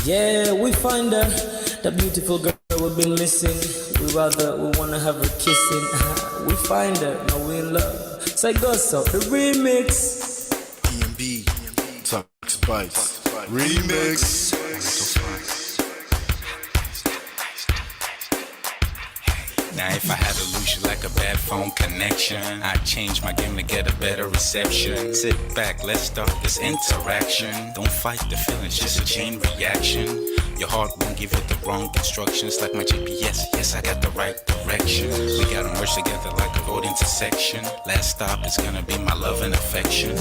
Yeah, we find her, the beautiful girl we've been missing. We wanna have her kissing. We find her, now we in love. Say go so, the remix. DMB, Tuck Spice, remix. Now if I had to lose you like a bad phone connection, I'd change my game to get a better reception. Sit back, let's start this interaction. Don't fight the feelings, just a chain reaction. Your heart won't give you the wrong instructions. Like my GPS, yes, I got the right direction. We gotta merge together like a road intersection. Last stop is gonna be my love and affection.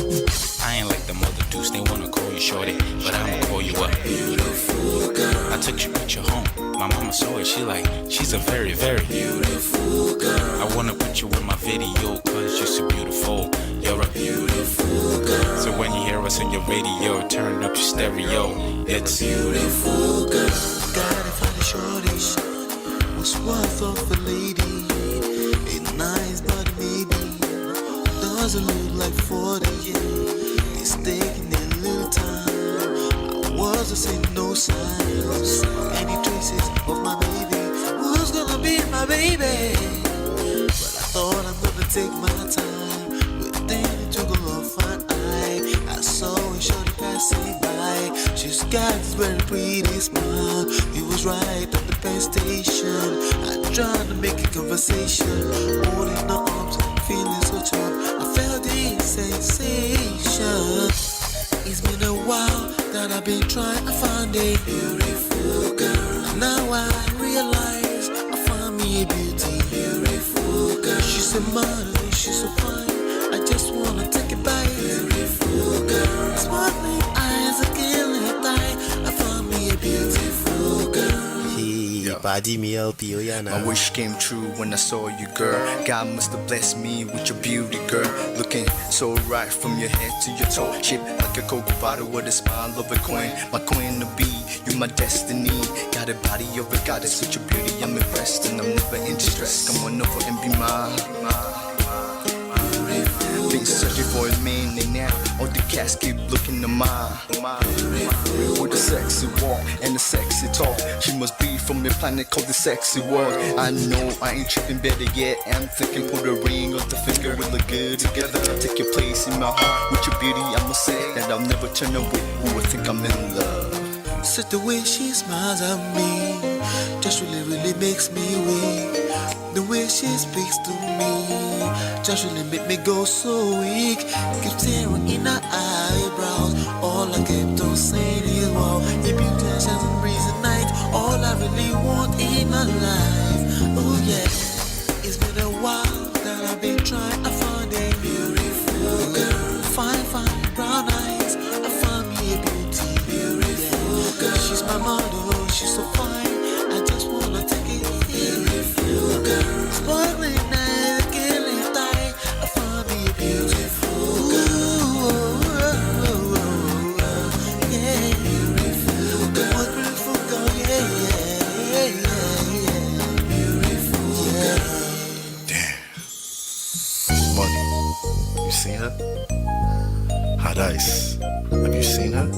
I ain't like the mother dudes, they wanna call you shorty, but I'ma call you a beautiful girl. I took your picture home, my mama saw it, she's a very, very beautiful girl. I wanna put you in my video, cause you're so beautiful. You're a beautiful girl. So when you hear us on your radio, turn up your stereo. It's beautiful girl. Gotta find a shorty, what's worth of a lady. Ain't nice but maybe doesn't look like 40. It's taking a little time. I wasn't seeing no signs, any traces of my baby. Who's gonna be my baby? But I thought I'm gonna take my time. Within it took a long fine eye. I saw a shorty passing by. She's got this very pretty smile. He was right at the bus station. I tried to make a conversation, holding her arms, feeling so tough. I felt the sensation. It's been a while that I've been trying to find a beautiful girl. Now I realize I found me a beautiful girl. She's a model, she's so fine. I just wanna take it by. Beautiful girl, sparkling eyes are killing tight. I found me a beautiful girl. Body me LP, oh yeah, My wish came true when I saw you, girl. God must have blessed me with your beauty, girl. Looking so right from your head to your toe. Shaped like a Coke bottle with a smile of a queen. My queen to be, you my destiny. Got a body of a goddess with your beauty. I'm impressed and I'm never in distress. Come on over and be mine. Been searching for a man and now all the cats keep looking to mine. With a sexy walk and a sexy talk, she must be from a planet called the sexy world. I know I ain't tripping, better yet I'm thinking put a ring on the finger. We look good together, take your place in my heart. With your beauty I'ma say that I'll never turn away. Who would think I'm in love? Such the way she smiles at me just really makes me weak. The way she speaks to me just really make me go so weak. Keep tearing in her eyebrows. All I kept on saying is wow. Your beauty shines and breeze at night. All I really want in my life. Oh yeah. It's been a while that I've been trying to find a beautiful girl. Fine brown eyes. I found me a beautiful girl. She's my model, she's so fine. I just wanna take it. Beautiful girl, sparkling eyes, killing tight. I found me a beautiful girl. Yeah, beautiful girl, beautiful girl. Yeah. Beautiful girl. Damn. Money. You seen her? Hot Ice. Have you seen her?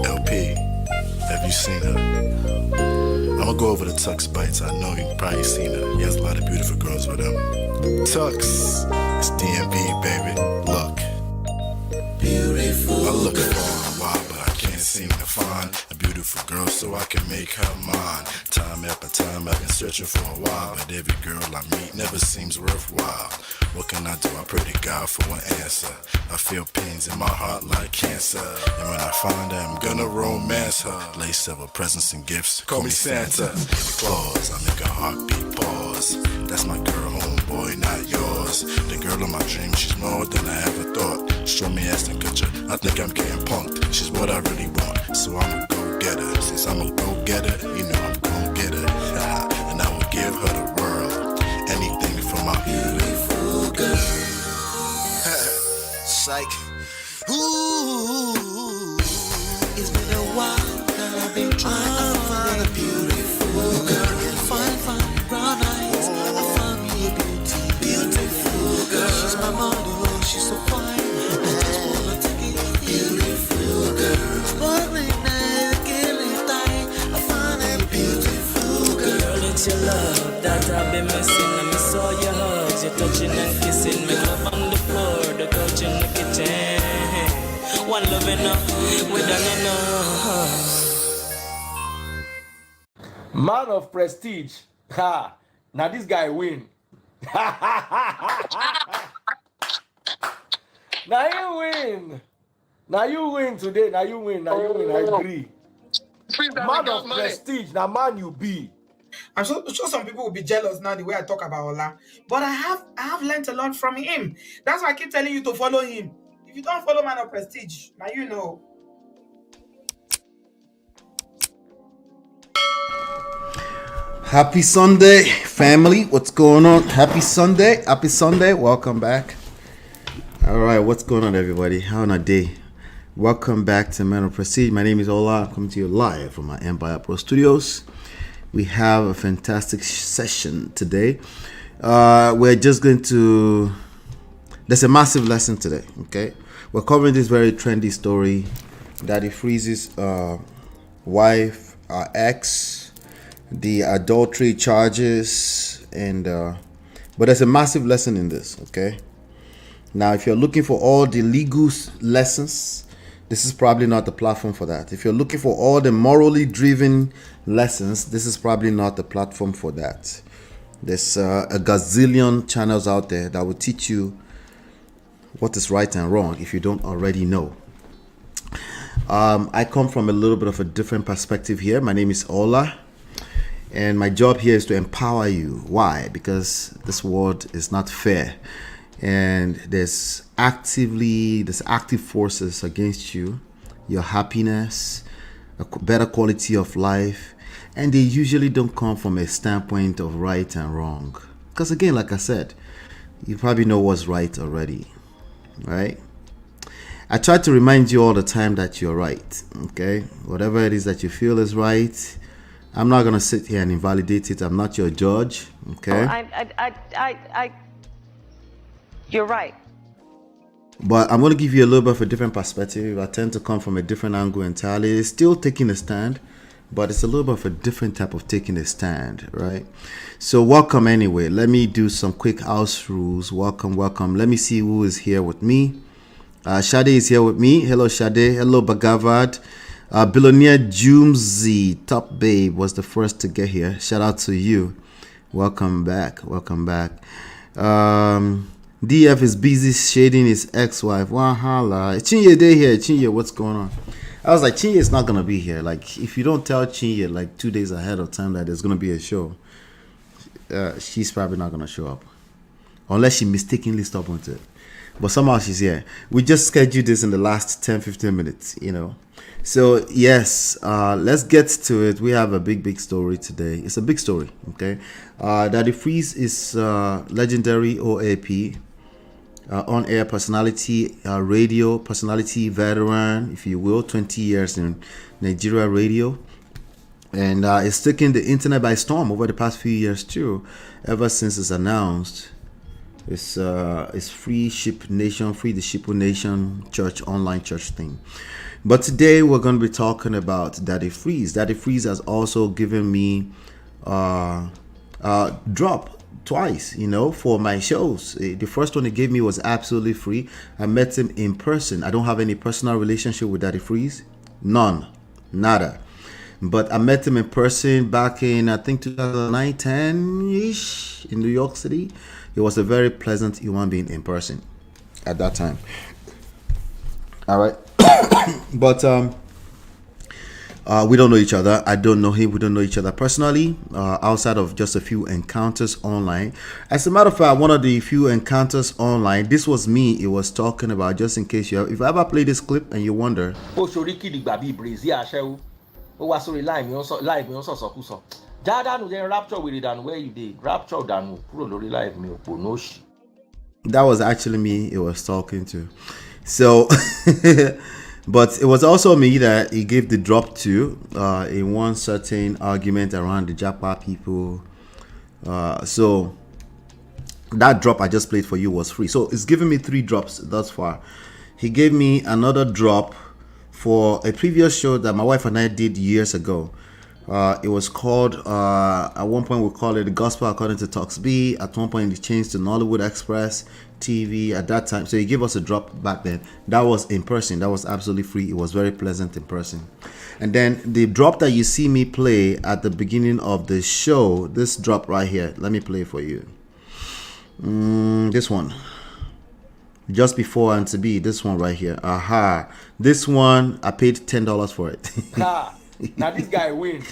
LP. Have you seen her? I'ma go over to Tux Bites. I know you've probably seen her. He has a lot of beautiful girls with him. Tux, it's DMB, baby. Look. Beautiful. I look for a while, but I can't seem to find a beautiful girl so I can make her mine. Time after time I've been searching for a while, but every girl I meet never seems worthwhile. What can I do? I pray to God for an answer. I feel pains in my heart like cancer, and when I find her, I'm gonna romance her. Lay several presents and gifts, call me Santa Claus. I make a heartbeat pause. That's my girl, homeboy, not yours. The girl of my dreams, she's more than I ever thought. Show me Aston Kutcher, I think I'm getting punked. She's what I really want, so I'ma go get her. Since I'm a go getter, you know I'm gon' get her. And I will give her the world, anything for my beautiful girl. Psych. Ooh, it's been a while that I've been trying to find a beautiful girl. Fine brown eyes. I found me a beautiful girl. She's my model, she's so fine. I just wanna take it. Beautiful girl, sparkling eyes. it's your love that I've been missing. I miss all your hugs, your touching and kissing. Make love on the floor, the couch in the kitchen. One love enough, we done enough. Man of prestige. Ha! Now this guy win. Now you win. Now you win today. Now you win. Now you win. I agree. Man of prestige. Now man you be. I'm sure some people will be jealous now the way I talk about Ola. But I have learned a lot from him. That's why I keep telling you to follow him. If you don't follow Man of Prestige, now you know. Happy Sunday, family. What's going on? Happy Sunday. Happy Sunday. Welcome back. All right. What's going on, everybody? How on a day? Welcome back to Man of Prestige. My name is Ola. I'm coming to you live from my Empire Pro Studios. We have a fantastic session today. We're just going to... There's a massive lesson today, okay? We're covering this very trendy story. Daddy Freeze's wife, ex, the adultery charges, and but there's a massive lesson in this, okay? Now, if you're looking for all the legal lessons, this is probably not the platform for that. If you're looking for all the morally driven lessons, this is probably not the platform for that. There's a gazillion channels out there that will teach you what is right and wrong if you don't already know. I come from a little bit of a different perspective here. My name is Ola, and my job here is to empower you. Why? Because this world is not fair, and there's active forces against you, your happiness, a better quality of life, and they usually don't come from a standpoint of right and wrong. Because again, like I said, you probably know what's right already, right? I try to remind you all the time that you're right, okay? Whatever it is that you feel is right, I'm not going to sit here and invalidate it. I'm not your judge, okay? You're right. But I'm going to give you a little bit of a different perspective. I tend to come from a different angle entirely. It's still taking a stand, but it's a little bit of a different type of taking a stand, right? So welcome anyway. Let me do some quick house rules. Welcome. Let me see who is here with me. Shade is here with me. Hello, Shade. Hello, Bagavad. Billionaire Jumzi, Top Babe, was the first to get here. Shout out to you. Welcome back. DF is busy shading his ex-wife. Wahala. Chinye day here. Chinye, what's going on? I was like, Chinye is not going to be here. Like, if you don't tell Chinye like 2 days ahead of time that there's going to be a show, she's probably not going to show up. Unless she mistakenly stopped with it. But somehow she's here. We just scheduled this in the last 10-15 minutes, you know. So, yes, let's get to it. We have a big story today. It's a big story, okay? Daddy Freeze is legendary OAP, on-air personality, radio personality veteran, if you will, 20 years in Nigeria radio. And it's taken the internet by storm over the past few years, too, ever since it's announced. It's Free Ship Nation, Free the Shippo Nation church, online church thing. But today we're going to be talking about Daddy Freeze. Daddy Freeze has also given me drop twice, you know, for my shows. The first one he gave me was absolutely free. I met him in person. I don't have any personal relationship with Daddy Freeze. None. Nada. But I met him in person back in, I think, 2009, 10-ish in New York City. He was a very pleasant human being in person at that time. All right. But we don't know each other. I don't know him. We don't know each other personally, outside of just a few encounters online. As a matter of fact, one of the few encounters online, this was me. It was talking about, just in case you have, if I ever play this clip and you wonder. That was actually me it was talking to. So, but it was also me that he gave the drop to in one certain argument around the Japa people. So that drop I just played for you was free. So it's given me 3 drops thus far. He gave me another drop for a previous show that my wife and I did years ago. It was called, at one point we called it the Gospel According to Talks B. At one point it changed to Nollywood Express TV at that time. So he gave us a drop back then. That was in person. That was absolutely free. It was very pleasant in person. And then the drop that you see me play at the beginning of the show, this drop right here, let me play for you. This one. Just before and to be, this one right here. Aha. This one, I paid $10 for it. Now this guy win.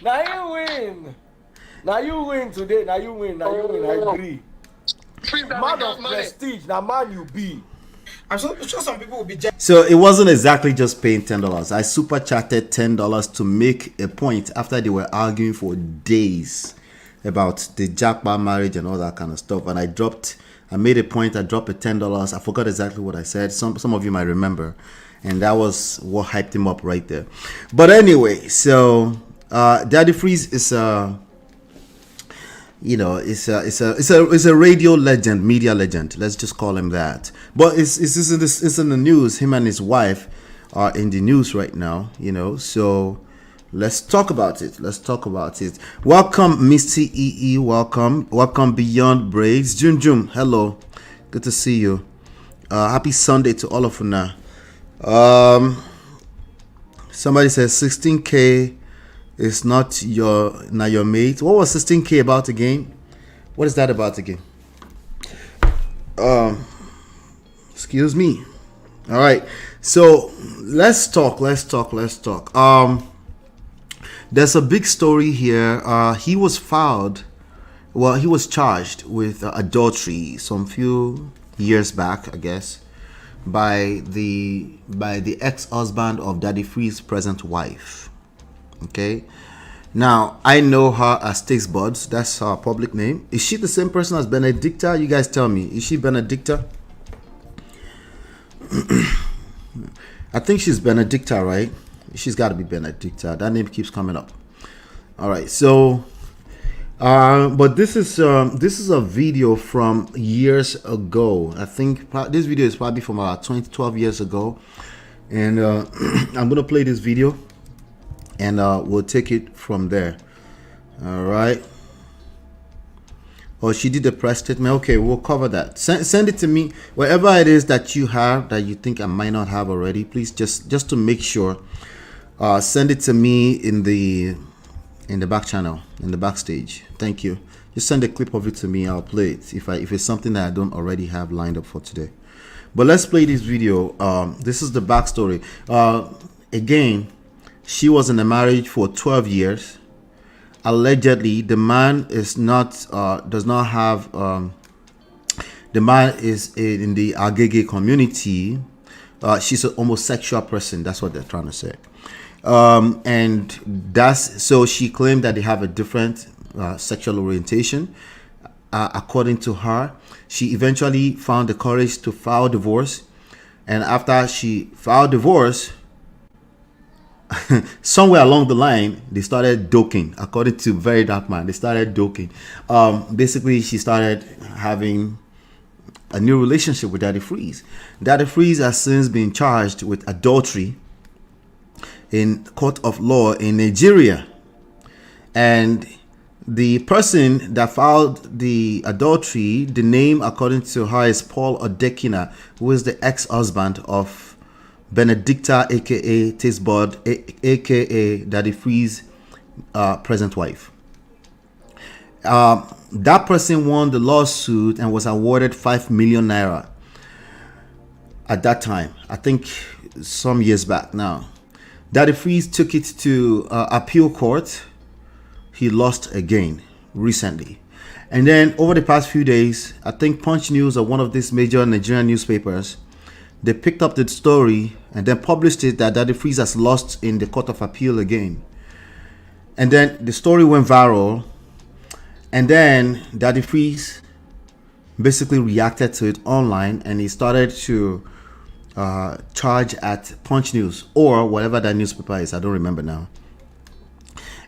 Now you win. Now you win today. Now you win. Now you win. I agree. Man of prestige. Now man you be. I'm sure some people will be jealous. So it wasn't exactly just paying $10. I super chatted $10 to make a point after they were arguing for days about the Jackpot marriage and all that kind of stuff. And I made a point. I dropped a $10. I forgot exactly what I said. Some of you might remember, and that was what hyped him up right there. But anyway, so Daddy Freeze is it's a radio legend, media legend. Let's just call him that. But it's in the news. Him and his wife are in the news right now. So let's talk about it. Welcome, Misty EE. Welcome Beyond Braids. Jun, hello. Good to see you. Happy Sunday to all of you now. Somebody says 16K is not your mate. What was 16K about again? What is that about again? Excuse me. All right. So let's talk. There's a big story here. He was charged with adultery some few years back, I guess, by the ex-husband of Daddy Free's present wife. Okay. Now, I know her as Taste Buds. That's her public name. Is she the same person as Benedicta? You guys tell me. Is she Benedicta? I think she's Benedicta, right? She's got to be Benedicta. That name keeps coming up. All right. So, but this is a video from years ago. I think this video is probably from about 12 years ago. And I'm going to play this video. And we'll take it from there. All right. Oh, she did a press statement. Okay, we'll cover that. Send it to me. Whatever it is that you have that you think I might not have already, please just to make sure, send it to me in the back channel, in the backstage. Thank you. Just send a clip of it to me. I'll play it if it's something that I don't already have lined up for today. But let's play this video. This is the backstory. Again. She was in a marriage for 12 years. Allegedly, the man is does not have. The man is in the Agege community. She's a homosexual person. That's what they're trying to say. And so she claimed that they have a different sexual orientation. According to her, she eventually found the courage to file divorce. And after she filed divorce, somewhere along the line, they started doking. According to Very Dark Man, they started doking. Basically, she started having a new relationship with Daddy Freeze. Daddy Freeze has since been charged with adultery in court of law in Nigeria. And the person that filed the adultery, the name according to her is Paul Odekina, who is the ex-husband of Benedicta, aka Taste Bud, aka Daddy Free's present wife. That person won the lawsuit and was awarded 5 million naira at that time. I think some years back now. Daddy Freeze took it to appeal court. He lost again recently. And then over the past few days, I think Punch News or one of these major Nigerian newspapers, they picked up the story and then published it that Daddy Freeze has lost in the court of appeal again. And then the story went viral. And then Daddy Freeze basically reacted to it online, and he started to charge at Punch News or whatever that newspaper is. I don't remember now.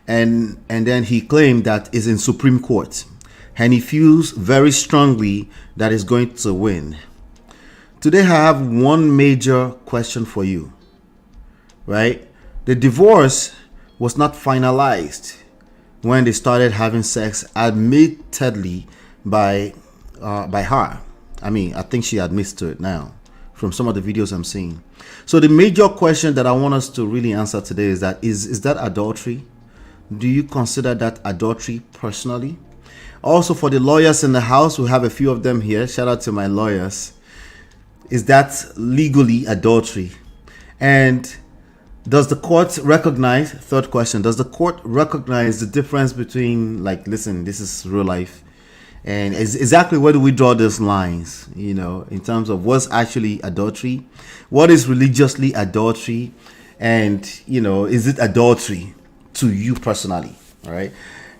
And then he claimed that it's in Supreme Court, and he feels very strongly that he's going to win. Today I have one major question for you. right? The divorce was not finalized when they started having sex, admittedly by her. I mean, I think she admits to it now from some of the videos I'm seeing. So the major question that I want us to really answer today is that is that adultery? Do you consider that adultery personally? Also, for the lawyers in the house, we have a few of them here. Shout out to my lawyers. Is that legally adultery? And does the court recognize, third question, does the court recognize the difference between, like, listen, this is real life, and exactly where do we draw those lines, you know, in terms of what's actually adultery, what is religiously adultery, and, you know, is it adultery to you personally? All right.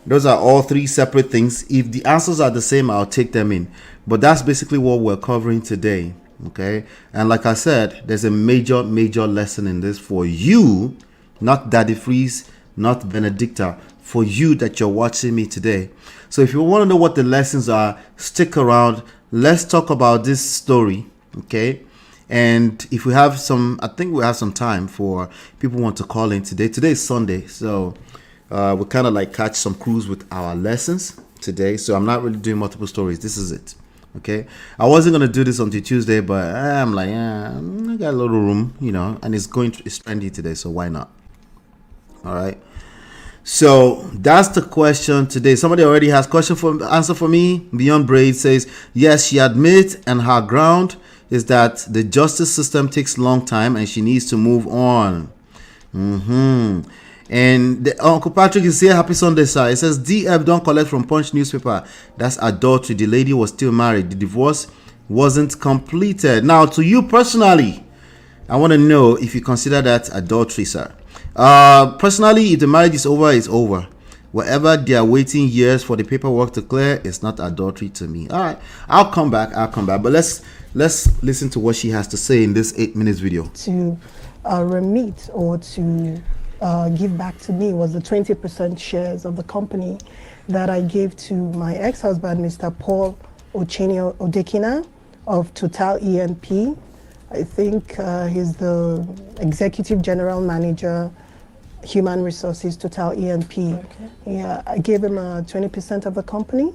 Those are all three separate things. If the answers are the same, I'll take them in. But that's basically what we're covering today. Okay. And like I said, there's a major lesson in this for you, not Daddy Freeze, not Benedicta, for you that you're watching me today. So if you want to know what the lessons are, stick around. Let's talk about this story. Okay. And if we have some, I think we have some time for people who want to call in today. Today is Sunday. So we'll kind of like catch some cruise with our lessons today. So I'm not really doing multiple stories. This is it. Okay. I wasn't going to do this until Tuesday, but I'm like, I got a little room, you know, and it's trendy today. So why not? All right. So that's the question today. Somebody already has answer for me. Beyond Braid says, yes, she admits, and her ground is that the justice system takes a long time and she needs to move on. And Uncle Patrick is here. Happy Sunday, sir. It says, DF don't collect from Punch newspaper. That's adultery. The lady was still married. The divorce wasn't completed. Now, to you personally, I want to know if you consider that adultery, sir. Personally, if the marriage is over, it's over. Whatever they are waiting years for the paperwork to clear, it's not adultery to me. All right, I'll come back. But let's listen to what she has to say in this 8 minutes video. To remit or to give back to me was the 20% shares of the company that I gave to my ex-husband, Mr. Paul Ochenio Odekina of Total E&P. I think he's the executive general manager, human resources, Total E&P. Okay. Yeah, I gave him 20% of the company.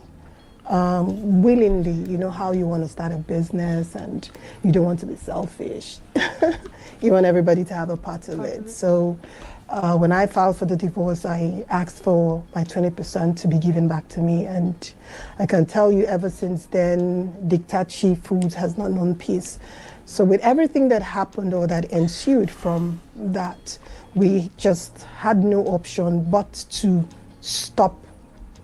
Willingly, you know how you want to start a business and you don't want to be selfish. You want everybody to have a part of it. So when I filed for the divorce, I asked for my 20% to be given back to me. And I can tell you ever since then, Dictachi Foods has not known peace. So with everything that happened or that ensued from that, we just had no option but to stop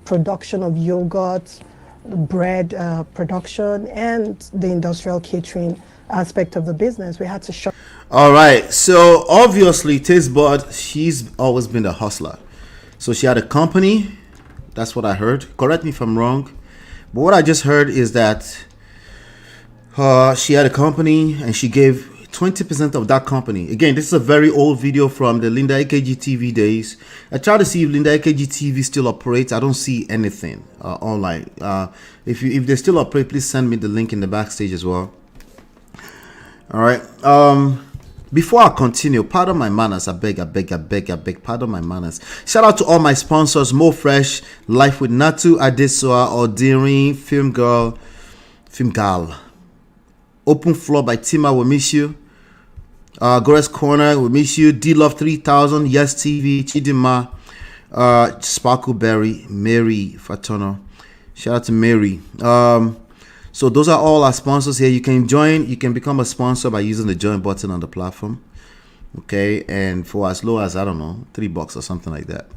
production of yogurt, bread production, and the industrial catering aspect of the business. We had to shut. All right. So obviously, Taste Bud, she's always been a hustler. So she had a company. That's what I heard. Correct me if I'm wrong. But what I just heard is that she had a company and she gave 20% of that company. Again, this is a very old video from the Linda AKG TV days. I try to see if Linda AKG TV still operates. I don't see anything online. If they still operate, please send me the link in the backstage as well. All right. Before I continue, pardon my manners. I beg, pardon my manners. Shout out to all my sponsors: Mo Fresh, Life with Natu, Adesoa, Ordering, Film Girl, Open Floor by Tima, we miss you. Gore's Corner, we miss you. D-Love 3000, Yes TV, Chidima, Sparkleberry, Mary Fatono. Shout out to Mary. So those are all our sponsors here. You can join, you can become a sponsor by using the join button on the platform. Okay, and for as low as, I don't know, $3 or something like that,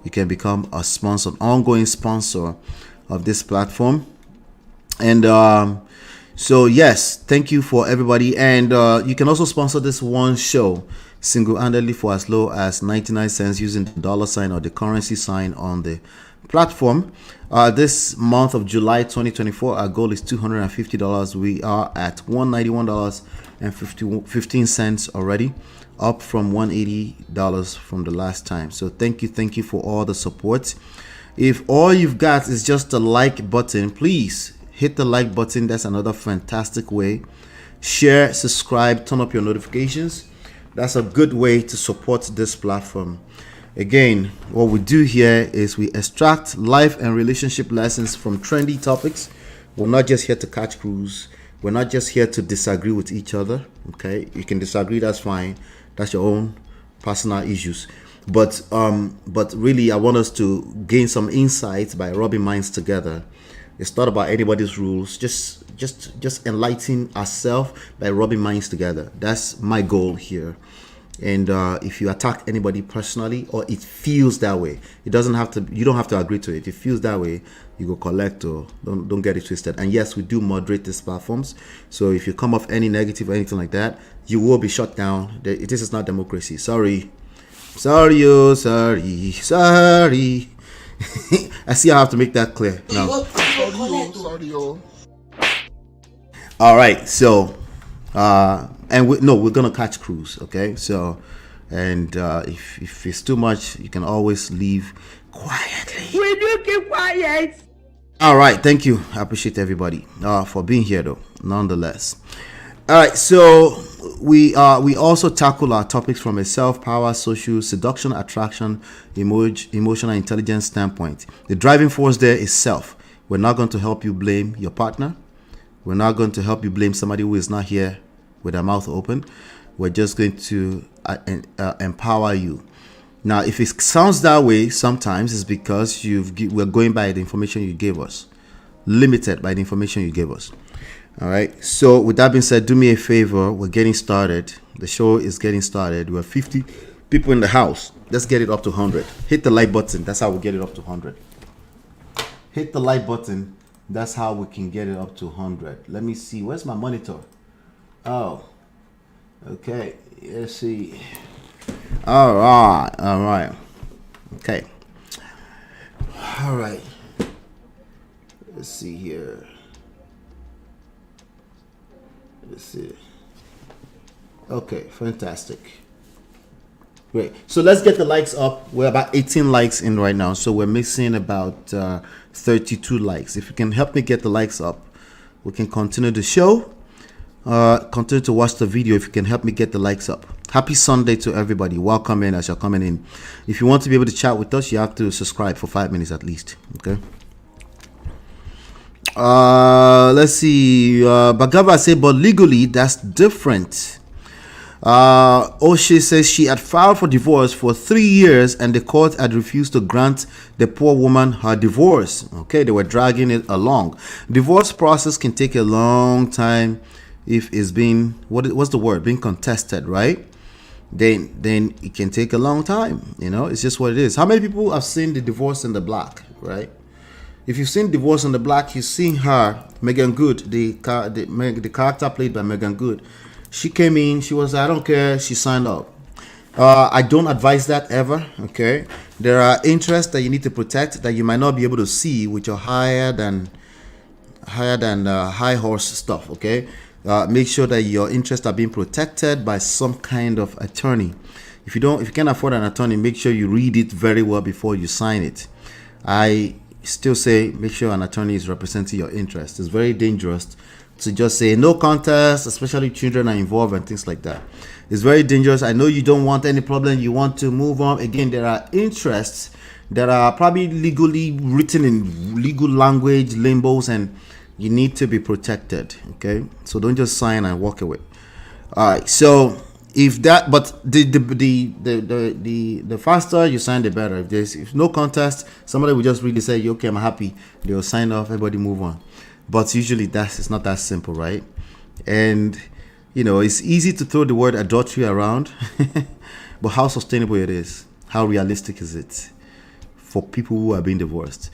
you can become a sponsor, ongoing sponsor of this platform. And so yes, thank you for everybody. And you can also sponsor this one show single-handedly for as low as 99 cents using the $ or the currency sign on the platform. This month of July 2024, our goal is $250. We are at $191.15 already, up from $180 from the last time. So thank you for all the support. If all you've got is just a like button, please hit the like button. That's another fantastic way. Share, subscribe, turn up your notifications That's a good way to support this platform. Again, what we do here is we extract life and relationship lessons from trendy topics. We're not just here to catch crews. We're not just here to disagree with each other. Okay, you can disagree, that's fine. That's your own personal issues. But really, I want us to gain some insights by rubbing minds together. It's not about anybody's rules. Just enlighten ourselves by rubbing minds together. That's my goal here. And if you attack anybody personally, or it feels that way, it doesn't have to. You don't have to agree to it. If it feels that way, you go collect, or don't get it twisted. And yes, we do moderate these platforms. So if you come off any negative or anything like that, you will be shut down. This is not democracy. Sorry. I see I have to make that clear now. All right, so we're gonna catch crews, okay? So, and if it's too much, you can always leave quietly. Will you keep quiet? All right, thank you. I appreciate everybody for being here, though. Nonetheless, all right. So we also tackle our topics from a self-power, social, seduction, attraction, emotional intelligence standpoint. The driving force there is self. We're not going to help you blame your partner. We're not going to help you blame somebody who is not here with their mouth open. We're just going to empower you. Now, if it sounds that way, sometimes it's because we're going by the information you gave us, limited by the information you gave us. All right. So with that being said, do me a favor. We're getting started. The show is getting started. We're 50 people in the house. Let's get it up to 100. Hit the like button. That's how we get it up to 100. Hit the like button. That's how we can get it up to 100. Let me see. Where's my monitor? Oh, okay. Let's see. All right. Okay. All right. Let's see here. Let's see. Okay, fantastic. Great. So let's get the likes up. We're about 18 likes in right now. So we're missing about 32 likes. If you can help me get the likes up, we can continue the show. Continue to watch the video if you can help me get the likes up. Happy Sunday to everybody. Welcome in as you're coming in. If you want to be able to chat with us, you have to subscribe for 5 minutes at least. Okay. Let's see. Bagava say, but legally that's different. Oshe says she had filed for divorce for 3 years and the court had refused to grant the poor woman her divorce. Okay, they were dragging it along. Divorce process can take a long time if it's being what's the word, being contested, right? Then it can take a long time. You know, it's just what it is. How many people have seen the Divorce in the Black, right? If you've seen Divorce in the Black, you've seen her, Megan Good, the character played by Megan Good. She came in, she was, I don't care, she signed up. I don't advise that ever, okay? There are interests that you need to protect that you might not be able to see with your higher than high horse stuff, okay? Make sure that your interests are being protected by some kind of attorney. If you can't afford an attorney, make sure you read it very well before you sign it. I still say make sure an attorney is representing your interests. It's very dangerous to just say no contest, especially children are involved and things like that. It's very dangerous. I know you don't want any problem. You want to move on. Again, there are interests that are probably legally written in legal language, limbos, and you need to be protected. Okay, so don't just sign and walk away. All right. So if that, but the faster you sign, the better. If no contest, somebody will just really say, okay, I'm happy. They'll sign off. Everybody move on. But usually it's not that simple, right? And you know, it's easy to throw the word adultery around, but how sustainable it is, how realistic is it for people who are being divorced?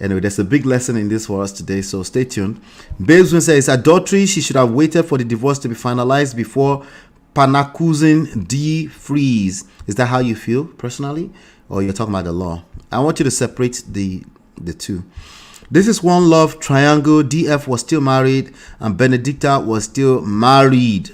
Anyway, there's a big lesson in this for us today, so stay tuned. Babes will say it's adultery. She should have waited for the divorce to be finalized before Panakuzin de-freeze. Is that how you feel personally, or you're talking about the law? I want you to separate the two. This is One Love Triangle. DF was still married and Benedicta was still married.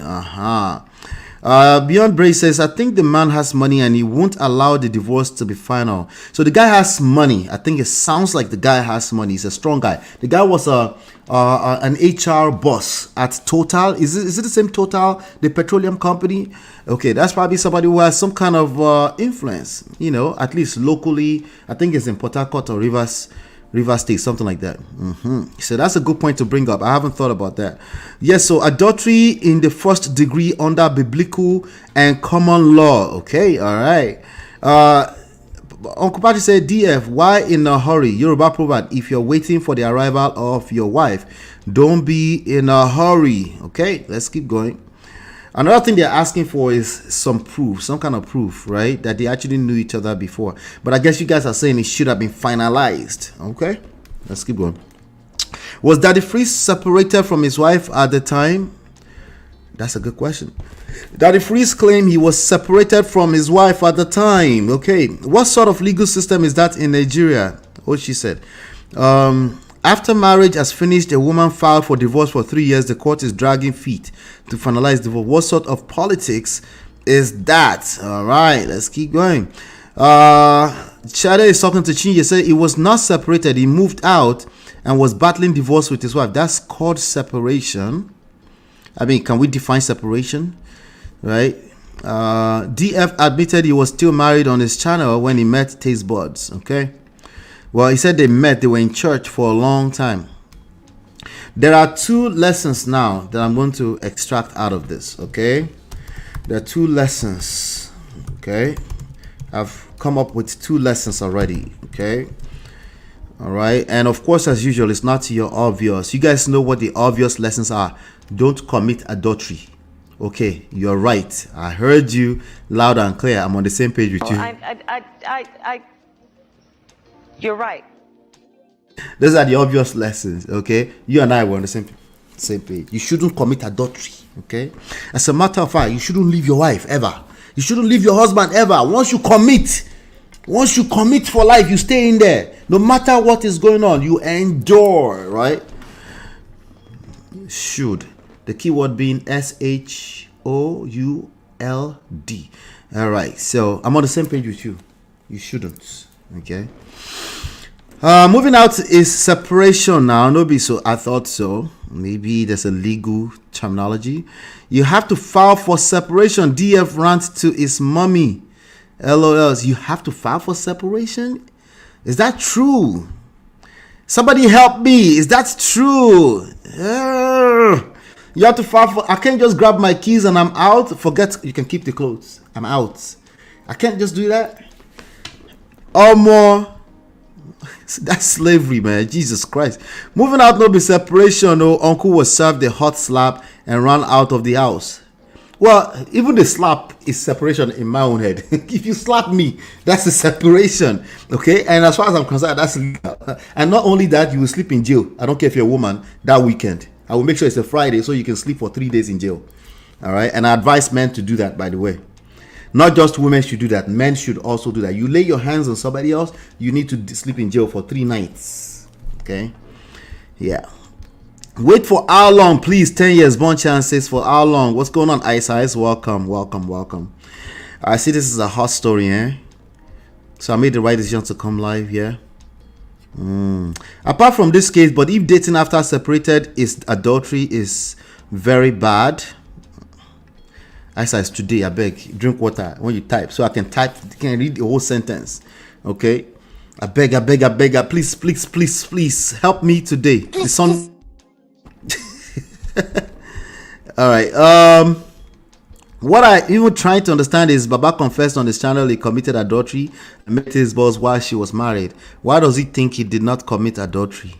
Beyond Bray says, I think the man has money and he won't allow the divorce to be final. So the guy has money. I think it sounds like the guy has money. He's a strong guy. The guy was an HR boss at Total. Is it the same Total, the petroleum company? Okay, that's probably somebody who has some kind of influence, you know, at least locally. I think it's in Port Harcourt or Rivers State, something like that. So that's a good point to bring up. I haven't thought about that. Yes, so adultery in the first degree under biblical and common law. Okay, all right. Uncle Patrick said, DF, why in a hurry? Yoruba proverb, if you're waiting for the arrival of your wife, don't be in a hurry. Okay, let's keep going. Another thing they're asking for is some proof, some kind of proof, right? That they actually knew each other before. But I guess you guys are saying it should have been finalized. Okay, let's keep going. Was Daddy Freeze separated from his wife at the time? That's a good question. Daddy Freeze claimed he was separated from his wife at the time. Okay, what sort of legal system is that in Nigeria? What she said. After marriage has finished, a woman filed for divorce for 3 years. The court is dragging feet to finalize divorce. What sort of politics is that? All right, let's keep going. Shade is talking to Chinye. He said he was not separated. He moved out and was battling divorce with his wife. That's called separation. I mean, can we define separation? Right? DF admitted he was still married on his channel when he met Taste Buds. Okay. Well, he said they were in church for a long time. There are 2 lessons now that I'm going to extract out of this, okay? There are 2 lessons, okay? I've come up with 2 lessons already, okay? All right, and of course, as usual, it's not your obvious. You guys know what the obvious lessons are. Don't commit adultery. Okay, you're right. I heard you loud and clear. I'm on the same page with you. You're right. Those are the obvious lessons, okay? You and I were on the same page. You shouldn't commit adultery, okay? As a matter of fact, you shouldn't leave your wife ever. You shouldn't leave your husband ever. Once you commit for life, you stay in there. No matter what is going on, you endure, right? Should. The keyword being SHOULD. All right, so I'm on the same page with you. You shouldn't, okay? Moving out is separation now. Nobody, so I thought so. Maybe there's a legal terminology. You have to file for separation. DF rant to his mommy. LOLs. You have to file for separation? Is that true? Somebody help me. Is that true? You have to file for. I can't just grab my keys and I'm out. Forget. You can keep the clothes. I'm out. I can't just do that. Or more. That's slavery, man. Jesus Christ. Moving out, no be separation. No, uncle was served a hot slap and ran out of the house. Well, even the slap is separation in my own head. If you slap me, that's a separation. Okay, and as far as I'm concerned, that's legal. And not only that, you will sleep in jail. I don't care if you're a woman that weekend. I will make sure it's a Friday so you can sleep for 3 days in jail. All right, and I advise men to do that, by the way. Not just women should do that. Men should also do that. You lay your hands on somebody else, you need to sleep in jail for 3 nights. Okay? Yeah. Wait for how long, please? 10 years, born chances for how long? What's going on, Ice? Welcome. I see this is a hot story, eh? So I made the right decision to come live here. Apart from this case, but if dating after separated is adultery is very bad. I said today, I beg, drink water when you type, so I can read the whole sentence. Okay, I beg, please help me today. The sun. All right. What I even trying to understand is Baba confessed on his channel he committed adultery and met his boss while she was married. Why does he think he did not commit adultery?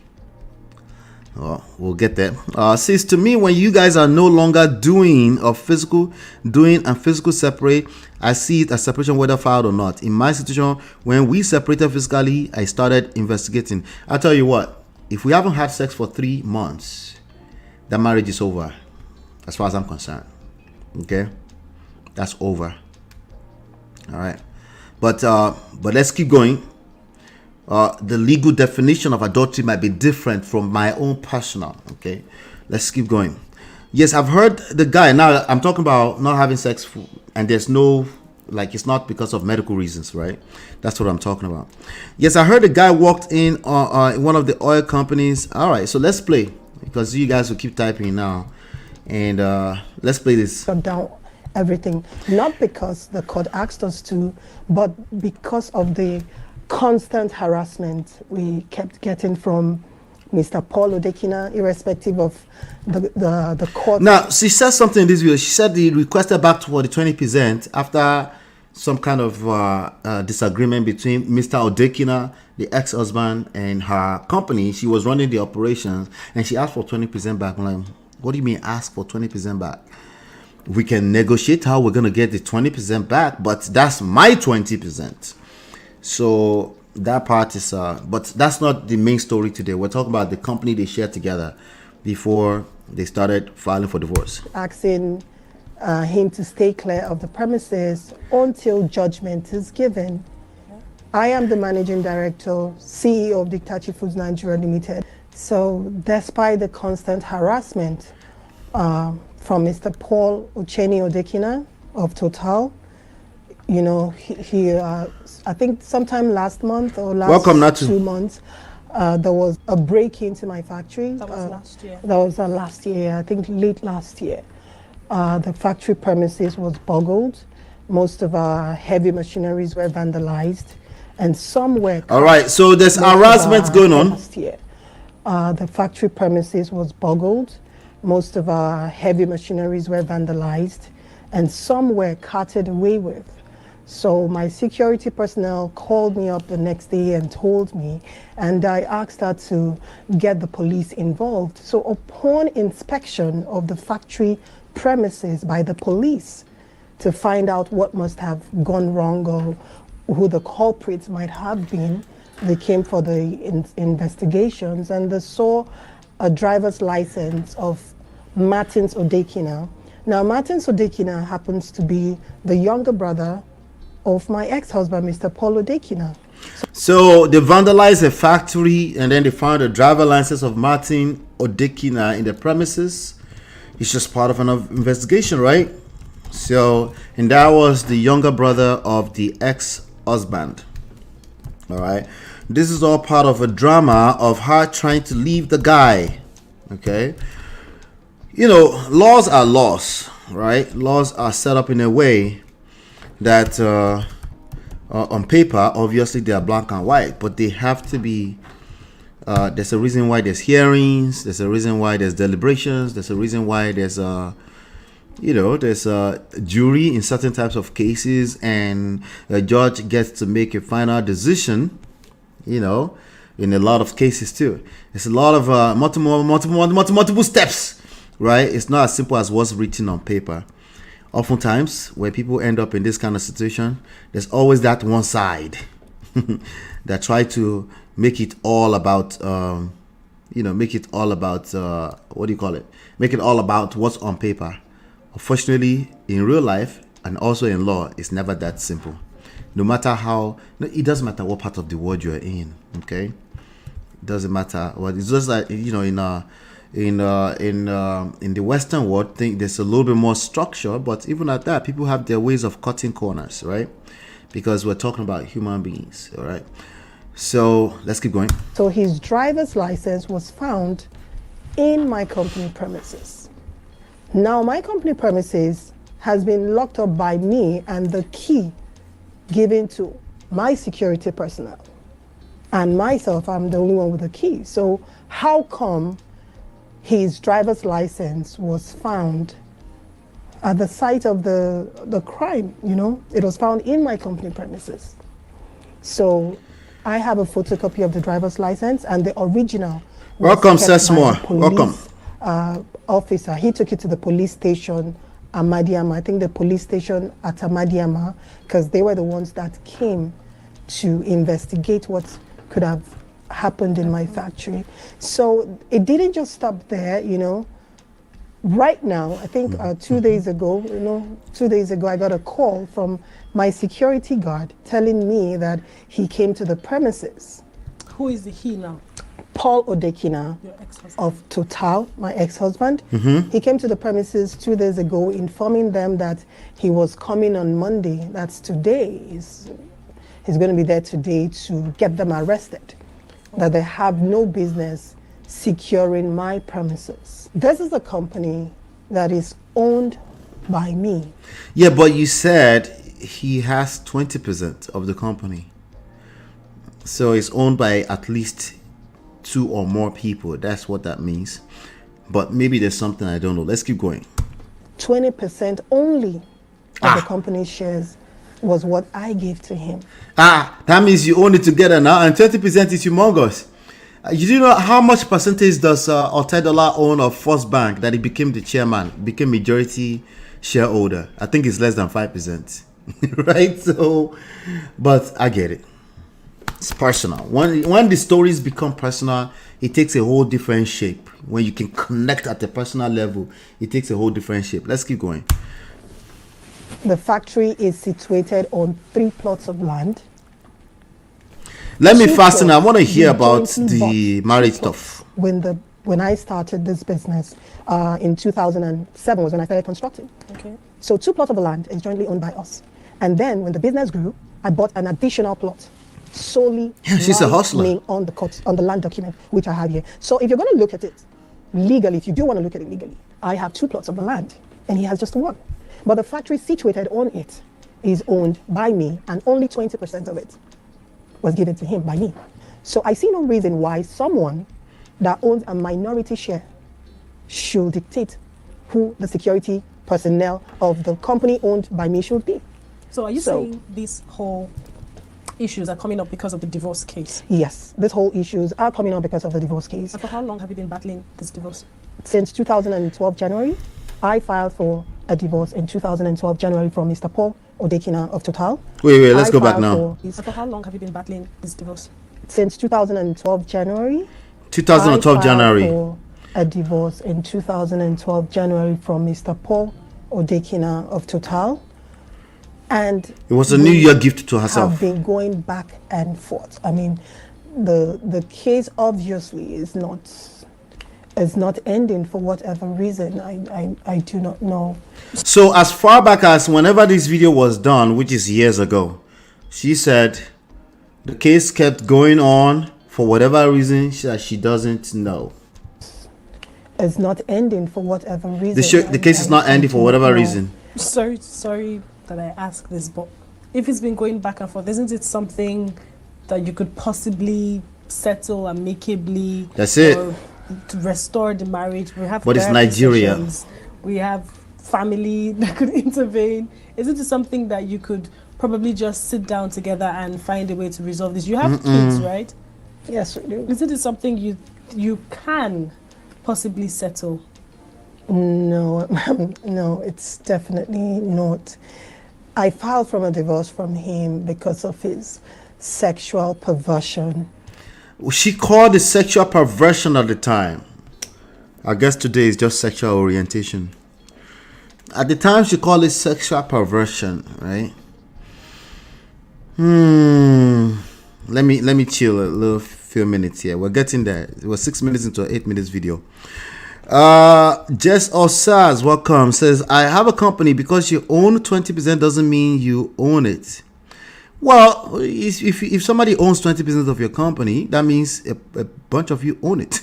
Oh, we'll get there. Says to me, when you guys are no longer doing and physical separate, I see it as separation whether filed or not. In my situation, when we separated physically, I started investigating. I'll tell you what, if we haven't had sex for 3 months, that marriage is over, as far as I'm concerned. Okay, that's over. All right, but let's keep going. The legal definition of adultery might be different from my own personal. Okay, let's keep going. Yes, I've heard the guy. Now I'm talking about not having sex, and there's no, like, it's not because of medical reasons, right? That's what I'm talking about. Yes, I heard the guy walked in one of the oil companies. All right, so let's play, because you guys will keep typing now, and let's play this. Shut down everything, not because the court asked us to, but because of the constant harassment we kept getting from Mr. Paul Odekina, irrespective of the court. Now, she said something in this video. She said he requested back for the 20% after some kind of disagreement between Mr. Odekina, the ex-husband, and her company. She was running the operations, and she asked for 20% back. I'm like, what do you mean ask for 20% back? We can negotiate how we're going to get the 20% back, but that's my 20%. So that part is, but that's not the main story today. We're talking about the company they shared together before they started filing for divorce. Asking him to stay clear of the premises until judgment is given. I am the managing director, CEO of Dictachi Foods Nigeria Limited. So despite the constant harassment from Mr. Paul Odekina of Total, you know, he I think sometime last month or last 2 months, there was a break into my factory. That was last year. That was last year, I think late last year. The factory premises was boggled. Most of our heavy machineries were vandalized, and some were... All right, so there's harassment going on. Last year. The factory premises was boggled. Most of our heavy machineries were vandalized, and some were carted away with. So my security personnel called me up the next day and told me, and I asked her to get the police involved. So upon inspection of the factory premises by the police to find out what must have gone wrong or who the culprits might have been, they came for the investigations, and they saw a driver's license of Martins Odekina. Now, Martins Odekina happens to be the younger brother of my ex-husband, Mr. Paul Odekina. So they vandalized a factory, and then they found a driver license of Martin Odekina in the premises. It's just part of an investigation, right? So, and that was the younger brother of the ex-husband. All right. This is all part of a drama of her trying to leave the guy. Okay. You know, laws are laws, right? Laws are set up in a way that on paper, obviously they are black and white, but they have to be, there's a reason why there's hearings, there's a reason why there's deliberations, there's a reason why there's there's a jury in certain types of cases, and a judge gets to make a final decision, you know, in a lot of cases too. It's a lot of multiple steps, right? It's not as simple as what's written on paper. Oftentimes, when people end up in this kind of situation, there's always that one side that try to make it all about, make it all about, make it all about what's on paper. Unfortunately, in real life and also in law, it's never that simple. No matter how, it doesn't matter what part of the world you're in, okay? It doesn't matter. Well, it's just like, you know, in the Western world, think there's a little bit more structure, but even at that, people have their ways of cutting corners, right? Because we're talking about human beings, all right? So let's keep going. So his driver's license was found in my company premises. Now my company premises has been locked up by me, and the key given to my security personnel. And myself, I'm the only one with the key. So how come his driver's license was found at the site of the crime? You know, it was found in my company premises. So I have a photocopy of the driver's license, and the original was welcome, kept by Sesmore. the police officer. He took it to the police station Amadiama. I think the police station at Amadiama, because they were the ones that came to investigate what could have happened in my factory. So it didn't just stop there, you know. Right now, I think 2 days ago, I got a call from my security guard telling me that he came to the premises. Who is the he now? Paul Odekina of Total, my ex-husband. He came to the premises 2 days ago informing them that he was coming on Monday. That's today. He's going to be there today to get them arrested. That they have no business securing my premises. This is a company that is owned by me. Yeah, but you said he has 20% of the company. So it's owned by at least 2 or more people. That's what that means. But maybe there's something I don't know. Let's keep going. 20% only of the company's shares was what I gave to him. That means you own it together now, and 20% is humongous. You do know how much percentage does Otedola own of First Bank that he became the chairman, became majority shareholder? I think it's less than 5%. Right? So, but I get it. It's personal. When the stories become personal, it takes a whole different shape. When you can connect at the personal level, it takes a whole different shape. Let's keep going. The factory is situated on 3 plots of land. Let me fasten. I want to hear about the marriage stuff. When I started this business in 2007 was when I started constructing. Okay. So 2 plots of land is jointly owned by us. And then when the business grew, I bought an additional plot solely she's a hustler. on the land document, which I have here. So if you're going to look at it legally, if you do want to look at it legally, I have 2 plots of the land and he has just 1. But the factory situated on it is owned by me, and only 20% of it was given to him by me. So I see no reason why someone that owns a minority share should dictate who the security personnel of the company owned by me should be. So are you saying these whole issues are coming up because of the divorce case? Yes, these whole issues are coming up because of the divorce case. And for how long have you been battling this divorce? Since 2012 January. I filed for a divorce in 2012 January from Mr. Paul Odekina of Total. Wait, let's go back now. And for how long have you been battling this divorce? Since 2012 January. 2012 January. For a divorce in 2012 January from Mr. Paul Odekina of Total. And it was a New Year gift to herself. Have been going back and forth. I mean, the case obviously is not ending for whatever reason. I do not know. So as far back as whenever this video was done, which is years ago, she said the case kept going on for whatever reason that she doesn't know. It's not ending for whatever reason. The case is not ending for whatever reason. Sorry that I ask this, but if it's been going back and forth, isn't it something that you could possibly settle amicably? That's it. Or to restore the marriage? We have, but it's Nigeria. Sessions. We have family that could intervene. Isn't it something that you could probably just sit down together and find a way to resolve this? You have kids, right? Yes, we do. Isn't it something you can possibly settle? No, no, it's definitely not. I filed for a divorce from him because of his sexual perversion. She called it sexual perversion at the time. I guess today is just sexual orientation. At the time, she called it sexual perversion, right? Let me chill a little few minutes here. We're getting there. It was 6 minutes into an 8 minutes video. Jess Osaz, welcome, says, I have a company. Because you own 20% doesn't mean you own it. Well, if somebody owns 20% of your company, that means a bunch of you own it.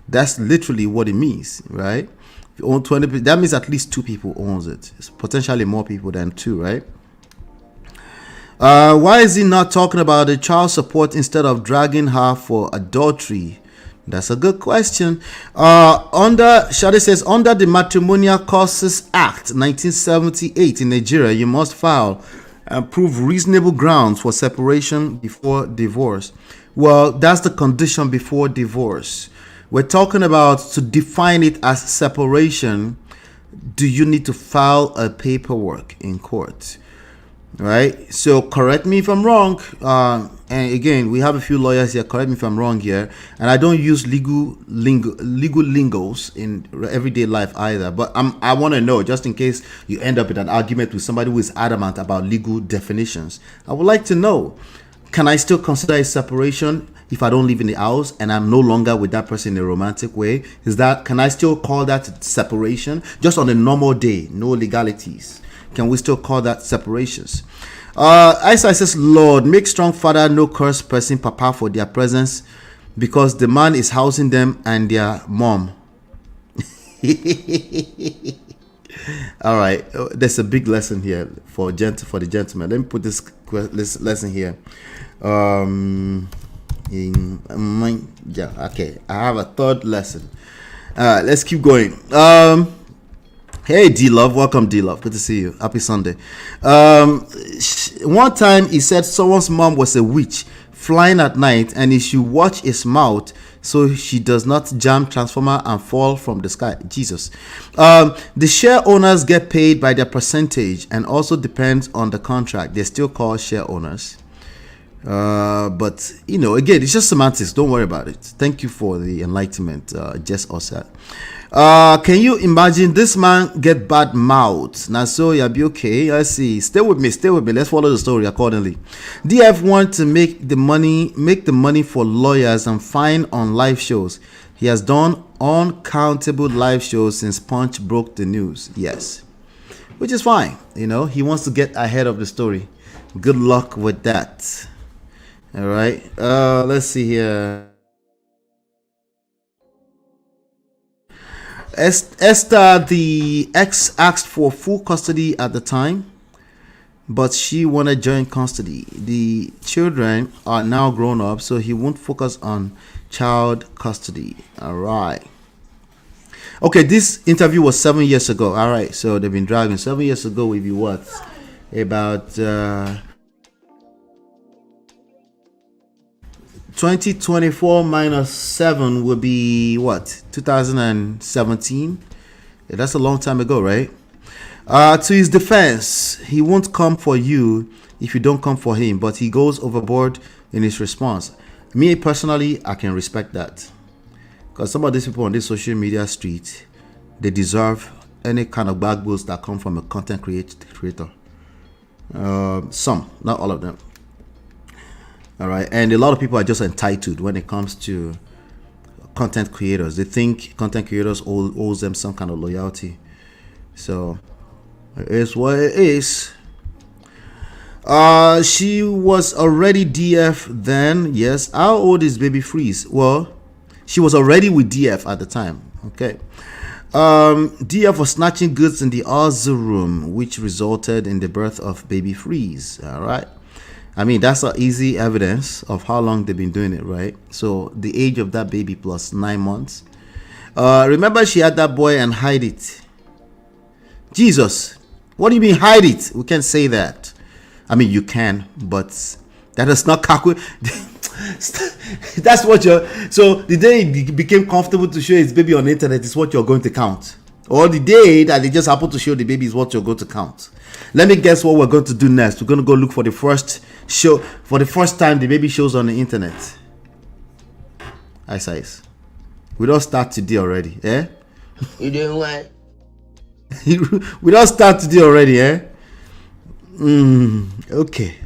That's literally what it means, right? If you own 20%, that means at least 2 people owns it. It's potentially more people than 2, right? Why is he not talking about the child support instead of dragging her for adultery? That's a good question. Shade says, under the Matrimonial Causes Act 1978 in Nigeria, you must file and prove reasonable grounds for separation before divorce. Well, that's the condition before divorce. We're talking about, to define it as separation, do you need to file a paperwork in court? Right? So correct me if I'm wrong. And again, we have a few lawyers here. Correct me if I'm wrong here. And I don't use legal lingos in everyday life either. But I want to know, just in case you end up in an argument with somebody who is adamant about legal definitions. I would like to know, can I still consider a separation if I don't live in the house and I'm no longer with that person in a romantic way? Can I still call that separation? Just on a normal day, no legalities. Can we still call that separations? Isaiah says, Lord, make strong father no curse person papa for their presence, because the man is housing them and their mom. All right, there's a big lesson here for the gentleman. Let me put this lesson here. Okay, I have a third lesson. Let's keep going. Hey D-Love, welcome D-Love, good to see you, happy Sunday. One time he said someone's mom was a witch flying at night and he should watch his mouth so she does not jam transformer and fall from the sky. Jesus. The share owners get paid by their percentage and also depends on the contract. They're still called share owners. But again, it's just semantics. Don't worry about it. Thank you for the enlightenment, Jess Osat. Can you imagine this man get bad mouth? Now, so you'll be okay. Let's see. Stay with me. Let's follow the story accordingly. DF want to make the money for lawyers and fine on live shows. He has done uncountable live shows since Punch broke the news. Yes, which is fine. He wants to get ahead of the story. Good luck with that. All right. Let's see here. Esther, the ex, asked for full custody at the time, but she wanted joint custody. The children are now grown up, so he won't focus on child custody. All right. Okay, this interview was 7 years ago. All right, so they've been driving 7 years ago. Will be what? About 2024 minus 7 will be what? 2017. Yeah, that's a long time ago, right? To his defense, he won't come for you if you don't come for him, but he goes overboard in his response. Me personally, I can respect that, because some of these people on this social media street, they deserve any kind of bad boosts that come from a content creator. Some, not all of them. All right, and a lot of people are just entitled when it comes to content creators. They think content creators owes them some kind of loyalty. So it is what it is. She was already DF then. Yes. How old is Baby Freeze? Well, she was already with DF at the time. Okay. DF was snatching goods in the Oz room, which resulted in the birth of Baby Freeze. All right. I mean, that's an easy evidence of how long they've been doing it, right? So the age of that baby plus 9 months. Remember, she had that boy and hide it. Jesus, what do you mean hide it? We can't say that. I mean, you can, but that is not calculate. That's what you're. So the day he became comfortable to show his baby on the internet is what you're going to count, or the day that they just happen to show the baby is what you're going to count. Let me guess what we're going to do next. We're going to go look for the first show, for the first time the baby shows on the internet. I size. We don't start today already, eh? You doing what? We don't start today already, eh? Okay.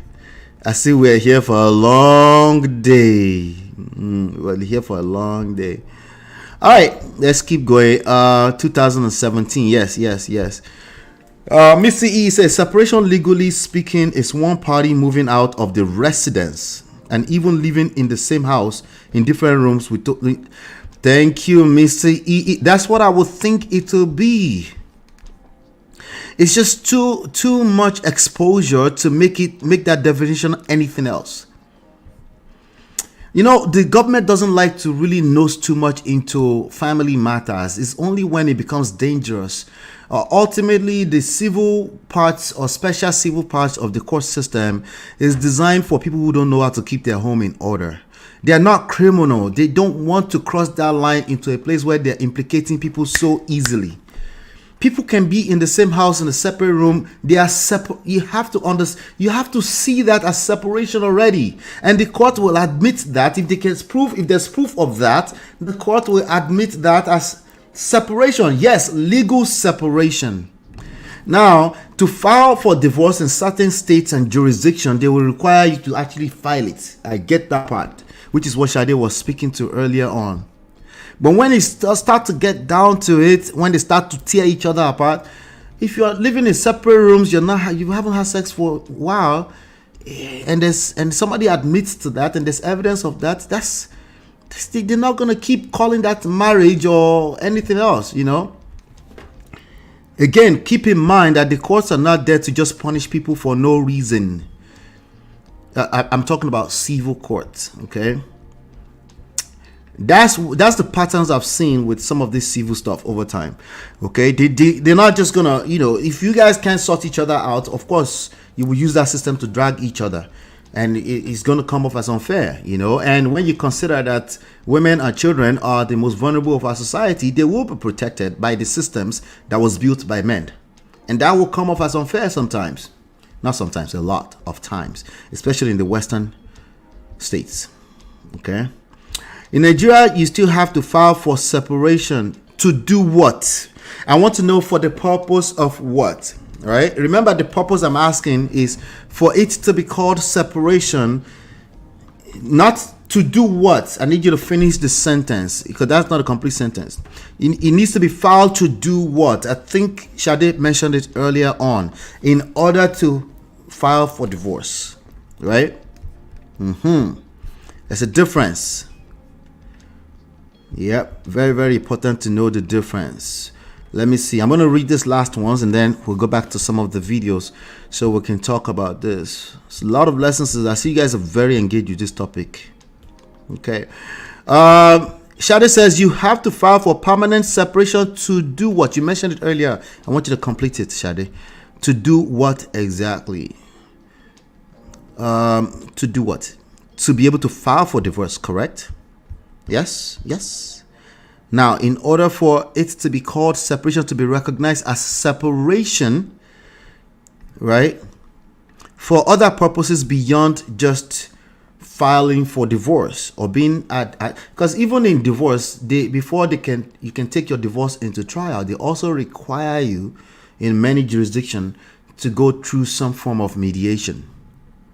I see we're here for a long day. We're here for a long day. All right, let's keep going. 2017. Yes. Mr. E says separation, legally speaking, is one party moving out of the residence and even living in the same house in different rooms. Thank you, Mr. E. That's what I would think it will be. It's just too much exposure to make that definition anything else. The government doesn't like to really nose too much into family matters. It's only when it becomes dangerous. Ultimately, the civil parts or special civil parts of the court system is designed for people who don't know how to keep their home in order. They are not criminal. They don't want to cross that line into a place where they're implicating people so easily. People can be in the same house in a separate room. They are separate. You have to understand. You have to see that as separation already, and the court will admit that if there's proof of that, the court will admit that as separation. Yes, legal separation. Now, to file for divorce in certain states and jurisdictions, they will require you to actually file it. I get that part, which is what Sade was speaking to earlier on. But when it start to get down to it, when they start to tear each other apart, if you are living in separate rooms, you haven't had sex for a while, and somebody admits to that, and there's evidence of that, they're not gonna keep calling that marriage or anything else, you know. Again, keep in mind that the courts are not there to just punish people for no reason. I'm talking about civil courts, okay? That's the patterns I've seen with some of this civil stuff over time, okay? They're not just gonna, you know, if you guys can't sort each other out, of course, you will use that system to drag each other. And it's going to come off as unfair, you know. And when you consider that women and children are the most vulnerable of our society, they will be protected by the systems that was built by men. And that will come off as unfair sometimes. Not sometimes, a lot of times, especially in the Western states, okay? In Nigeria, you still have to file for separation. To do what? I want to know for the purpose of what? Right? Remember, the purpose I'm asking is for it to be called separation, not to do what? I need you to finish the sentence because that's not a complete sentence. It needs to be filed to do what? I think Sade mentioned it earlier on. In order to file for divorce, right? There's a difference. Yep, very, very important to know the difference. Let me see. I'm going to read this last ones and then we'll go back to some of the videos so we can talk about this. It's a lot of lessons. I see you guys are very engaged with this topic. Okay. Shade says you have to file for permanent separation to do what? You mentioned it earlier. I want you to complete it, Shade. To do what exactly? To do what? To be able to file for divorce, correct? Yes? Yes. Now, in order for it to be called separation, to be recognized as separation, right, for other purposes beyond just filing for divorce or being because even in divorce, you can take your divorce into trial, they also require you in many jurisdictions to go through some form of mediation.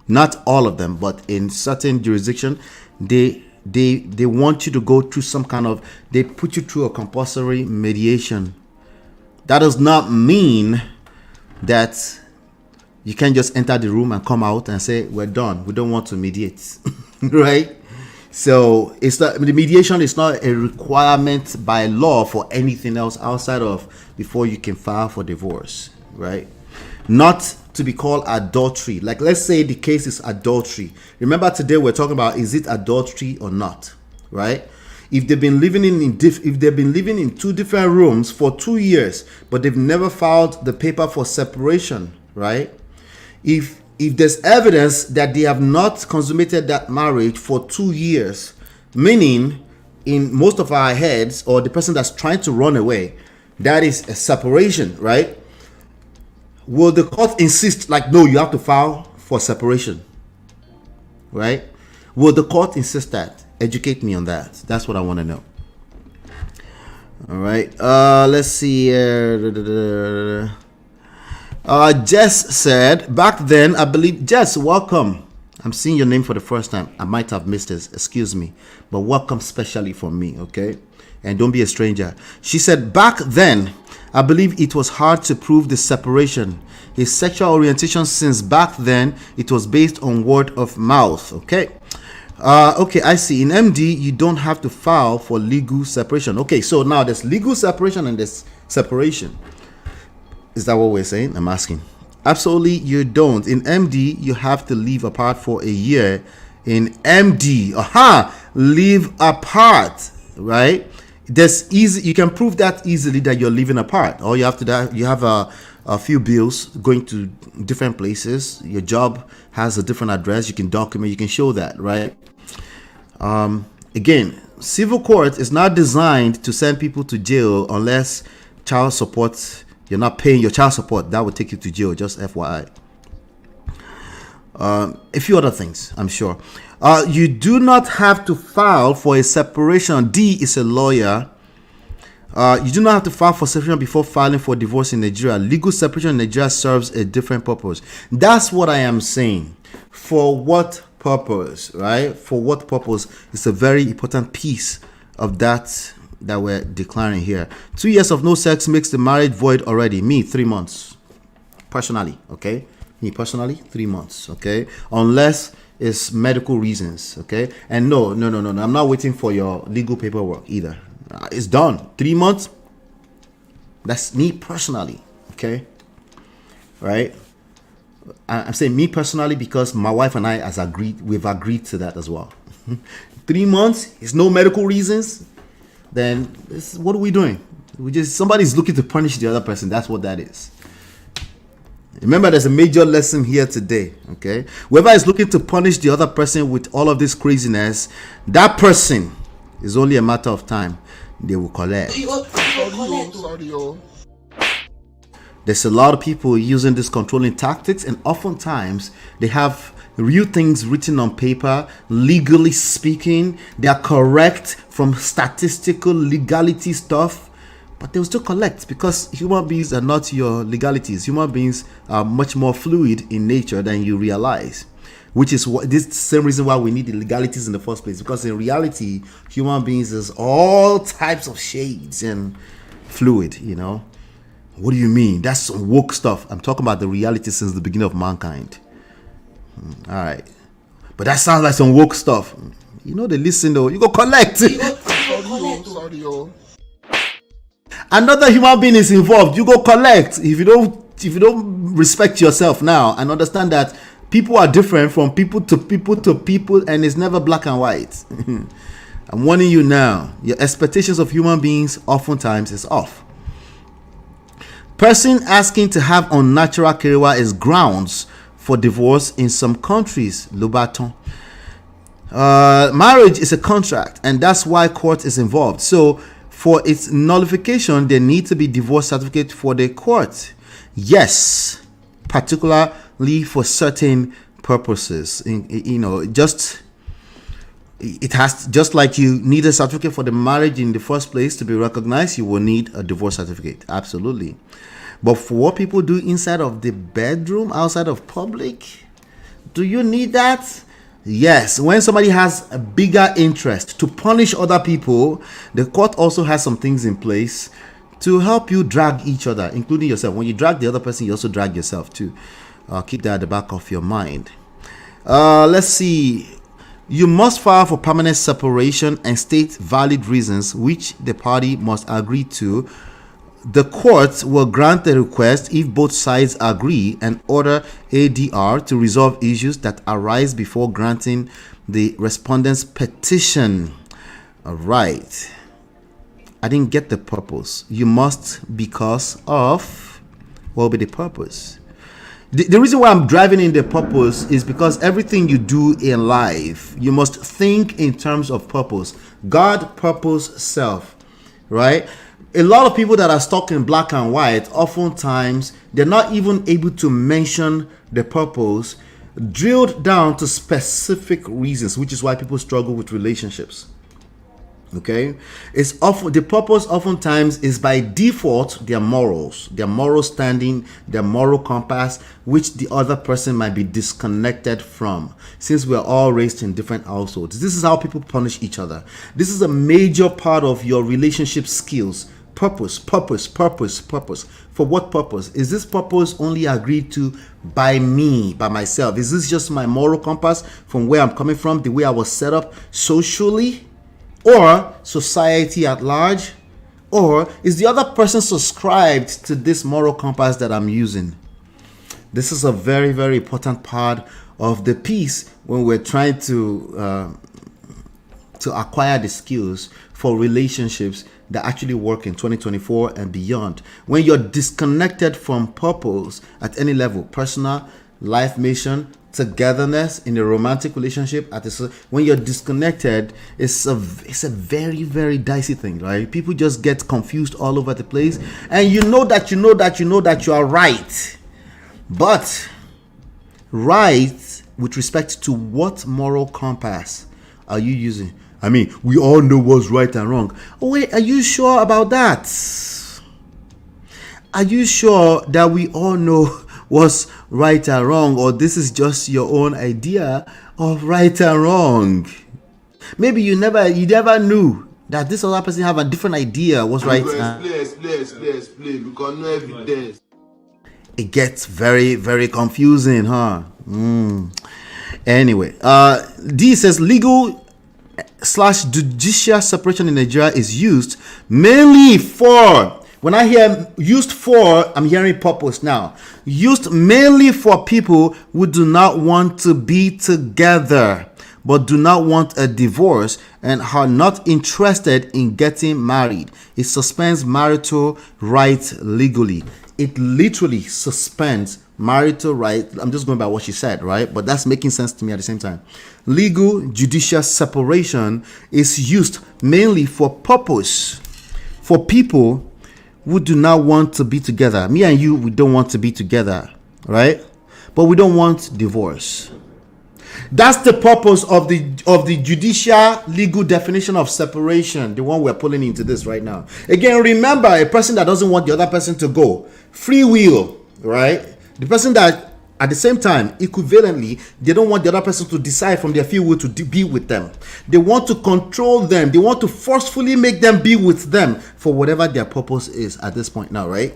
Not all of them, but in certain jurisdictions, they want you to go through some kind of, they put you through a compulsory mediation. That does not mean that you can just enter the room and come out and say, we're done, we don't want to mediate. Right? So it's not, the mediation is not a requirement by law for anything else outside of before you can file for divorce, right? Not to be called adultery. Like, let's say the case is adultery. Remember, today we're talking about, is it adultery or not, right? If they've been living in two different rooms for 2 years, but they've never filed the paper for separation, right? If there's evidence that they have not consummated that marriage for 2 years, meaning in most of our heads, or the person that's trying to run away, that is a separation, right? Will the court insist, like, no, you have to file for separation, right? Will the court insist that? Educate me on that. That's what I want to know. All right. Let's see. Jess said, back then, I believe, Jess, welcome. I'm seeing your name for the first time. I might have missed this. Excuse me. But welcome specially for me, okay? And don't be a stranger. She said, back then, I believe it was hard to prove the separation. His sexual orientation since back then, it was based on word of mouth. Okay. Okay, I see. In MD, you don't have to file for legal separation. Okay, so now there's legal separation and there's separation. Is that what we're saying? I'm asking. Absolutely, you don't. In MD, you have to live apart for a year. In MD, live apart, right? You can prove that easily that you're living apart. All you have to do, you have a few bills going to different places. Your job has a different address. You can document, you can show that, right? Again, civil court is not designed to send people to jail unless child support, you're not paying your child support. That would take you to jail, just FYI. A few other things, I'm sure. You do not have to file for a separation. D is a lawyer. You do not have to file for separation before filing for divorce in Nigeria. Legal separation in Nigeria serves a different purpose. That's what I am saying. For what purpose, right? For what purpose? It's a very important piece of that we're declaring here. 2 years of no sex makes the marriage void already. Me, 3 months. Personally, okay? Me, personally, 3 months, okay? Unless it's medical reasons, okay? And no. I'm not waiting for your legal paperwork either. It's done. 3 months. That's me personally, okay? Right? I'm saying me personally because my wife and I we've agreed to that as well. 3 months, it's no medical reasons, then what are we doing? Somebody's looking to punish the other person. That's what that is. Remember, there's a major lesson here today, okay? Whoever is looking to punish the other person with all of this craziness, that person is only a matter of time. They will collect. There's a lot of people using these controlling tactics, and oftentimes they have real things written on paper, legally speaking. They are correct from statistical legality stuff, but they'll still collect because human beings are not your legalities. Human beings are much more fluid in nature than you realize, which is this same reason why we need the legalities in the first place, because in reality, human beings is all types of shades and fluid, you know. What do you mean? That's some woke stuff. I'm talking about the reality since the beginning of mankind. All right. But that sounds like some woke stuff. You know, they listen though. You go collect. Another human being is involved. You go collect. If you don't respect yourself now and understand that people are different from people to people to people, and it's never black and white. I'm warning you now. Your expectations of human beings oftentimes is off. Person asking to have unnatural kerewa is grounds for divorce in some countries. Le Baton. Marriage is a contract, and that's why court is involved. So for its nullification, there need to be divorce certificate for the court. Yes, particularly for certain purposes. Just like you need a certificate for the marriage in the first place to be recognized, you will need a divorce certificate. Absolutely. But for what people do inside of the bedroom, outside of public, do you need that? Yes. When somebody has a bigger interest to punish other people, the court also has some things in place to help you drag each other, including yourself. When you drag the other person, you also drag yourself too. Keep that at the back of your mind. Let's see. You must file for permanent separation and state valid reasons which the party must agree to. The court will grant the request if both sides agree and order ADR to resolve issues that arise before granting the respondent's petition. All right. I didn't get the purpose. You must because of, what will be the purpose? The reason why I'm driving in the purpose is because everything you do in life, you must think in terms of purpose. God, purpose, self, right? A lot of people that are stuck in black and white, oftentimes, they're not even able to mention the purpose drilled down to specific reasons, which is why people struggle with relationships. Okay, it's often the purpose oftentimes is by default their morals, their moral standing, their moral compass, which the other person might be disconnected from, since we're all raised in different households. This is how people punish each other. This is a major part of your relationship skills. Purpose. For what purpose? Is this purpose only agreed to by me, by myself? Is this just my moral compass from where I'm coming from, the way I was set up socially? Or society at large? Or is the other person subscribed to this moral compass that I'm using? This is a very, very important part of the piece when we're trying to acquire the skills for relationships that actually work in 2024 and beyond. When you're disconnected from purpose at any level, personal, life mission, togetherness in a romantic relationship, when you're disconnected, it's a very, very dicey thing, right? People just get confused all over the place, and you know that you are right, but right with respect to what moral compass are you using? I mean, we all know what's right and wrong. Oh, wait, are you sure about that? Are you sure that we all know what's right and wrong, or this is just your own idea of right and wrong? Maybe you never knew that this other person have a different idea what's right. Explain. Because no evidence. It gets very, very confusing, huh? Anyway, D says legal/judicial separation in Nigeria is used mainly for. When I hear used for, I'm hearing purpose now. Used mainly for people who do not want to be together, but do not want a divorce and are not interested in getting married. It suspends marital rights legally. It literally suspends marital rights. I'm just going by what she said, right? But that's making sense to me at the same time. Legal judicial separation is used mainly for purpose, for people who do not want to be together. Me and you, we don't want to be together, right? But we don't want divorce. That's the purpose of the judicial legal definition of separation, the one we're pulling into this right now. Again, remember, a person that doesn't want the other person to go, free will, right? The person that at the same time, equivalently, they don't want the other person to decide from their free will to be with them. They want to control them. They want to forcefully make them be with them for whatever their purpose is at this point now, right?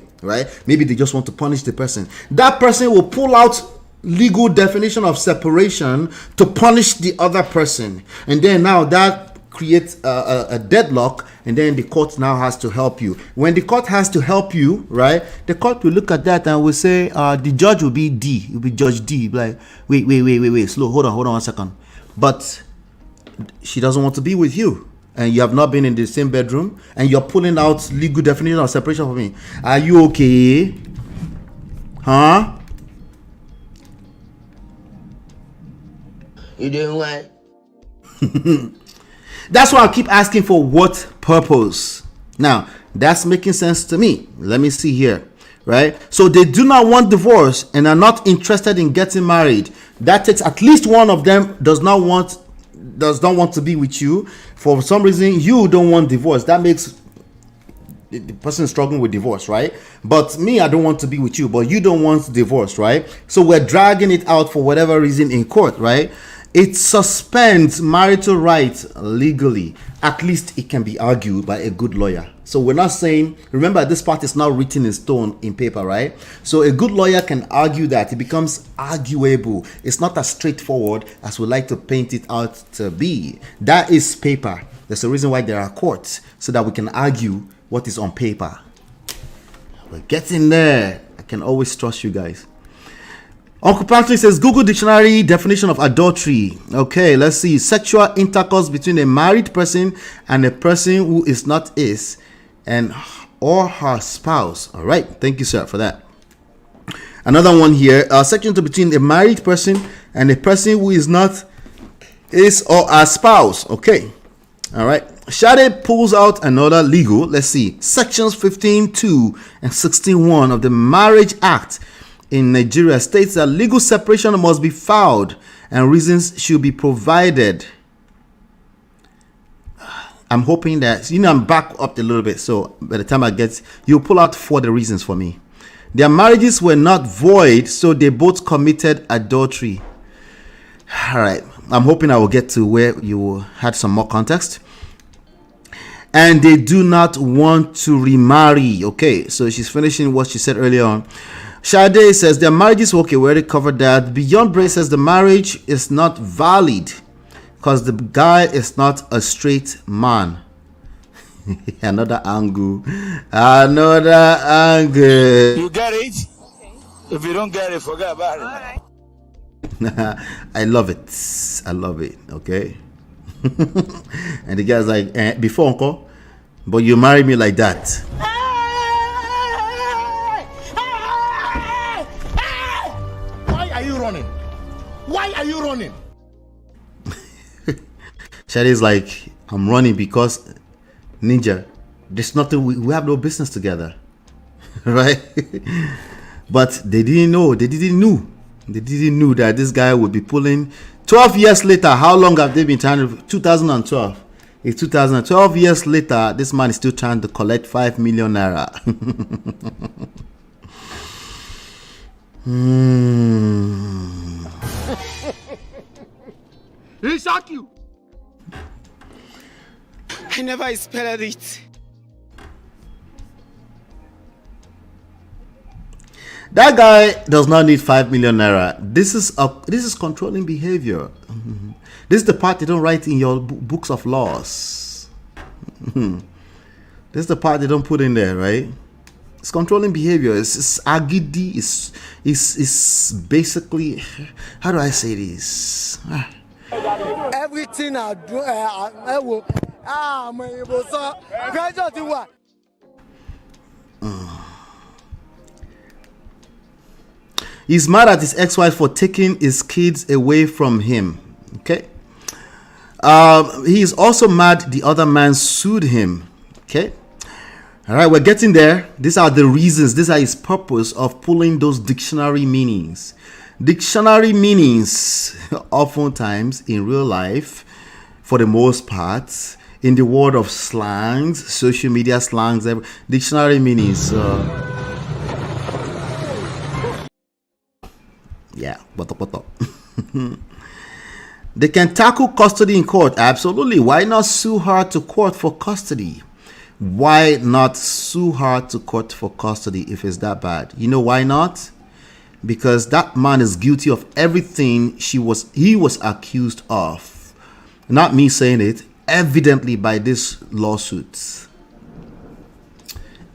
Maybe they just want to punish the person. That person will pull out legal definition of separation to punish the other person. And then now that creates a deadlock, and then the court now has to help you. When the court has to help you, right, the court will look at that and will say, the judge will be D. It will be Judge D. Like, wait, slow, hold on 1 second. But she doesn't want to be with you, and you have not been in the same bedroom, and you're pulling out legal definition of separation for me. Are you okay? Huh? You doing what? That's why I keep asking for what purpose. Now, that's making sense to me. Let me see here, right? So they do not want divorce and are not interested in getting married. That takes at least one of them does not want to be with you. For some reason, you don't want divorce. That makes the person struggling with divorce, right? But me, I don't want to be with you, but you don't want divorce, right? So we're dragging it out for whatever reason in court, right? It suspends marital rights legally. At least it can be argued by a good lawyer. So we're not saying, remember, this part is not written in stone in paper, right? So a good lawyer can argue that. It becomes arguable. It's not as straightforward as we like to paint it out to be. That is paper. There's a reason why there are courts, so that we can argue what is on paper. We're getting there. I can always trust you guys. Uncle Patrick says Google Dictionary definition of adultery. Okay, let's see. Sexual intercourse between a married person and a person who is not his and or her spouse. All right, thank you, sir, for that. Another one here. Section 2, between a married person and a person who is not his or her spouse. Okay, all right. Shade pulls out another legal. Let's see. Sections 15.2 and 16.1 of the Marriage Act in Nigeria states that legal separation must be filed and reasons should be provided. I'm hoping that, I'm back up a little bit, so by the time I get, you pull out 4 the reasons for me. Their marriages were not void, so they both committed adultery. All right, I'm hoping I will get to where you had some more context. And they do not want to remarry. Okay, so she's finishing what she said earlier on. Sade says their marriages were okay. We already covered that. Beyond Bray says the marriage is not valid because the guy is not a straight man. Another angle. You get it? If you don't get it, forget about it. I love it. Okay. And the guy's like, before uncle, but you marry me like that. Why are you running? Shadi's like, I'm running because Ninja, there's nothing, we have no business together. Right? But they didn't know that this guy would be pulling 12 years later. How long have they been trying to 2012? It's 2012 years later. This man is still trying to collect 5 million naira. He shock you. I never expected it. That guy does not need 5 million naira. This is controlling behavior. This is the part they don't write in your books of laws. This is the part they don't put in there, right? It's controlling behavior. It's agidi. It's basically, how do I say this? Everything I do, I will. Pressure to what? He's mad at his ex-wife for taking his kids away from him. Okay. He is also mad the other man sued him. Okay. All right, we're getting there. These are the reasons. These are his purpose of pulling those dictionary meanings. Dictionary meanings, oftentimes in real life, for the most part, in the world of slangs, social media slangs, dictionary meanings. Yeah, what? They can tackle custody in court. Absolutely. Why not sue her to court for custody? Why not sue her to court for custody if it's that bad? You know why not? Because that man is guilty of everything he was accused of. Not me saying it. Evidently by this lawsuit.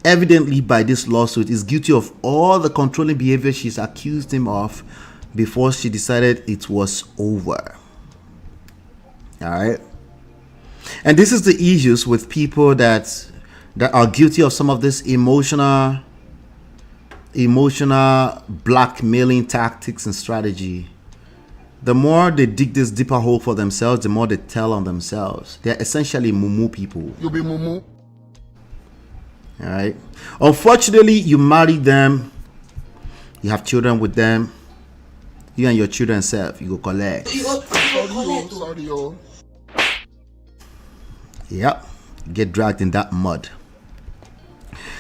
Evidently by this lawsuit is guilty of all the controlling behavior she's accused him of before she decided it was over. All right. And this is the issues with people that are guilty of some of this emotional blackmailing tactics and strategy. The more they dig this deeper hole for themselves, the more they tell on themselves. They're essentially mumu people. You be mumu. All right. Unfortunately, you marry them. You have children with them. You and your children self, you go collect. Sorry. Yep. Get dragged in that mud.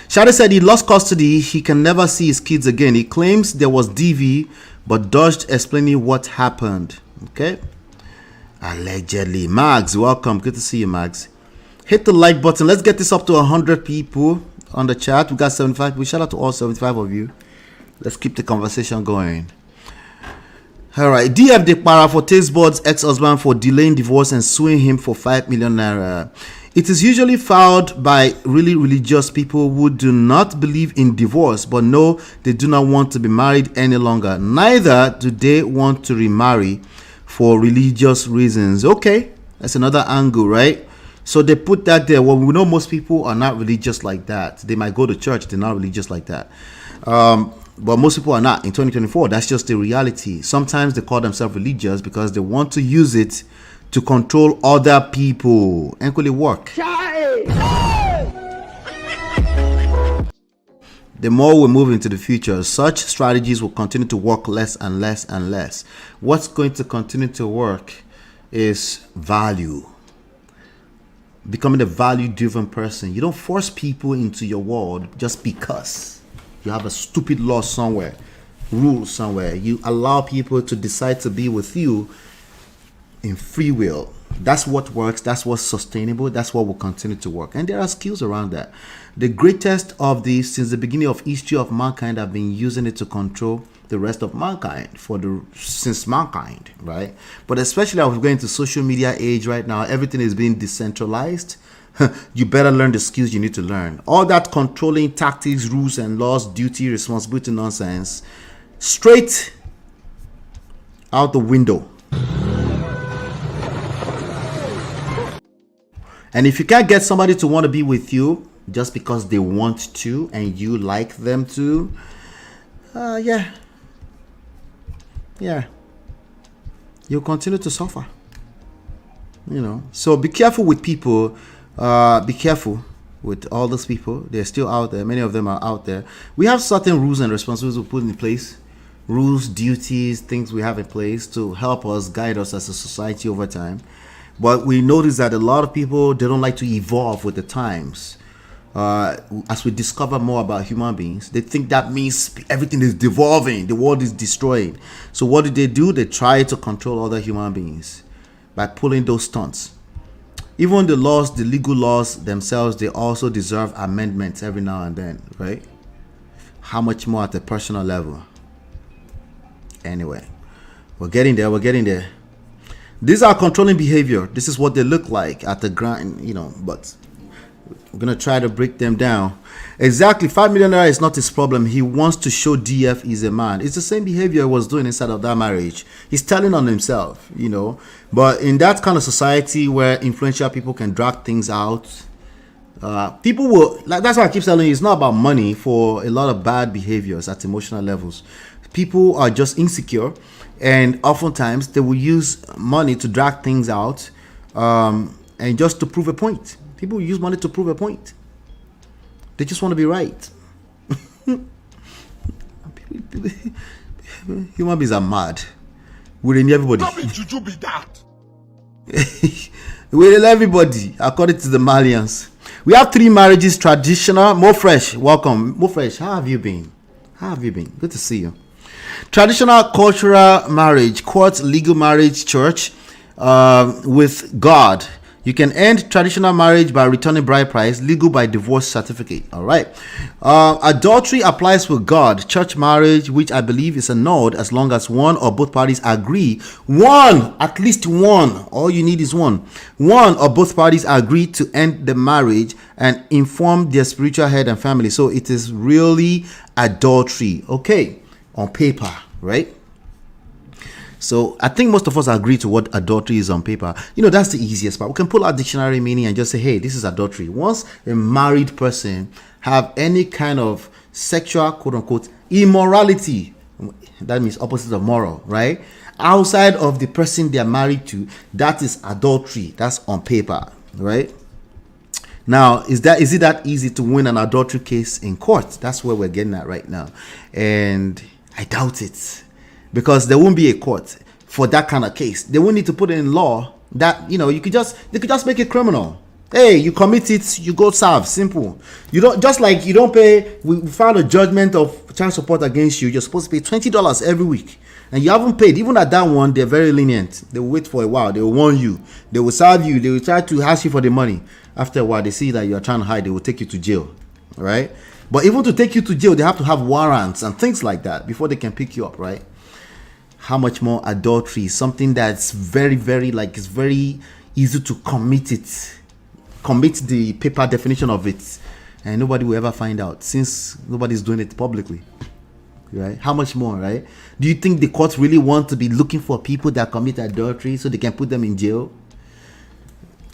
Shadi said he lost custody. He can never see his kids again. He claims there was DV, but dodged explaining what happened. Okay. Allegedly. Mags, welcome. Good to see you, Mags. Hit the like button. Let's get this up to 100 people on the chat. We got 75. We shout out to all 75 of you. Let's keep the conversation going. All right. DF Dekpara for Tasteboard's ex-husband for delaying divorce and suing him for 5 million naira. It is usually filed by really religious people who do not believe in divorce, but no, they do not want to be married any longer. Neither do they want to remarry for religious reasons. Okay, that's another angle, right? So they put that there. Well, we know most people are not religious like that. They might go to church, they're not religious like that. But most people are not. In 2024, that's just the reality. Sometimes they call themselves religious because they want to use it to control other people. And could it work? The more we move into the future, such strategies will continue to work less and less and less. What's going to continue to work is value. Becoming a value-driven person. You don't force people into your world just because you have a stupid law somewhere, rule somewhere. You allow people to decide to be with you in free will. That's what works. That's what's sustainable. That's what will continue to work. And there are skills around that. The greatest of these, since the beginning of history of mankind, have been using it to control the rest of mankind since mankind, right? But especially as we're going to social media age right now, everything is being decentralized. You better learn the skills you need to learn. All that controlling tactics, rules and laws, duty, responsibility nonsense, straight out the window. And if you can't get somebody to want to be with you just because they want to and you like them to, yeah, you'll continue to suffer. You know, so be careful with people. Be careful with all those people. They're still out there. Many of them are out there. We have certain rules and responsibilities we put in place. Rules, duties, things we have in place to help us, guide us as a society over time. But we notice that a lot of people, they don't like to evolve with the times. As we discover more about human beings, they think that means everything is devolving, the world is destroying. So what do? They try to control other human beings by pulling those stunts. Even the laws, the legal laws themselves, they also deserve amendments every now and then, right? How much more at a personal level? Anyway, we're getting there. These are controlling behavior. This is what they look like at the ground, but we're going to try to break them down. Exactly. 5 million naira is not his problem. He wants to show DF he's a man. It's the same behavior he was doing inside of that marriage. He's telling on himself, But in that kind of society where influential people can drag things out, people will, that's why I keep telling you, it's not about money for a lot of bad behaviors at emotional levels. People are just insecure, and oftentimes they will use money to drag things out, and just to prove a point. People use money to prove a point. They just want to be right. Human beings are mad. We in everybody. Juju be that. We in everybody, according to the Malians. We have 3 marriages, traditional. More Fresh, welcome. More Fresh, how have you been? Good to see you. Traditional cultural marriage, court, legal marriage, church, with God. You can end traditional marriage by returning bride price, legal by divorce certificate. All right. Adultery applies with God. Church marriage, which I believe is annulled as long as one or both parties agree. At least one. All you need is one. One or both parties agree to end the marriage and inform their spiritual head and family. So it is really adultery. Okay. On paper, right? So I think most of us agree to what adultery is on paper. That's the easiest part. We can pull out dictionary meaning and just say, hey, this is adultery. Once a married person have any kind of sexual, quote unquote, immorality, that means opposite of moral, right? Outside of the person they are married to, that is adultery. That's on paper, right? Now, is it that easy to win an adultery case in court? That's where we're getting at right now. And I doubt it. Because there won't be a court for that kind of case. They won't need to put it in law that, they could just make it criminal. Hey, you commit it, you go serve. Simple. You don't pay. We filed a judgment of child support against you. You're supposed to pay $20 every week. And you haven't paid. Even at that one, they're very lenient. They will wait for a while. They will warn you. They will serve you. They will try to ask you for the money. After a while, they see that you're trying to hide. They will take you to jail. Right? But even to take you to jail, they have to have warrants and things like that before they can pick you up. Right? How much more adultery? Something that's very, very, it's very easy to commit the paper definition of it, and nobody will ever find out since nobody's doing it publicly, right? How much more, right? Do you think the courts really want to be looking for people that commit adultery so they can put them in jail?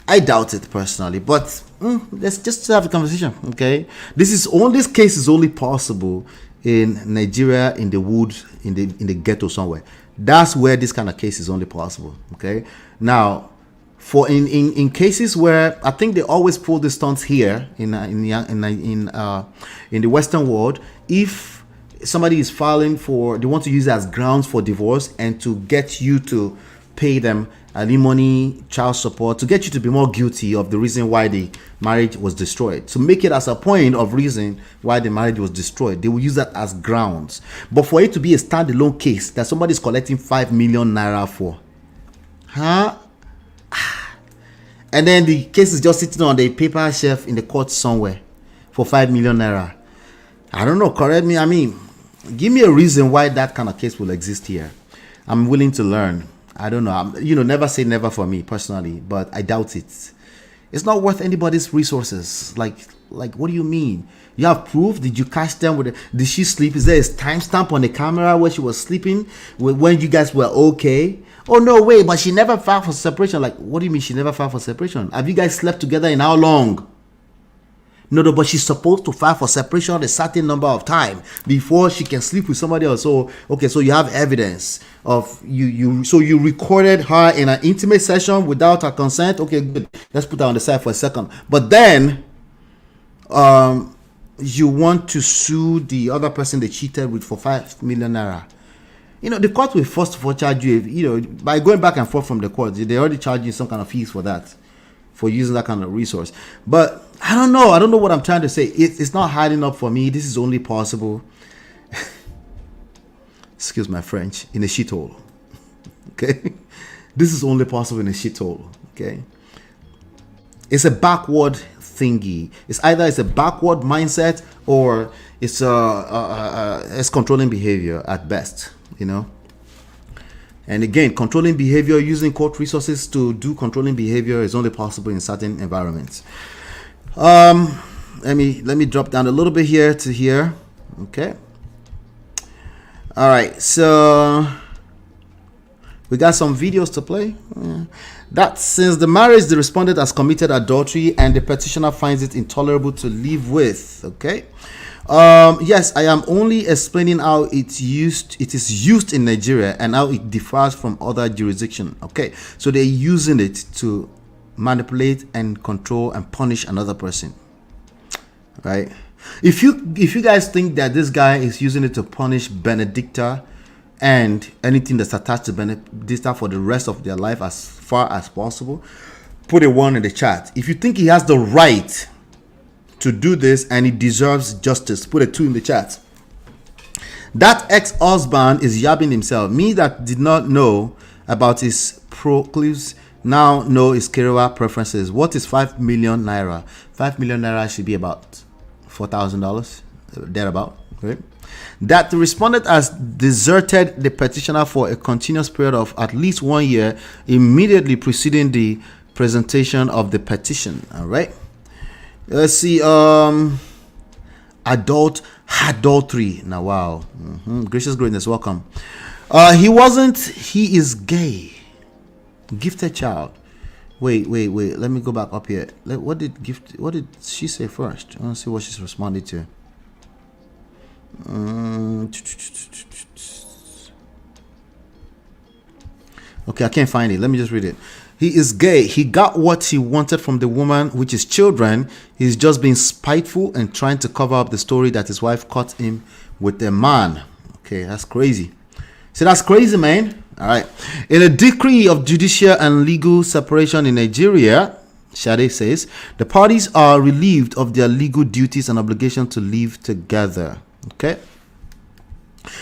I doubt it personally, but let's just have a conversation, okay? This case is only possible in Nigeria, in the woods, in the ghetto somewhere. That's where this kind of case is only possible. Okay. Now, for in cases where I think they always pull the stunts here in the Western world, if somebody is filing they want to use it as grounds for divorce and to get you to pay them alimony, child support, to get you to be more guilty of the reason why the marriage was destroyed, to make it as a point of reason why the marriage was destroyed. They will use that as grounds. But for it to be a standalone case that somebody is collecting 5 million naira for, and then the case is just sitting on the paper shelf in the court somewhere for 5 million naira. I don't know, correct me. I mean, give me a reason why that kind of case will exist here. I'm willing to learn. I don't know. Never say never for me personally, but I doubt it. It's not worth anybody's resources. Like, what do you mean? You have proof? Did you catch them did she sleep? Is there a timestamp on the camera where she was sleeping when you guys were okay? Oh, no way, but she never filed for separation. Like, what do you mean she never filed for separation? Have you guys slept together in how long? No, but she's supposed to file for separation a certain number of time before she can sleep with somebody else. So, okay, so you have evidence of so you recorded her in an intimate session without her consent. Okay, good. Let's put that on the side for a second. But then, you want to sue the other person they cheated with for 5 million naira. the court will first of all charge you, by going back and forth from the court, they already charge you some kind of fees for that, for using that kind of resource. But I don't know what I'm trying to say. It's not hard enough for me. This is only possible, excuse my French, in a shithole. Okay, this is only possible in a shithole. Okay, it's a backward thingy. It's either a backward mindset or it's it's controlling behavior at best. And again, controlling behavior using court resources to do controlling behavior is only possible in certain environments. Let me drop down a little bit here to here. Okay. All right. So we got some videos to play. That since the marriage, the respondent has committed adultery and the petitioner finds it intolerable to live with. Okay. Yes, I am only explaining how it is used in Nigeria and how it differs from other jurisdictions. Okay, so they're using it to manipulate and control and punish another person, right? If you guys think that this guy is using it to punish Benedicta and anything that's attached to Benedicta for the rest of their life as far as possible, put a 1 in the chat. If you think he has the right to do this and he deserves justice, put a 2 in the chat. That ex-husband is yabbing himself. Me that did not know about his proclives now know his career preferences. What is 5 million naira? 5 million naira should be about $4,000, thereabout. Okay. That the respondent has deserted the petitioner for a continuous period of at least 1 year immediately preceding the presentation of the petition. All right. Let's see. Adultery. Now, wow. Gracious greatness. Welcome. He is gay. Gifted child. Wait. Let me go back up here. What did she say first? I want to see what she's responded to. Okay, I can't find it. Let me just read it. He is gay. He got what he wanted from the woman, which is children. He's just being spiteful and trying to cover up the story that his wife caught him with a man. Okay, that's crazy. So that's crazy, man. All right. In a decree of judicial and legal separation in Nigeria, Shade says, the parties are relieved of their legal duties and obligation to live together. Okay.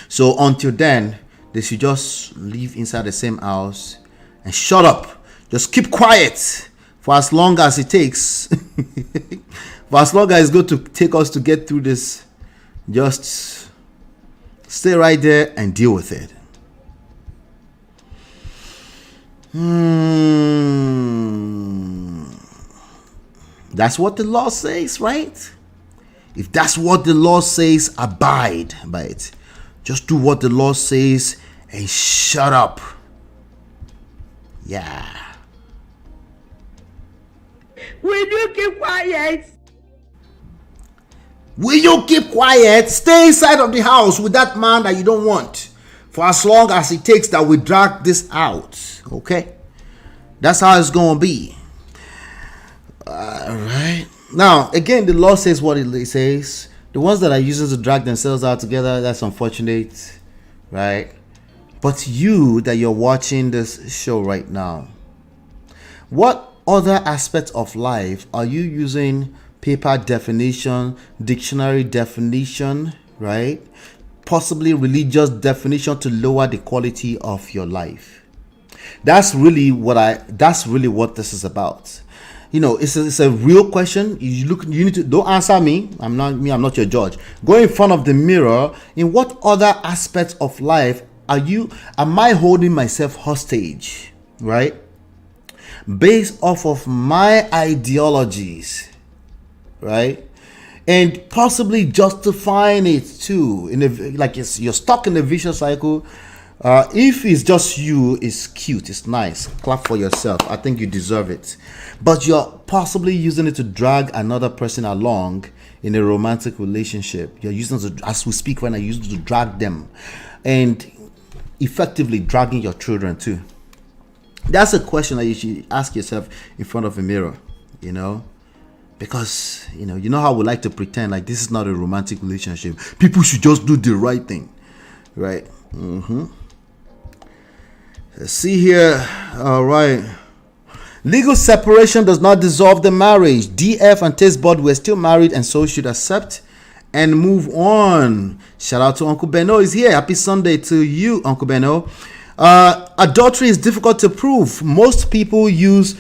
So until then, they should just live inside the same house and shut up. Just keep quiet for as long as it takes. For as long as it's going to take us to get through this, just stay right there and deal with it. That's what the law says, right? If that's what the law says, abide by it. Just do what the law says and shut up. Yeah. Will you keep quiet? Will you keep quiet? Stay inside of the house with that man that you don't want for as long as it takes that we drag this out. Okay? That's how it's going to be. All right. Now, again, the law says what it says. The ones that are using to drag themselves out together, that's unfortunate, right? But you that you're watching this show right now, what other aspects of life are you using paper definition, dictionary definition, right? Possibly religious definition to lower the quality of your life? That's really what this is about. It's a real question. You need to, don't answer me. I'm not your judge. Go in front of the mirror. In what other aspects of life am I holding myself hostage, right? Based off of my ideologies, right? And possibly justifying it too. You're stuck in a vicious cycle. If it's just you, it's cute, it's nice. Clap for yourself. I think you deserve it. But you're possibly using it to drag another person along in a romantic relationship. You're using it as we speak right now, you're using it to drag them. And effectively dragging your children too. That's a question that you should ask yourself in front of a mirror, because you know how we like to pretend like this is not a romantic relationship. People should just do the right thing, right? Let's see here. All right. Legal separation does not dissolve the marriage. DF and Taste Bud were still married and so should accept and move on. Shout out to Uncle Beno is here. Happy Sunday to you, Uncle Beno. Adultery is difficult to prove. Most people use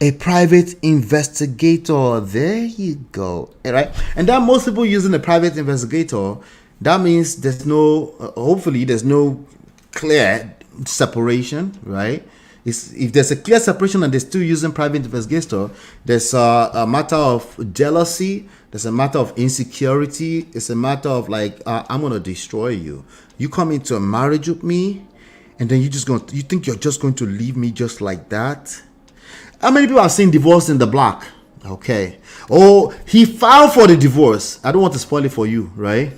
a private investigator. There you go. All right. And that most people using a private investigator, that means there's no, hopefully there's no clear separation, right? If there's a clear separation and they're still using private investigator, there's a matter of jealousy, there's a matter of insecurity, it's a matter of like, I'm gonna destroy you. You come into a marriage with me, and then you think you're just going to leave me just like that? How many people have seen Divorce in the Block? Okay. Oh, he filed for the divorce. I don't want to spoil it for you, right?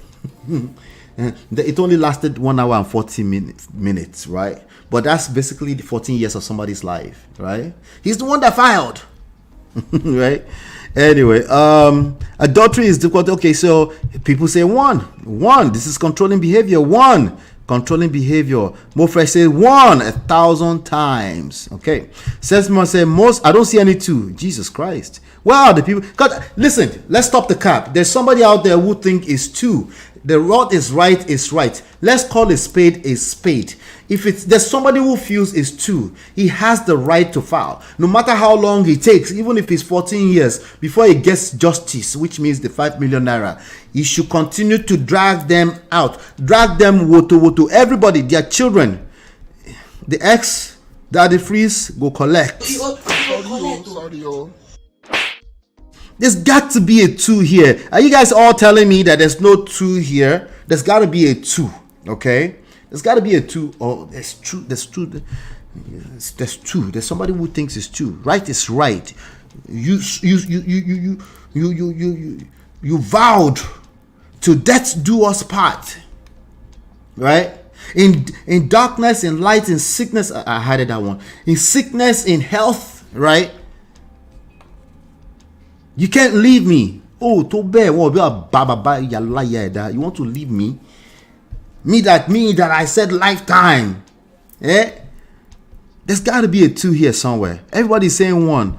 It only lasted 1 hour and 40 minutes, right? But that's basically the 14 years of somebody's life, right? He's the one that filed, right? Anyway, adultery is difficult. Okay, so people say one. This is controlling behavior. Controlling behavior. Mofresh says 1,000 times. Okay. Sesma said most. I don't see any two. Jesus Christ. Wow, the people. God, listen. Let's stop the cap. There's somebody out there who think it's two. The rod is right. Is right. Let's call a spade a spade. If there's somebody who feels it's two, he has the right to file. No matter how long it takes, even if it's 14 years before he gets justice, which means the 5 million naira, he should continue to drag them out. Drag them woto. Everybody, their children, the ex, daddy freeze, go collect. There's got to be a two here. Are you guys all telling me that there's no two here? There's got to be a two, okay? There's got to be a two. Oh, there's two. There's two. There's somebody who thinks it's two. Right is right. You vowed to death do us part. Right? In darkness, in light, in sickness. I hided that one. In sickness, in health. Right? You can't leave me. Oh, to bear. You want to leave me? Me that I said lifetime. There's got to be a two here somewhere. Everybody's saying one.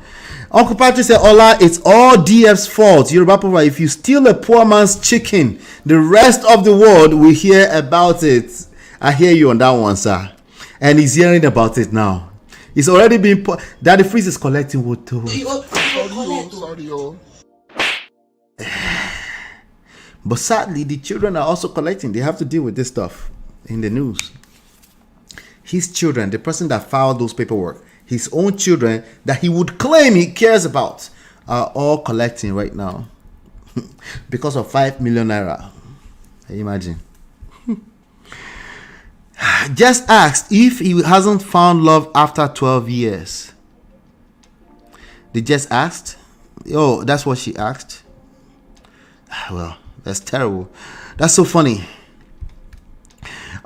Uncle Patrick said, Ola, it's all DF's fault. Yoruba Papa, if you steal a poor man's chicken, the rest of the world will hear about it. I hear you on that one, sir. And he's hearing about it now. It's already been Daddy Freeze is collecting water. But sadly, the children are also collecting. They have to deal with this stuff in the news. His children, the person that filed those paperwork, his own children that he would claim he cares about, are all collecting right now because of 5 million naira. Can you imagine? Just asked if he hasn't found love after 12 years. They just asked. Oh, that's what she asked. Well, that's terrible. That's so funny.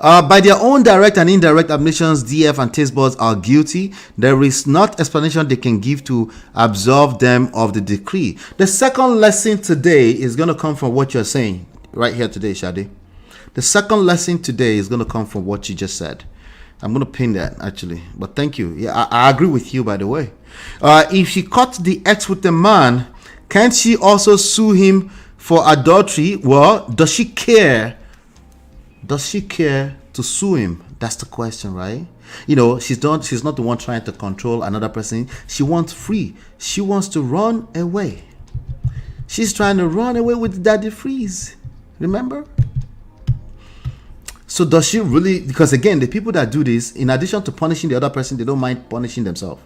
By their own direct and indirect admissions, DF and Taste Buds are guilty. There is not explanation they can give to absolve them of the decree. The second lesson today is going to come from what you're saying right here today, Shadi. The second lesson today is going to come from what you just said. I'm going to pin that actually, but thank you. Yeah, I agree with you, by the way. If she caught the ex with the man, can't she also sue him for adultery? Well, does she care? Does she care to sue him? That's the question, right? You know, she's not the one trying to control another person. She wants free. She wants to run away. She's trying to run away with Daddy Freeze. Remember? So does she really? Because again, the people that do this, in addition to punishing the other person, they don't mind punishing themselves.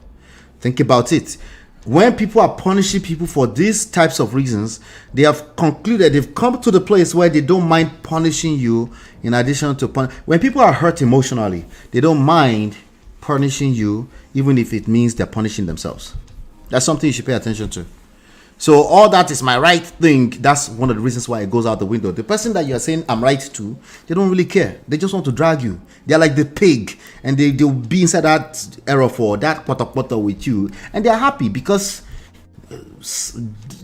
Think about it. When people are punishing people for these types of reasons, they have concluded, they've come to the place where they don't mind punishing you in addition to when people are hurt emotionally, they don't mind punishing you even if it means they're punishing themselves. That's something you should pay attention to. So all that is my right thing. That's one of the reasons why it goes out the window. The person that you're saying I'm right to, they don't really care. They just want to drag you. They're like the pig, and they'll be inside that error for that potter with you, and they're happy because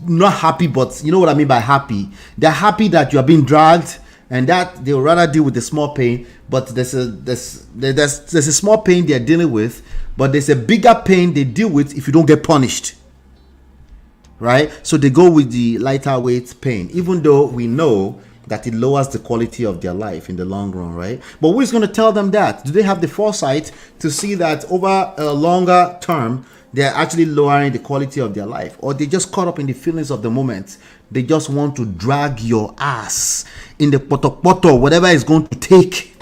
not happy, but you know what I mean by happy. They're happy that you are being dragged and that they'll rather deal with the small pain. But there's a small pain they're dealing with, but there's a bigger pain they deal with if you don't get punished. Right? So they go with the lighter weight pain, even though we know that it lowers the quality of their life in the long run, right? But who's going to tell them that? Do they have the foresight to see that over a longer term, they're actually lowering the quality of their life? Or they just caught up in the feelings of the moment? They just want to drag your ass in the poto, whatever it's going to take.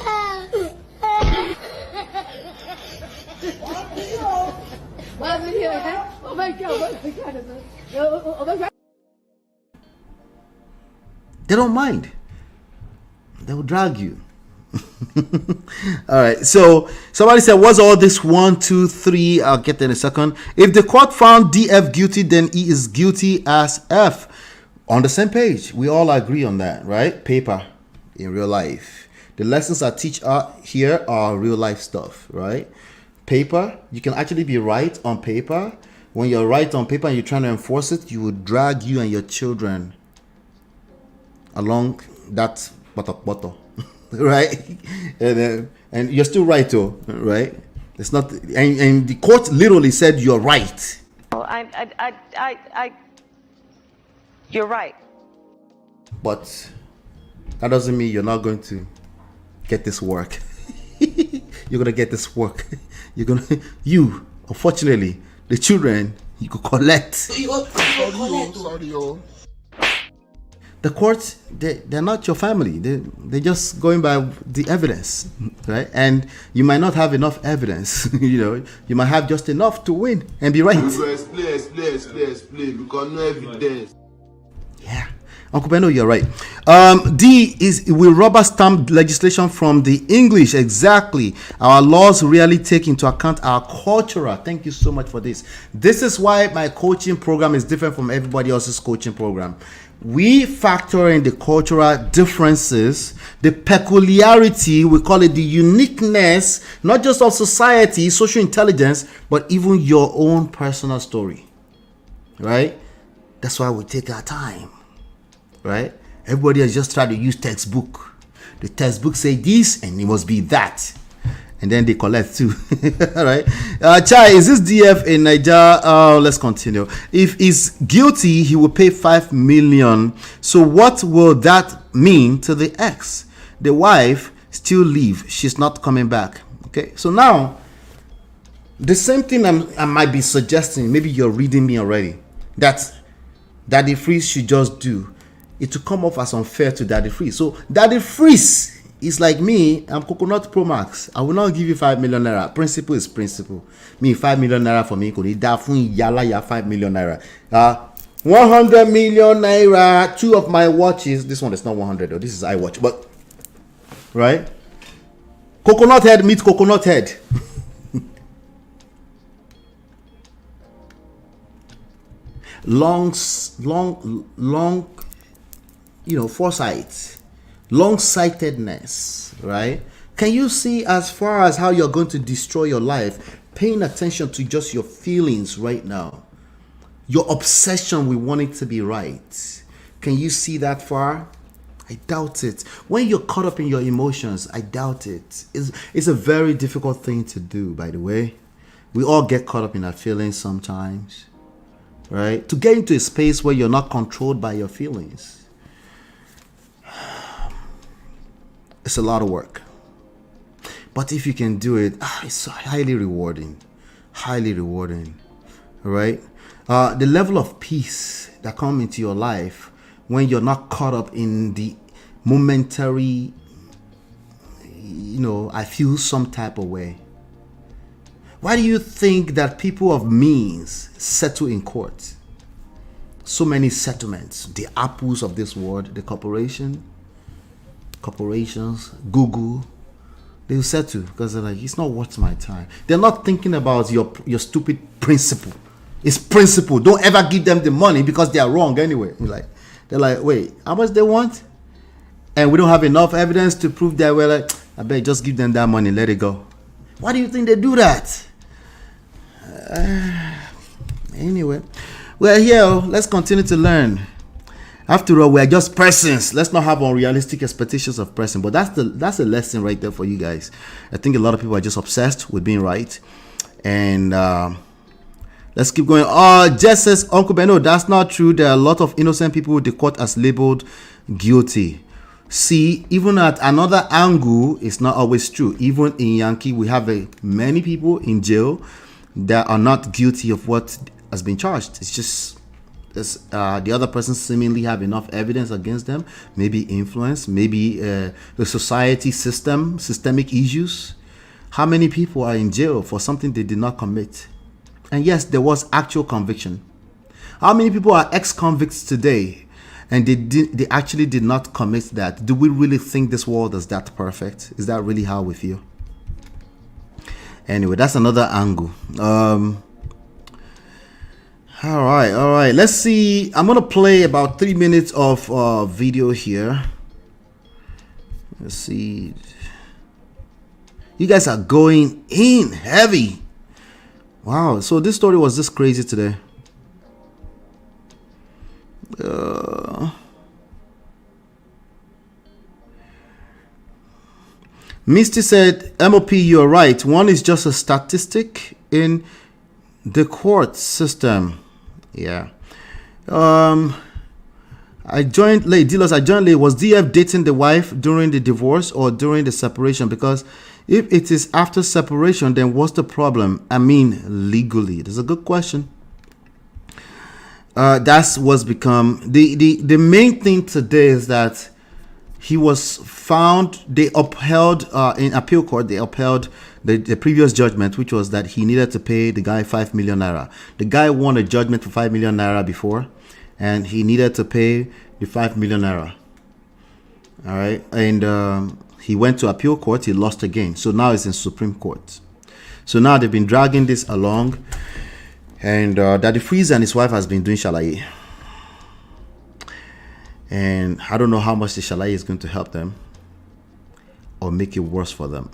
They don't mind. They will drag you. All right. So somebody said, what's all this 1, 2, 3? I'll get there in a second. If the court found DF guilty, then E is guilty as F. On the same page. We all agree on that, right? Paper in real life. The lessons I teach here are real life stuff, right? Paper, you can actually be right on paper. When you're right on paper and you're trying to enforce it, you will drag you and your children along that bottom, right? And you're still right, though, right? It's not, and the court literally said you're right. Oh, you're right. But that doesn't mean you're not going to get this work. You're gonna get this work. Unfortunately, the children you could collect. The courts, they're not your family. They're just going by the evidence, right? And you might not have enough evidence. You might have just enough to win and be right. Explain. Because no evidence. Yeah. Uncle Beno, you're right. D is we rubber stamp legislation from the English. Exactly. Our laws really take into account our cultural. Thank you so much for this. This is why my coaching program is different from everybody else's coaching program. We factor in the cultural differences, the peculiarity, we call it the uniqueness, not just of society, social intelligence, but even your own personal story. Right? That's why we take our time. Right? Everybody has just tried to use textbook. The textbook say this and it must be that. And then they collect too. All right. Chai, is this DF in Niger? Let's continue. If he's guilty, he will pay 5 million. So what will that mean to the ex? The wife still leave. She's not coming back. Okay. So now, the same thing I might be suggesting, maybe you're reading me already, that Daddy Freeze should just do. It will come off as unfair to Daddy Freeze. So Daddy Freeze is like me. I'm Coconut Pro Max. I will not give you 5 million naira. Principle is principle. Me 5 million naira for me. Could yala ya 5 million naira. 100 million naira. 2 of my watches. This one is not 100 though. This is iWatch. But right. Coconut head meets coconut head. long, foresight, long-sightedness, right? Can you see as far as how you're going to destroy your life, paying attention to just your feelings right now, your obsession with wanting to be right? Can you see that far? I doubt it. When you're caught up in your emotions, I doubt it. It's a very difficult thing to do, by the way. We all get caught up in our feelings sometimes, right? To get into a space where you're not controlled by your feelings, it's a lot of work. But if you can do it, it's highly rewarding. Highly rewarding. All right? The level of peace that comes into your life when you're not caught up in the momentary, I feel some type of way. Why do you think that people of means settle in court? So many settlements. The apples of this world, the corporations, Google, they'll settle because they're like, it's not worth my time. They're not thinking about your stupid principle. It's principle. Don't ever give them the money because they are wrong anyway. They're like, wait, how much they want? And we don't have enough evidence to prove that. We're like, I bet just give them that money, let it go. Why do you think they do that? Anyway, we're here. Let's continue to learn. After all, we are just persons. Let's not have unrealistic expectations of person. But that's a lesson right there for you guys. I think a lot of people are just obsessed with being right. And let's keep going. Jess says, Uncle Beno, that's not true. There are a lot of innocent people the court has labeled guilty. See, even at another angle, it's not always true. Even in Yankee, we have many people in jail that are not guilty of what has been charged. It's just the other person seemingly have enough evidence against them, maybe influence, maybe the society systemic issues. How many people are in jail for something they did not commit? And yes, there was actual conviction. How many people are ex-convicts today and they actually did not commit that? Do we really think this world is that perfect? Is that really how we feel? Anyway, that's another angle. All right. Let's see. I'm gonna play about 3 minutes of video here. Let's see. You guys are going in heavy. Wow. So this story was just crazy today. Misty said, MOP, you're right. One is just a statistic in the court system. Yeah. I joined late. Dealers, I joined late. Was DF dating the wife during the divorce or during the separation? Because if it is after separation, then what's the problem? I mean, legally. That's a good question. That's what's become the main thing today is that he was found. They upheld in appeal court. They upheld the previous judgment, which was that he needed to pay the guy 5 million naira. The guy won a judgment for 5 million naira before, and he needed to pay the 5 million naira. All right, and he went to appeal court. He lost again, so now it's in Supreme Court. So now they've been dragging this along, and Daddy Freeze and his wife has been doing shalaye. And I don't know how much the shalaye is going to help them or make it worse for them.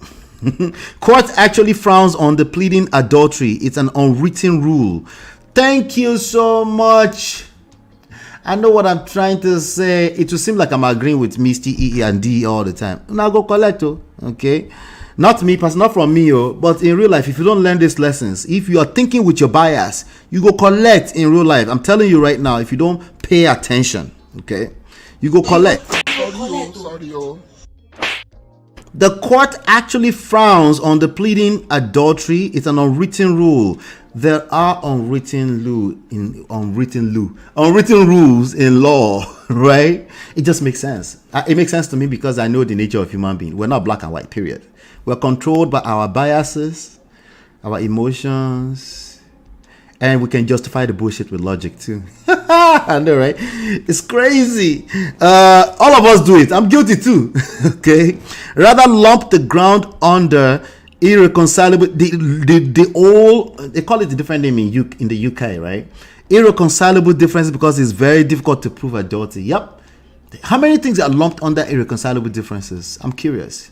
Court actually frowns on the pleading adultery. It's an unwritten rule. Thank you so much. I know what I'm trying to say. It will seem like I'm agreeing with Misty, E, and D all the time. Now go collect, okay? Not me, not from me, but in real life, if you don't learn these lessons, if you are thinking with your bias, you go collect in real life. I'm telling you right now, if you don't pay attention, okay, you go collect. Sorry. The court actually frowns on the pleading adultery. It's an unwritten rule. There are unwritten rules in law, right? It just makes sense. It makes sense to me because I know the nature of human being. We're not black and white, period. We're controlled by our biases, our emotions, and we can justify the bullshit with logic too. I know, right? It's crazy. All of us do it. I'm guilty too. Okay. Rather lump the ground under irreconcilable. They call it a different name in the UK, right? Irreconcilable differences because it's very difficult to prove adultery. Yep. How many things are lumped under irreconcilable differences? I'm curious.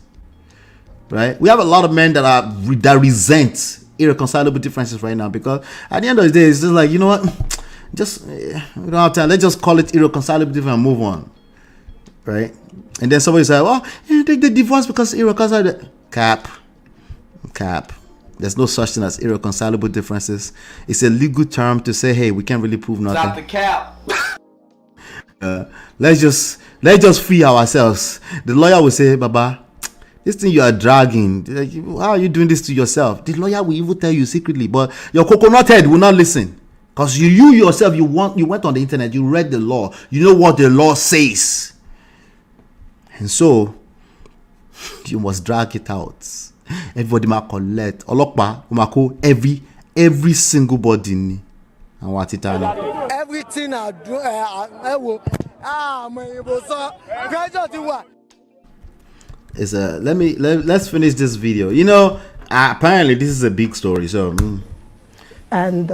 Right? We have a lot of men that resent irreconcilable differences right now because at the end of the day, it's just like, you know what? Just we don't have time. Let's just call it irreconcilable difference and move on, right? And then somebody said, "Well, they divorce because irreconcilable." Cap. There's no such thing as irreconcilable differences. It's a legal term to say, "Hey, we can't really prove nothing." Stop the cap. Let's just free ourselves. The lawyer will say, "Baba, this thing you are dragging, like, how are you doing this to yourself?" The lawyer will even tell you secretly, but your coconut head will not listen. Because you yourself, you went on the internet, you read the law, you know what the law says. And so, you must drag it out. Everybody must collect. Every single body. And what it is. Everything I do, let's finish this video. You know, apparently this is a big story, so and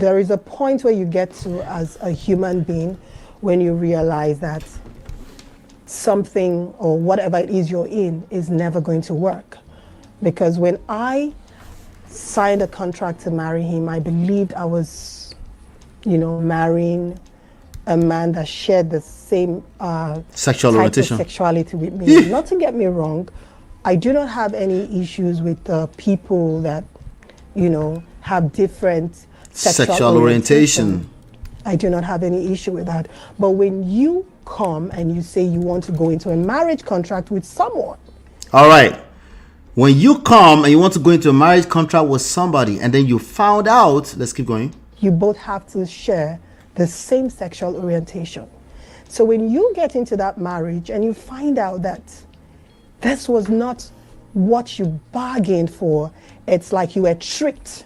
there is a point where you get to as a human being when you realize that something or whatever it is you're in is never going to work. Because when I signed a contract to marry him, I believed I was, marrying a man that shared the same Sexual type orientation. of sexuality with me. Not to get me wrong, I do not have any issues with people that, you know, have different sexual orientation. I do not have any issue with that. But when you come and you say you want to go into a marriage contract with someone. All right. When you come and you want to go into a marriage contract with somebody and then you found out, let's keep going. You both have to share the same sexual orientation. So when you get into that marriage and you find out that this was not what you bargained for, it's like you were tricked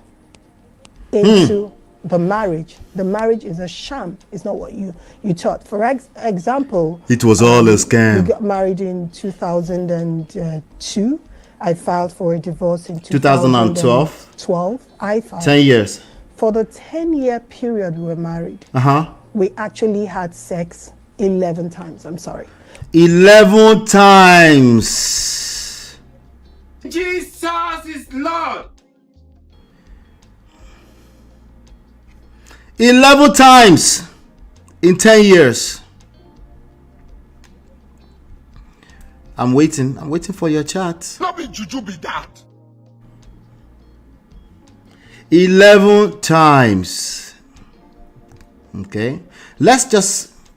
into the marriage. The marriage is a sham. It's not what you thought. For example, it was all a scam. We got married in 2002. I filed for a divorce in 2012. I filed 10 years. For the 10-year period we were married, we actually had sex 11 times. I'm sorry. 11 times. Jesus is Lord. 11 times in 10 years. I'm waiting for your chat. Not be juju be that. 11 times. Okay.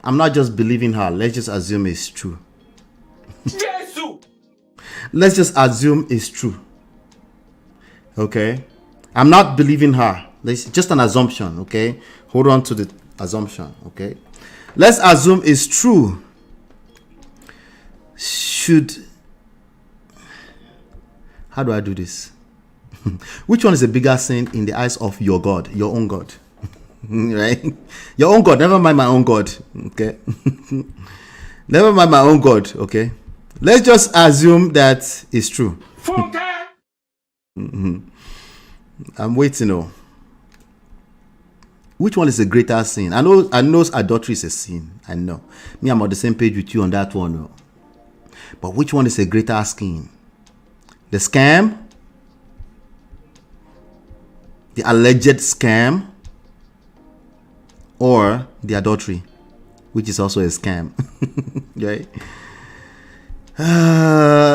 I'm not just believing her. Let's just assume it's true. Jesus. Let's just assume it's true. Okay. I'm not believing her. It's just an assumption. Okay. Hold on to the assumption. Okay. Let's assume it's true. How do I do this? Which one is a bigger sin in the eyes of your God, your own God? Right? Your own God, never mind my own God. Okay? Never mind my own God. Okay? Let's just assume that it's true. I'm waiting. Oh. Which one is a greater sin? I know adultery is a sin. I know. Me, I'm on the same page with you on that one. Oh. But which one is a greater sin? The scam? The alleged scam? Or the adultery, which is also a scam? Right?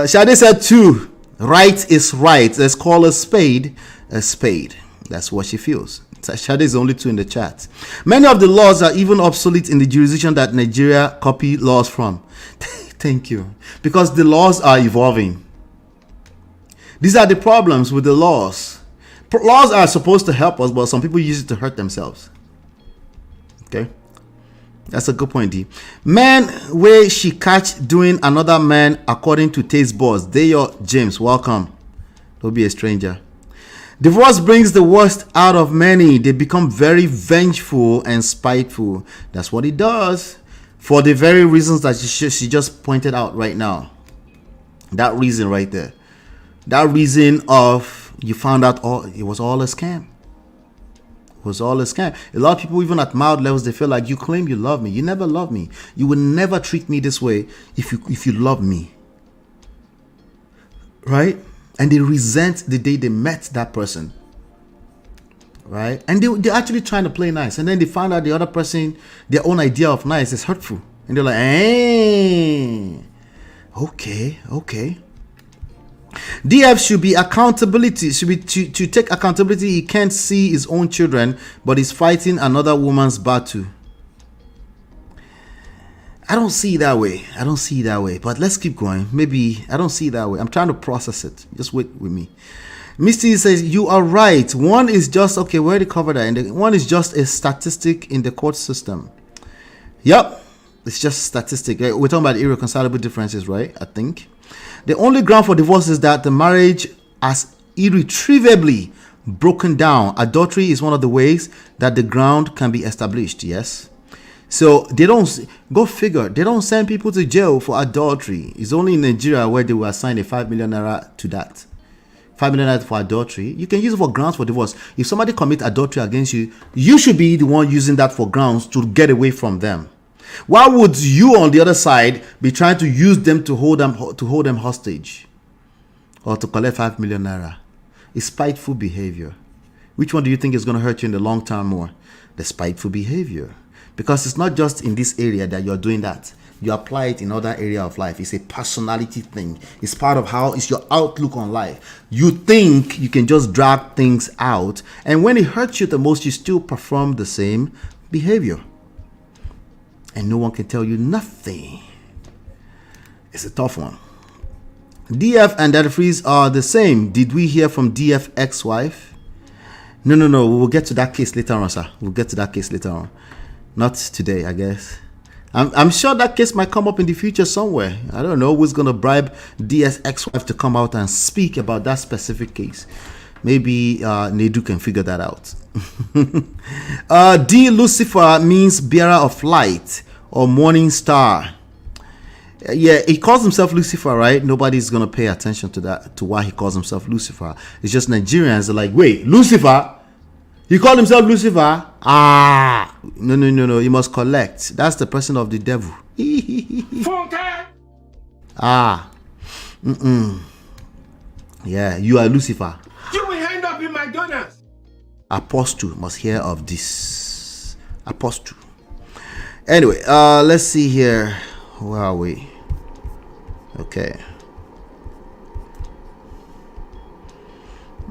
Shade said 2. Right is right. Let's call a spade a spade. That's what she feels. Shade is only 2 in the chat. Many of the laws are even obsolete in the jurisdiction that Nigeria copy laws from. Thank you. Because the laws are evolving. These are the problems with the laws. Laws are supposed to help us, but some people use it to hurt themselves. Okay? That's a good point, D. Man where she catch doing another man according to taste buds. They your James, welcome. Don't be a stranger. Divorce brings the worst out of many. They become very vengeful and spiteful. That's what it does. For the very reasons that she just pointed out right now. That reason right there. That reason of you found out it was all a scam. It was all a scam. A lot of people, even at mild levels, they feel like you claim you love me. You never love me. You would never treat me this way if you love me. Right? And they resent the day they met that person. Right? And they're actually trying to play nice. And then they find out the other person, their own idea of nice is hurtful. And they're like, hey, okay. DF should be accountability, should be to take accountability. He can't see his own children, but he's fighting another woman's battle. I don't see it that way. But let's keep going. Maybe I don't see it that way. I'm trying to process it. Just wait with me. Misty says, you are right. One is just, okay, we already covered that. And one is just a statistic in the court system. Yep. It's just a statistic. We're talking about irreconcilable differences, right? I think. The only ground for divorce is that the marriage has irretrievably broken down. Adultery is one of the ways that the ground can be established. Yes. So they don't, go figure, they don't send people to jail for adultery. It's only in Nigeria where they will assign a 5 million naira to that. 5 million naira for adultery. You can use it for grounds for divorce. If somebody commits adultery against you, you should be the one using that for grounds to get away from them. Why would you on the other side be trying to use them to hold them hostage or to collect 5 million naira? It's spiteful behavior. Which one do you think is going to hurt you in the long term more? The spiteful behavior. because it's not just in this area that you're doing that. You apply it in other area of life. It's a personality thing. It's part of how it's your outlook on life. You think you can just drag things out, and when it hurts you the most, you still perform the same behavior. And no one can tell you nothing. It's a tough one. DF and Daddy Freeze are the same. Did we hear from DF ex-wife? No. We will get to that case later on, sir. We'll get to that case later on. Not today, I guess. I'm sure that case might come up in the future somewhere. I don't know who's going to bribe DS ex-wife to come out and speak about that specific case. Maybe Nedu can figure that out. D. Lucifer means bearer of light or morning star. Yeah, he calls himself Lucifer, right? Nobody's going to pay attention to that, to why he calls himself Lucifer. It's just Nigerians are like, wait, Lucifer? He called himself Lucifer? No. You must collect. That's the person of the devil. Yeah, you are Lucifer. You will end up in McDonald's. Apostle must hear of this. Apostle. Anyway, let's see here. Where are we? Okay.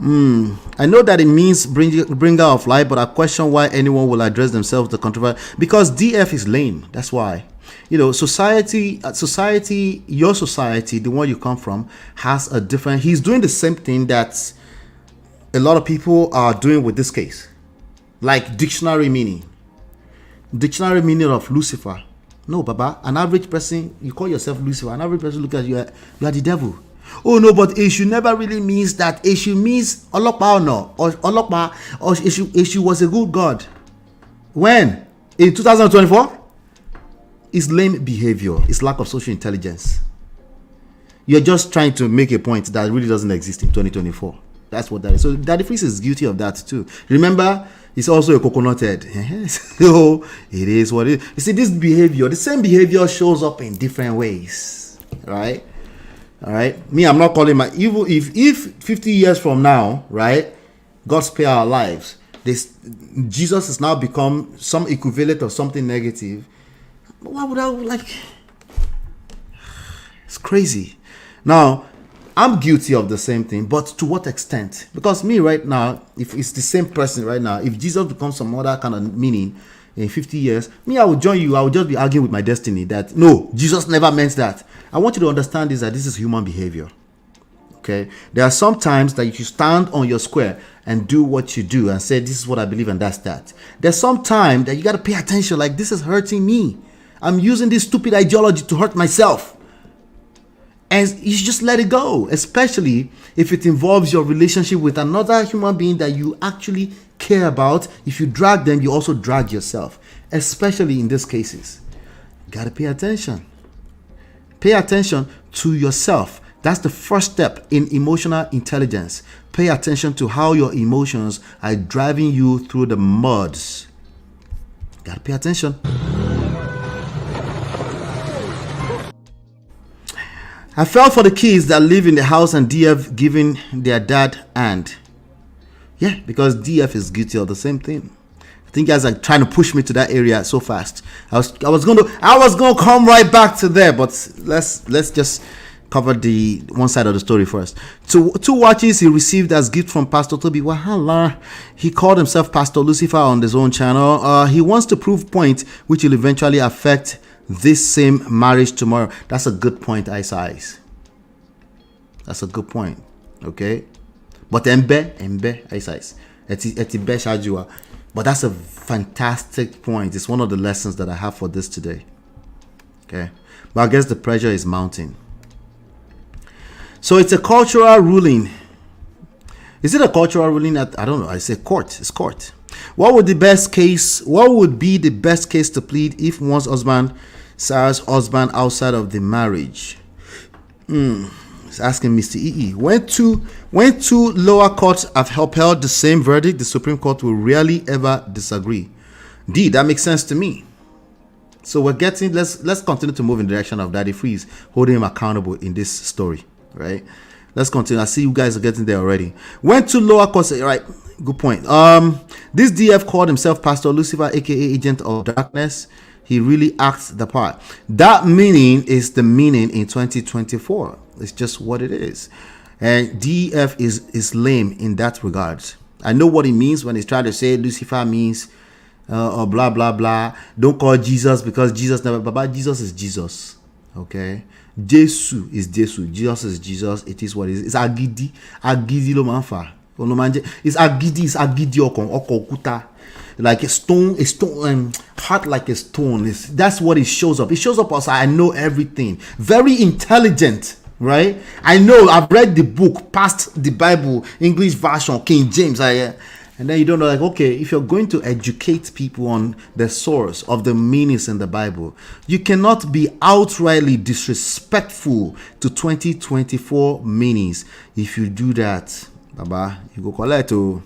I know that it means bringer of light, but I question why anyone will address themselves the controversy. Because DF is lame. That's why. You know, society, your society, the one you come from, has a different. He's doing the same thing that a lot of people are doing with this case, like dictionary meaning of Lucifer. No, Baba, an average person, you call yourself Lucifer. An average person look at you, you are the devil. Oh no, but Eshu never really means that. Eshu means Olokpa or no, or Olokpa, or Eshu was a good god. When? In 2024? It's lame behavior. It's lack of social intelligence. You're just trying to make a point that really doesn't exist in 2024. That's what that is. So Daddy Freeze is guilty of that too. Remember, he's also a coconut head. So it is what it is. You see, this behavior, the same behavior shows up in different ways. Right? All right. Me, I'm not calling my evil. If 50 years from now, right, God spare our lives, Jesus has now become some equivalent of something negative. Why would I like? It's crazy. Now, I'm guilty of the same thing, but to what extent? Because me right now, if it's the same person right now, if Jesus becomes some other kind of meaning in 50 years, me, I will join you. I will just be arguing with my destiny that no, Jesus never meant that. I want you to understand that this is human behavior. Okay, there are some times that you stand on your square and do what you do and say, this is what I believe and that's that. There's some time that you got to pay attention, like this is hurting me. I'm using this stupid ideology to hurt myself. And you should just let it go, especially if it involves your relationship with another human being that you actually care about. If you drag them, you also drag yourself, especially in these cases. You got to pay attention. Pay attention to yourself. That's the first step in emotional intelligence. Pay attention to how your emotions are driving you through the muds. Got to pay attention. I fell for the kids that live in the house and DF giving their dad and. Yeah, because DF is guilty of the same thing. I think you guys are trying to push me to that area so fast. I was gonna come right back to there, but let's just cover the one side of the story first. Two watches he received as gift from Pastor Toby. Wahala. He called himself Pastor Lucifer on his own channel. He wants to prove point which will eventually affect this same marriage tomorrow. That's a good point, Ice Eyes. That's a good point. Okay. But Embe, Ice Eyes. Etibe Shajua. But that's a fantastic point. It's one of the lessons that I have for this today. Okay. But I guess the pressure is mounting. So it's a cultural ruling. Is it a cultural ruling? I don't know. I say court. It's court. What would be the best case to plead if one's husband Sarah's husband outside of the marriage? It's asking Mr. EE. When two lower courts have upheld the same verdict, the Supreme Court will rarely ever disagree. Indeed, that makes sense to me. So let's continue to move in the direction of Daddy Freeze, holding him accountable in this story, right? Let's continue. I see you guys are getting there already. When two lower courts, right? Good point. This DF called himself Pastor Lucifer, aka Agent of Darkness. He really acts the part. That meaning is the meaning in 2024. It's just what it is. And DF is lame in that regard. I know what it means when he's trying to say Lucifer means or blah blah blah. Don't call Jesus because Jesus never. But Jesus is Jesus. Okay. Jesus is Jesus. Jesus is Jesus. It is what it is. It's agidi lo manfa. It's agidi okuta. Like a stone, hot like a stone. That's what it shows up. It shows up as I know everything. Very intelligent, right? I know. I've read the book, past the Bible, English version, King James. And then you don't know, like, okay, if you're going to educate people on the source of the meanings in the Bible, you cannot be outrightly disrespectful to 2024 meanings. If you do that, Baba, you go collect to.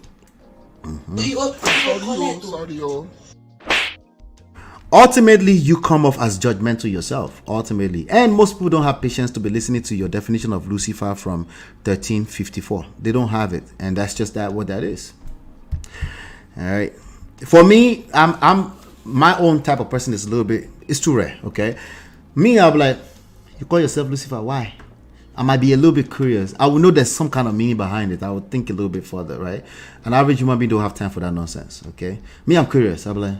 Ultimately, you come off as judgmental yourself. Ultimately, and most people don't have patience to be listening to your definition of Lucifer from 1354. They don't have it, and that's just what that is. All right. For me, I'm my own type of person is a little bit. It's too rare. Okay. Me, I'm like, you call yourself Lucifer. Why? I might be a little bit curious. I will know there's some kind of meaning behind it. I would think a little bit further, right? An average human being don't have time for that nonsense, okay? Me, I'm curious. I'm like,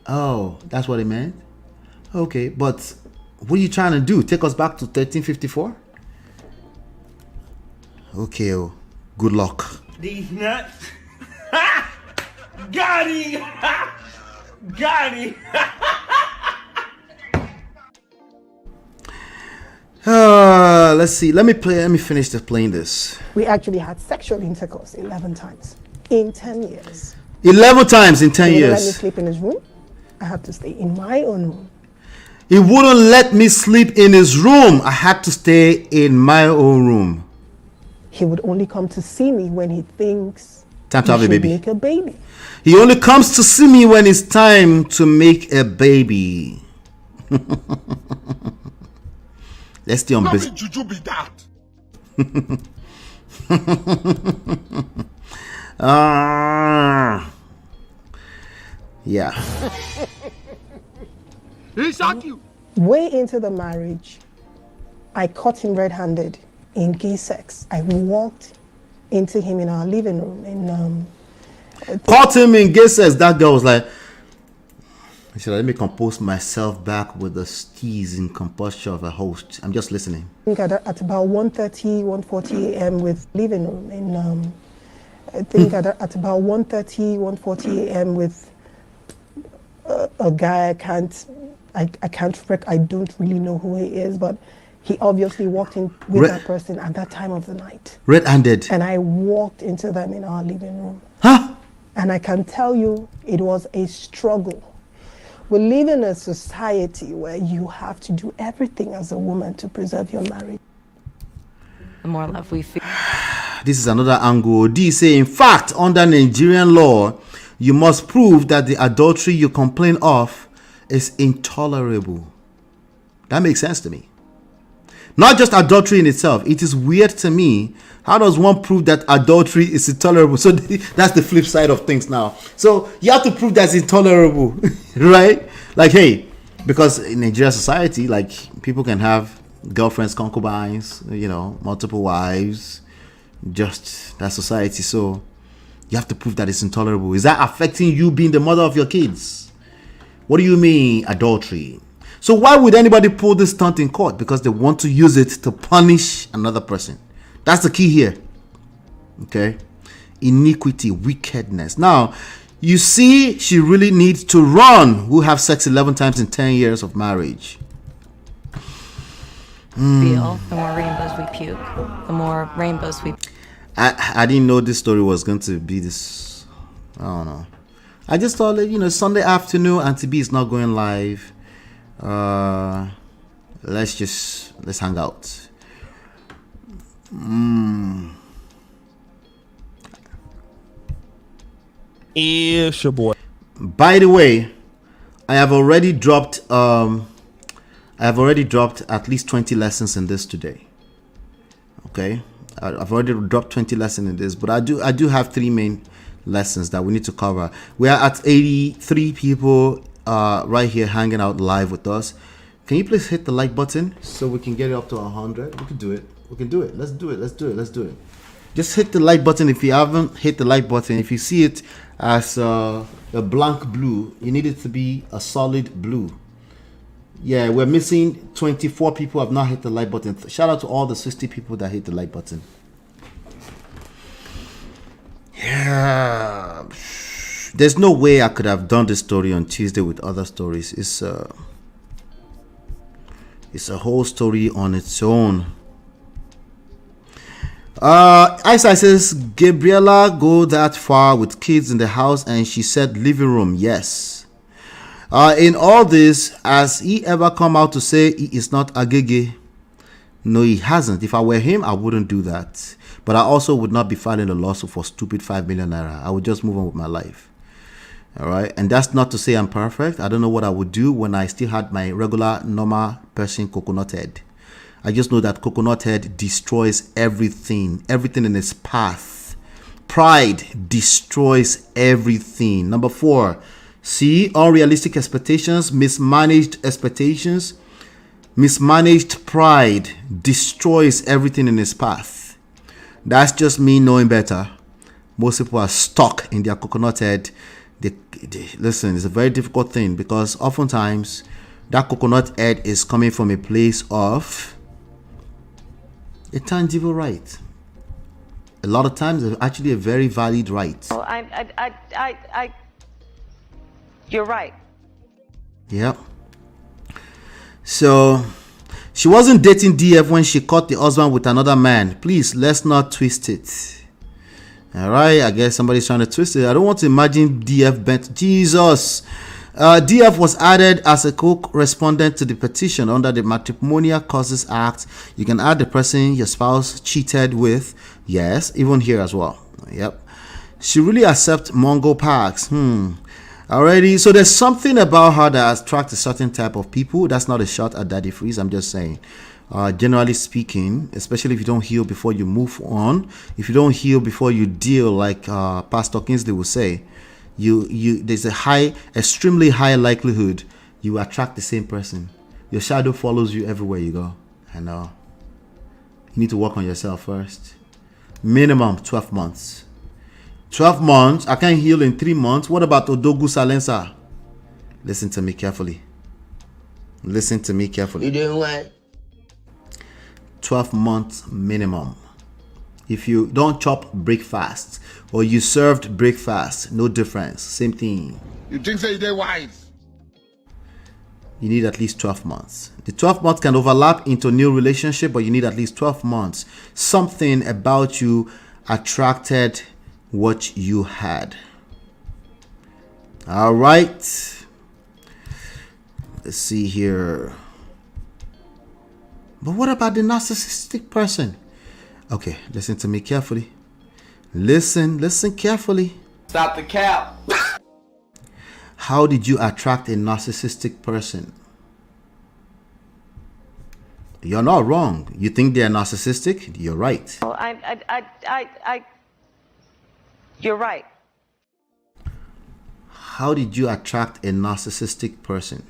oh, that's what it meant? Okay, but what are you trying to do? Take us back to 1354? Okay, oh, good luck. These nuts. Got him. Got him. Let's see. Let me finish playing this. We actually had sexual intercourse 11 times in 10 years. 11 times in 10 He years. wouldn't let me sleep in his room. I had to stay in my own room. He wouldn't let me sleep in his room. I had to stay in my own room. He would only come to see me when he thinks time to have a baby. Make a baby. He only comes to see me when it's time to make a baby. Let's stay on business. Juju be that. Yeah. He shot you. Way into the marriage, I caught him red-handed in gay sex. I walked into him in our living room and caught him in gay sex. That girl was like, I said, let me compose myself back with the steez and composure of a host. I'm just listening. I think at about 1:30, 1:40 a.m. with living room. And I think at about 1:30, 1:40 a.m. with a guy I don't really know who he is, but he obviously walked in with that person at that time of the night. Red-handed. And I walked into them in our living room. Huh? And I can tell you, it was a struggle. We live in a society where you have to do everything as a woman to preserve your marriage. The more love we feel. This is another angle. D say, in fact, under Nigerian law, you must prove that the adultery you complain of is intolerable. That makes sense to me. Not just adultery in itself. It is weird to me. How does one prove that adultery is intolerable? So that's the flip side of things now. So you have to prove that's intolerable, right? Like, hey, because in Nigerian society, like, people can have girlfriends, concubines, multiple wives, just that society. So you have to prove that it's intolerable. Is that affecting you being the mother of your kids? What do you mean, adultery? So why would anybody pull this stunt in court? Because they want to use it to punish another person. That's the key here. Okay? Iniquity, wickedness. Now, you see, she really needs to run who have sex 11 times in 10 years of marriage. Feel, the more rainbows we puke, the more rainbows we... I didn't know this story was going to be this. I don't know. I just thought, Sunday afternoon, Auntie B is not going live. Let's hang out. It's your boy. By the way, I have already dropped at least 20 lessons in this today. Okay, I've already dropped 20 lessons in this, but I do have three main lessons that we need to cover. We are at 83 people right here hanging out live with us. Can you please hit the like button so we can get it up to 100? We can do it. We can do it. Let's do it. Let's do it. Let's do it. Just hit the like button if you haven't hit the like button. If you see it as a blank blue, you need it to be a solid blue. Yeah, we're missing 24 people have not hit the like button. Shout out to all the 60 people that hit the like button. Yeah. There's no way I could have done this story on Tuesday with other stories. It's a whole story on its own. Isa says, Gabriella go that far with kids in the house, and she said living room. Yes. In all this, has he ever come out to say he is not agege? No, he hasn't. If I were him, I wouldn't do that. But I also would not be filing a lawsuit for stupid 5 million naira. I would just move on with my life. All right. And that's not to say I'm perfect. I don't know what I would do when I still had my regular, normal person coconut head. I just know that coconut head destroys everything in its path. Pride destroys everything. Number 4, see, unrealistic expectations, mismanaged expectations, mismanaged pride destroys everything in its path. That's just me knowing better. Most people are stuck in their coconut head. Listen, it's a very difficult thing because oftentimes that coconut head is coming from a place of a tangible right. A lot of times, it's actually a very valid right. Oh, you're right. Yep. So, she wasn't dating DF when she caught the husband with another man. Please, let's not twist it. All right, I guess somebody's trying to twist it. I don't want to imagine DF bent. Jesus. DF was added as a co-respondent to the petition under the Matrimonial Causes Act. You can add the person your spouse cheated with. Yes, even here as well. Yep. She really accepts Mongo Parks. Already, so there's something about her that attracts a certain type of people. That's not a shot at Daddy Freeze. I'm just saying. Generally speaking, especially if you don't heal before you move on, if you don't heal before you deal, like Pastor Kingsley will say, there's a extremely high likelihood you attract the same person. Your shadow follows you everywhere you go. I know. You need to work on yourself first. Minimum 12 months. 12 months. I can't heal in 3 months. What about Odogu Salensa? Listen to me carefully. Listen to me carefully. You doing what? 12 months minimum. If you don't chop breakfast or you served breakfast, no difference. Same thing. You think so they're wise? You need at least 12 months. The 12 months can overlap into a new relationship, but you need at least 12 months. Something about you attracted what you had. All right. Let's see here. But what about the narcissistic person? Okay, listen to me carefully. Listen carefully. Stop the cap. How did you attract a narcissistic person? You're not wrong. You think they're narcissistic? You're right. Oh, you're right. How did you attract a narcissistic person?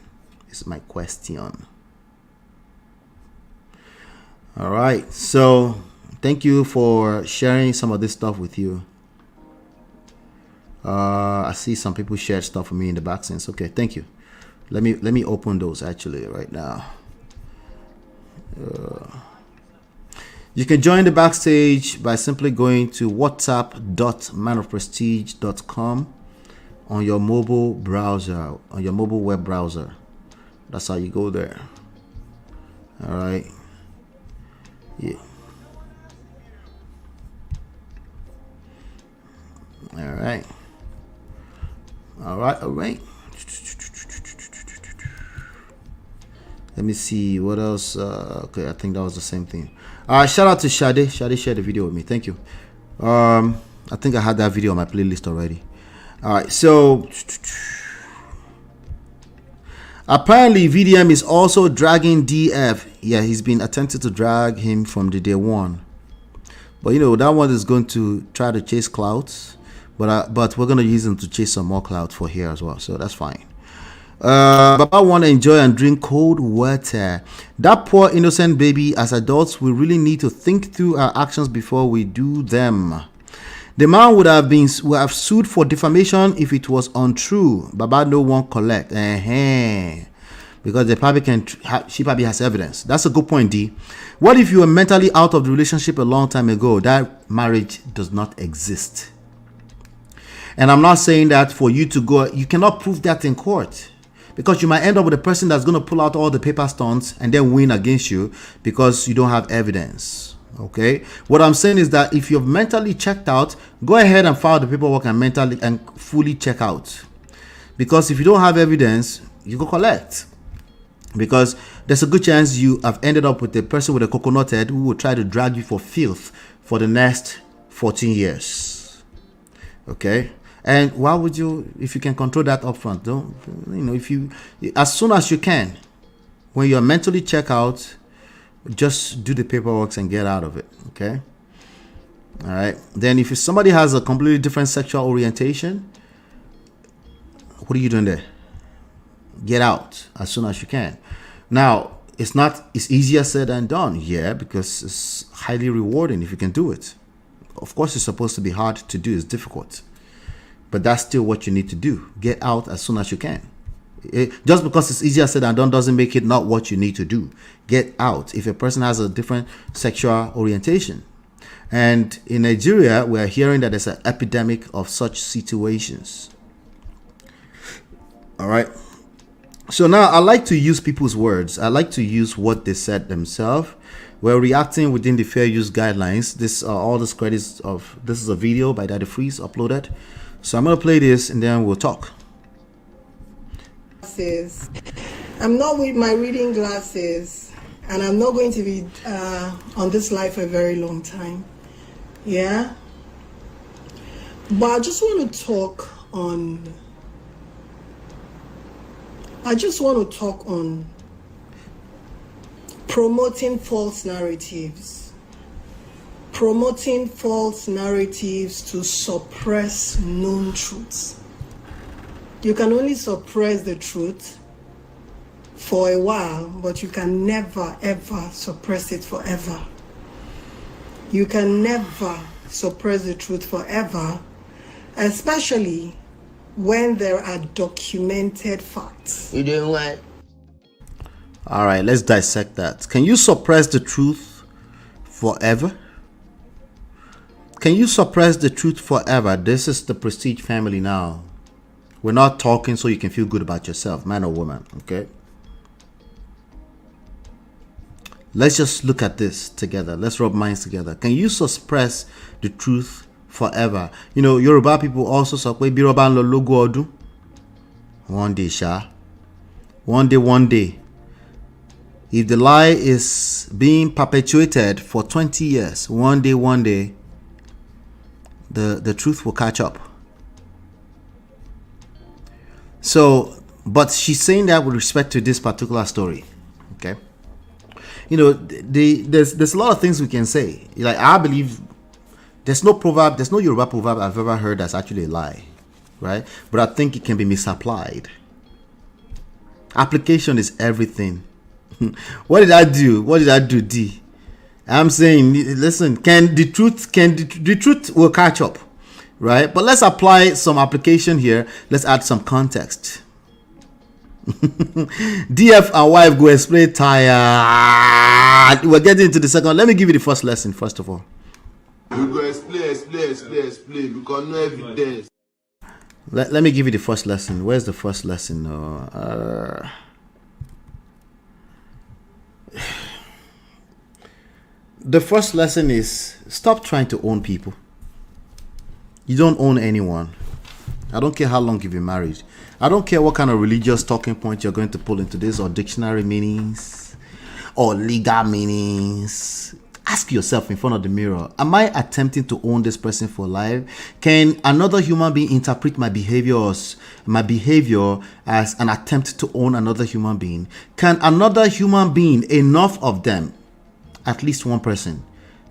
Is my question. All right. So, thank you for sharing some of this stuff with you. I see some people shared stuff for me in the back sense. Okay, thank you. Let me open those actually right now. You can join the backstage by simply going to whatsapp.manofprestige.com on your mobile browser, on your mobile web browser. That's how you go there. All right. Yeah. All right. All right. Let me see what else. Okay, I think that was the same thing. Shout out to Shade. Shade shared the video with me. Thank you. I think I had that video on my playlist already. All right, so apparently VDM is also dragging DF. Yeah, he's been attempting to drag him from the day one. But you know, that one is going to try to chase clouds. but we're gonna use them to chase some more clout for here as well, so that's fine. Baba want to enjoy and drink cold water. That poor innocent baby. As adults, we really need to think through our actions before we do them. The man would have sued for defamation if it was untrue. Baba no one collect. Because she probably has evidence. That's a good point, D. What if you were mentally out of the relationship a long time ago? That marriage does not exist. And I'm not saying that for you to go, you cannot prove that in court. Because you might end up with a person that's going to pull out all the paper stunts and then win against you because you don't have evidence. Okay? What I'm saying is that if you've mentally checked out, go ahead and file the paperwork and mentally and fully check out. Because if you don't have evidence, you go collect. Because there's a good chance you have ended up with a person with a coconut head who will try to drag you for filth for the next 14 years. Okay? And why would you, if you can control that upfront, don't, if you, as soon as you can, when you're mentally checked out, just do the paperwork and get out of it. Okay? All right. Then if somebody has a completely different sexual orientation, what are you doing there? Get out as soon as you can. Now, it's easier said than done. Yeah, because it's highly rewarding if you can do it. Of course, it's supposed to be hard to do. It's difficult. But that's still what you need to do. Get out as soon as you can. Just because it's easier said than done doesn't make it not what you need to do. Get out if a person has a different sexual orientation. And in Nigeria, we are hearing that there's an epidemic of such situations. All right. So now I like to use people's words. I like to use what they said themselves. We're reacting within the fair use guidelines. This all this credits of this is a video by Daddy Freeze uploaded. So I'm gonna play this and then we'll talk. I'm not with my reading glasses, and I'm not going to be on this life for a very long time. Yeah, but I just want to talk on. Promoting false narratives. Promoting false narratives to suppress known truths. You can only suppress the truth for a while, but you can never ever suppress it forever. You can never suppress the truth forever, especially when there are documented facts. You doing what? All right, let's dissect that. Can you suppress the truth forever? Can you suppress the truth forever? This is the Prestige family now. We're not talking so you can feel good about yourself, man or woman, okay? Let's just look at this together. Let's rub minds together. Can you suppress the truth forever? You know, Yoruba people also say, one day, sha. One day. If the lie is being perpetuated for 20 years, one day, the truth will catch up. So, but she's saying that with respect to this particular story, okay? You know, there's a lot of things we can say. Like, I believe there's no Yoruba proverb I've ever heard that's actually a lie, right? But I think it can be misapplied. Application is everything. What did I do, D? I'm saying, listen, the truth will catch up, right? But let's apply some application here. Let's add some context. DF and wife go explain tired. We're getting into the second. Let me give you the first lesson first of all. We go explain because no evidence. Let me give you the first lesson. Where's the first lesson? The first lesson is stop trying to own people. You don't own anyone. I don't care how long you've been married. I don't care what kind of religious talking point you're going to pull into this, or dictionary meanings, or legal meanings. Ask yourself in front of the mirror, am I attempting to own this person for life? Can another human being interpret my behavior as an attempt to own another human being? Can another human being, enough of them, at least one person,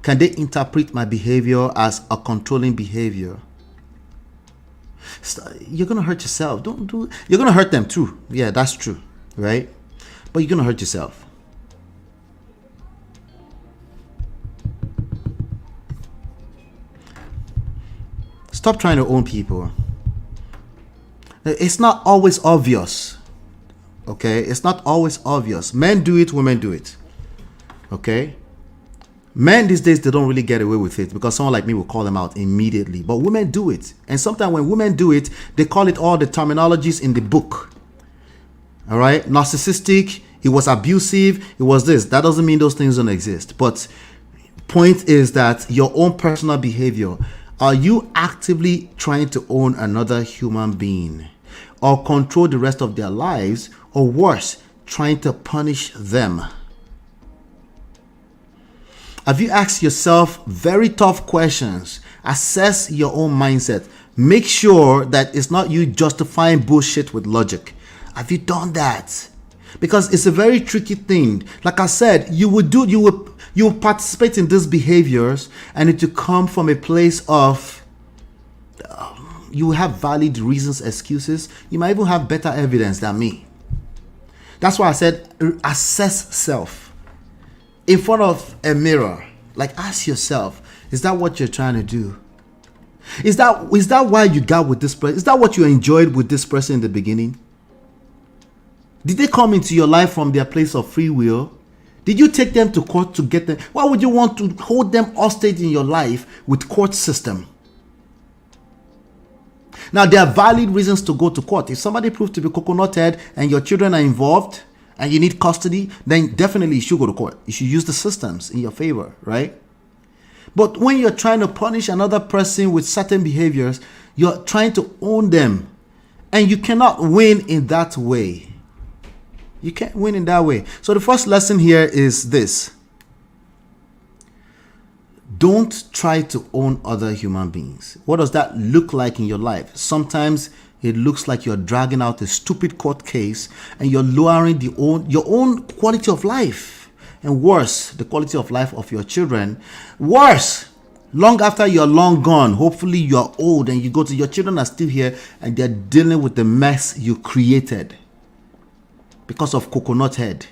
can they interpret my behavior as a controlling behavior? You're gonna hurt yourself. Don't do. You're gonna hurt them too. Yeah, that's true, right? But you're gonna hurt yourself. Stop trying to own people. It's not always obvious. Okay, it's not always obvious. Men do it, women do it. Okay, men these days, they don't really get away with it because someone like me will call them out immediately. But women do it, and sometimes when women do it, they call it all the terminologies in the book. All right, narcissistic, it was abusive, it was this. That doesn't mean those things don't exist. But point is that your own personal behavior. Are you actively trying to own another human being or control the rest of their lives, or worse, trying to punish them? Have you asked yourself very tough questions? Assess your own mindset. Make sure that it's not you justifying bullshit with logic. Have you done that? Because it's a very tricky thing. Like I said, you will participate in these behaviors, and it will come from a place of you have valid reasons, excuses. You might even have better evidence than me. That's why I said assess self in front of a mirror. Like, ask yourself, is that what you're trying to do? Is that why you got with this person? Is that what you enjoyed with this person in the beginning? Did they come into your life from their place of free will? Did you take them to court to get them? Why would you want to hold them hostage in your life with court system? Now, there are valid reasons to go to court. If somebody proves to be coconut head and your children are involved and you need custody, then definitely you should go to court. You should use the systems in your favor, right? But when you're trying to punish another person with certain behaviors, you're trying to own them. And you cannot win in that way. You can't win in that way. So the first lesson here is this. Don't try to own other human beings. What does that look like in your life? Sometimes it looks like you're dragging out a stupid court case and you're lowering your own quality of life. And worse, the quality of life of your children. Worse, long after you're long gone, hopefully you're old and you go to your children are still here and they're dealing with the mess you created. Because of coconut head.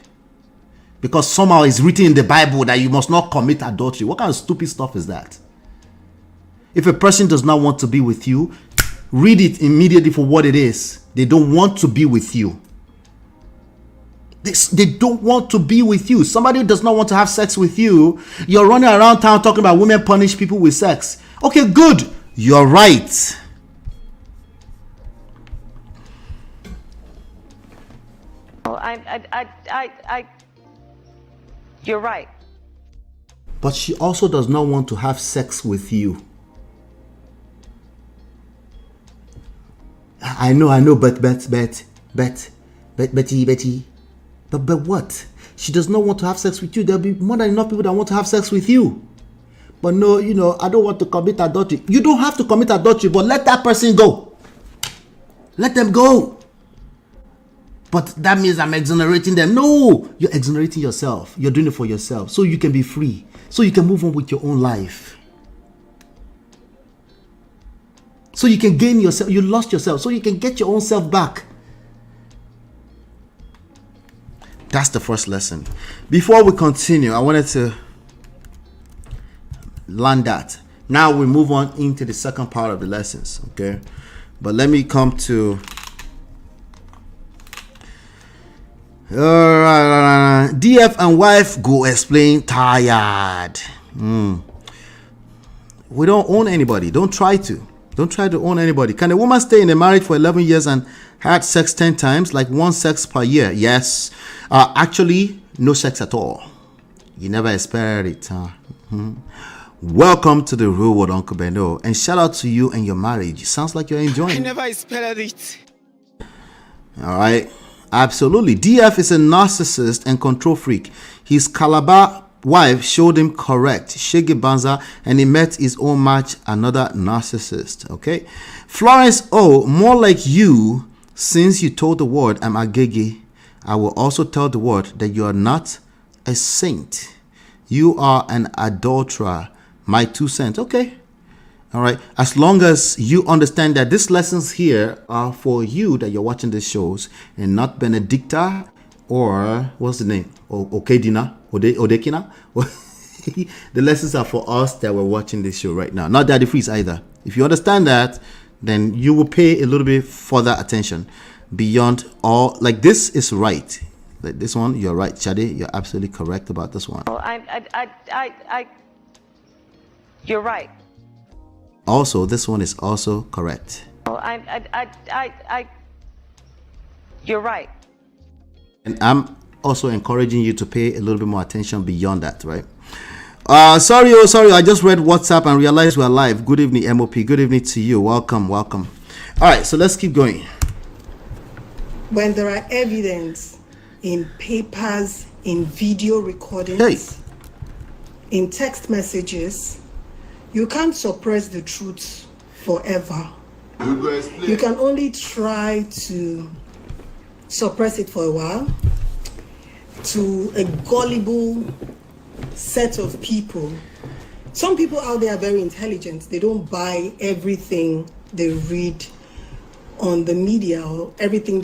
Because somehow it's written in the Bible that you must not commit adultery. What kind of stupid stuff is that? If a person does not want to be with you, read it immediately for what it is. They don't want to be with you. They don't want to be with you. Somebody who does not want to have sex with you, you're running around town talking about women punish people with sex. Okay, good. You're right. You're right. But she also does not want to have sex with you. I know, but Betty. But what? She does not want to have sex with you. There'll be more than enough people that want to have sex with you. But no, I don't want to commit adultery. You don't have to commit adultery, but let that person go. Let them go. But that means I'm exonerating them. No, you're exonerating yourself. You're doing it for yourself so you can be free, so you can move on with your own life. So you can gain yourself. You lost yourself, so you can get your own self back. That's the first lesson. Before we continue, I wanted to learn that. Now we move on into the second part of the lessons, okay? But let me come to... Alright, DF and wife go explain tired. We don't own anybody. Don't try to own anybody. Can a woman stay in a marriage for 11 years and had sex 10 times, like one sex per year? Yes. Actually, no sex at all. You never experience it. Welcome to the real world, Uncle Beno, and shout out to you and your marriage. Sounds like you're enjoying. I never experienced it. All right. Absolutely. DF is a narcissist and control freak. His Calabar wife showed him correct. Shege Banza, and he met his own match, another narcissist. Okay. Florence O, more like you, since you told the world I'm Agege, I will also tell the world that you are not a saint. You are an adulterer. My 2 cents. Okay. All right. As long as you understand that these lessons here are for you that you're watching these shows and not Benedicta or what's the name? Okedina? Odekina? The lessons are for us that we're watching this show right now. Not Daddy Freeze either. If you understand that, then you will pay a little bit further attention beyond all. Like, this is right. Like this one, you're right, Shade. You're absolutely correct about this one. You're right. Also, this one is also correct. You're right. And I'm also encouraging you to pay a little bit more attention beyond that, right? Sorry. I just read WhatsApp and realized we're live. Good evening, MOP. Good evening to you. Welcome. All right, so let's keep going. When there are evidence in papers, in video recordings, in text messages, you can't suppress the truth forever. You can only try to suppress it for a while to a gullible set of people. Some people out there are very intelligent. They don't buy everything they read on the media or everything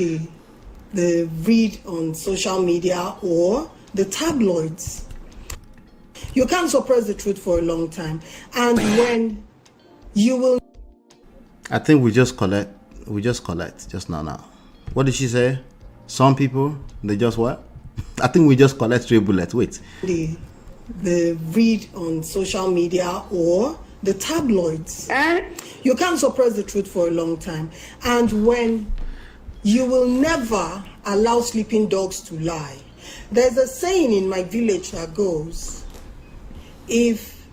they read on social media or the tabloids. You can't suppress the truth for a long time. And when you will... I think we just collect just now. What did she say? Some people, they just what? I think we just collect stray bullets. Wait. The read on social media or the tabloids. You can't suppress the truth for a long time. And when you will never allow sleeping dogs to lie. There's a saying in my village that goes, if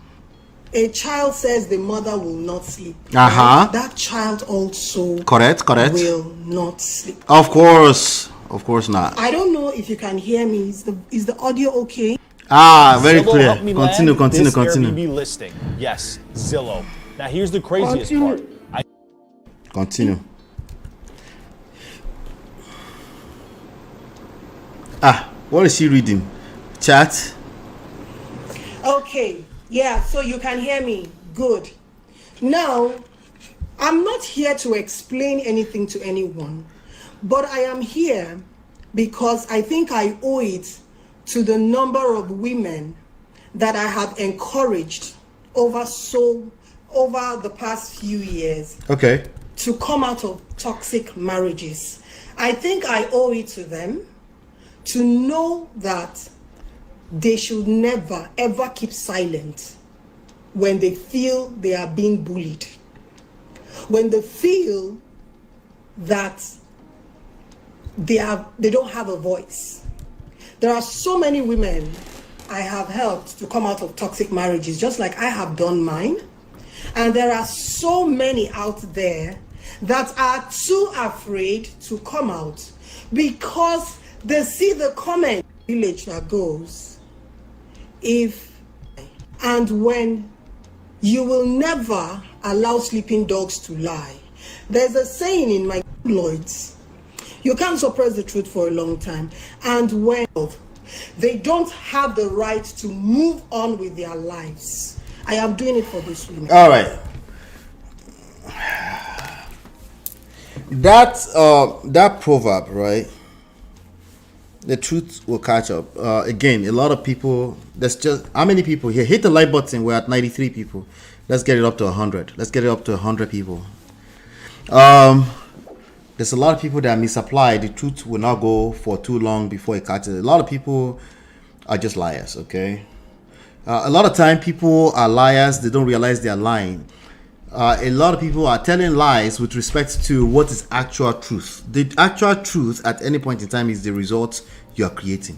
a child says the mother will not sleep, that child also correct will not sleep. Of course not. I don't know if you can hear me. Is the audio okay? Very clear. Continue. Airbnb listing. Yes, Zillow. Now here's the craziest part. Continue. What is she reading? Chat? Okay. Yeah, so you can hear me. Good. Now, I'm not here to explain anything to anyone, but I am here because I think I owe it to the number of women that I have encouraged over the past few years. Okay. To come out of toxic marriages. I think I owe it to them to know that they should never ever keep silent when they feel they are being bullied. When they feel that they don't have a voice. There are so many women I have helped to come out of toxic marriages, just like I have done mine. And there are so many out there that are too afraid to come out because they see the comment village that goes, and when you will never allow sleeping dogs to lie. There's a saying in my Lloyds, you can't suppress the truth for a long time. And when they don't have the right to move on with their lives. I am doing it for this women. All right. That proverb, right? The truth will catch up. Again, a lot of people. There's just how many people here? Hit the like button. We're at 93 people. Let's get it up to 100. Let's get it up to 100 people. There's a lot of people that misapply. The truth will not go for too long before it catches. A lot of people are just liars. Okay. A lot of time people are liars. They don't realize they're lying. A lot of people are telling lies with respect to what is actual truth. The actual truth at any point in time is the result you are creating.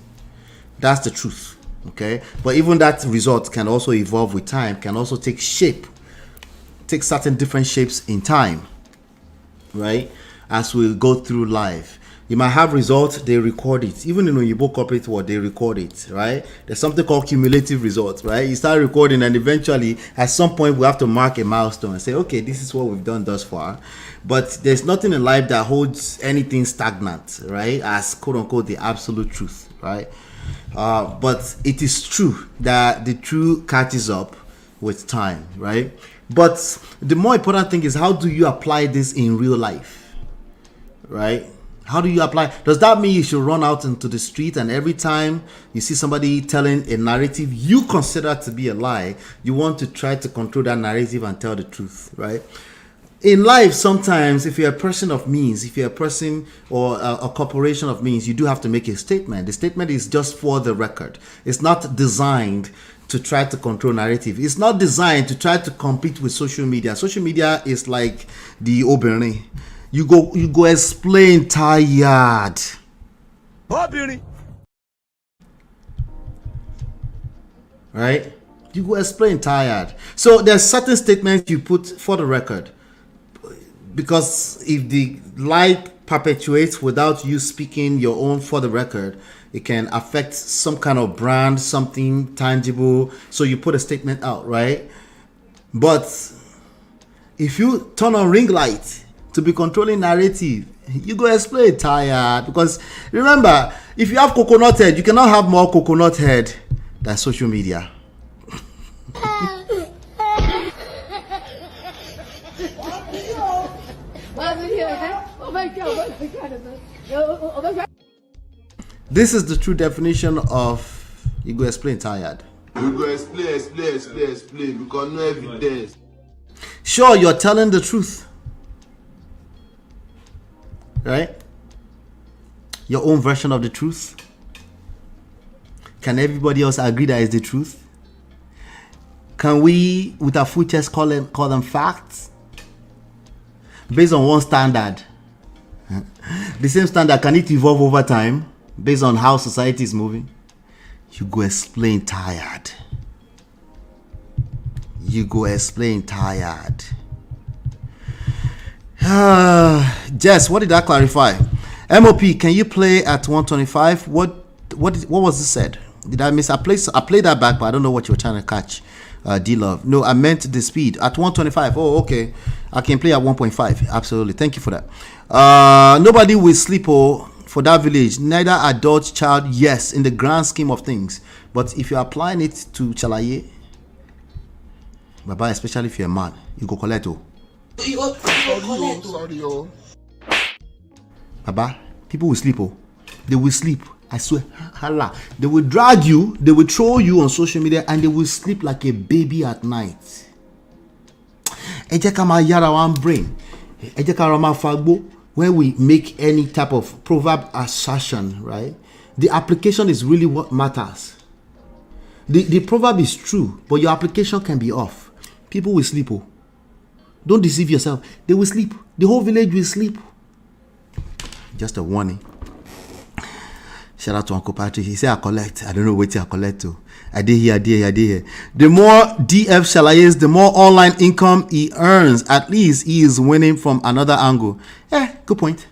That's the truth. Okay. But even that result can also evolve with time, can also take certain different shapes in time, right? As we go through life. You might have results, they record it. Even in Oyibo corporate world, they record it, right? There's something called cumulative results, right? You start recording and eventually, at some point, we have to mark a milestone and say, okay, this is what we've done thus far. But there's nothing in life that holds anything stagnant, right? As quote-unquote, the absolute truth, right? But it is true that the truth catches up with time, right? But the more important thing is, how do you apply this in real life, right? How do you apply? Does that mean you should run out into the street and every time you see somebody telling a narrative you consider to be a lie, you want to try to control that narrative and tell the truth, right? In life, sometimes if you're a person of means, if you're a person or a corporation of means, you do have to make a statement. The statement is just for the record. It's not designed to try to control narrative. It's not designed to try to compete with social media. Social media is like the obìnrin. You go explain tired. Right? You go explain tired. So there's certain statements you put for the record. Because if the lie perpetuates without you speaking your own for the record, it can affect some kind of brand, something tangible. So you put a statement out, right? But if you turn on ring light to be controlling narrative, you go explain tired. Because remember, if you have coconut head, you cannot have more coconut head than social media. This is the true definition of you go explain tired. You go explain because no evidence. Sure, you're telling the truth, right? Your own version of the truth. Can everybody else agree that is the truth? Can we, with our full chest, call them facts based on one standard? The same standard, can it evolve over time based on how society is moving? You go explain tired. You go explain tired. Jess, what did I clarify? MOP, can you play at 125? What was it said? Did I miss? I played that back, but I don't know what you were trying to catch. D-Love. No, I meant the speed at 125. Oh, okay. I can play at 1.5. Absolutely. Thank you for that. Nobody will sleep for that village. Neither adult, child. Yes, in the grand scheme of things. But if you're applying it to Chalaye, Baba, especially if you're a man, you go collect. Sorry. Baba, people will sleep. They will sleep. I swear, Allah. They will drag you, they will throw you on social media, and they will sleep like a baby at night. Brain. When we make any type of proverb assertion, right? The application is really what matters. The proverb is true, but your application can be off. People will sleep. Don't deceive yourself. They will sleep. The whole village will sleep. Just a warning. Shout out to Uncle Patrick. He said, I collect. I don't know what I collect to. I did here. The more DF Shalayes, the more online income he earns. At least he is winning from another angle. Good point.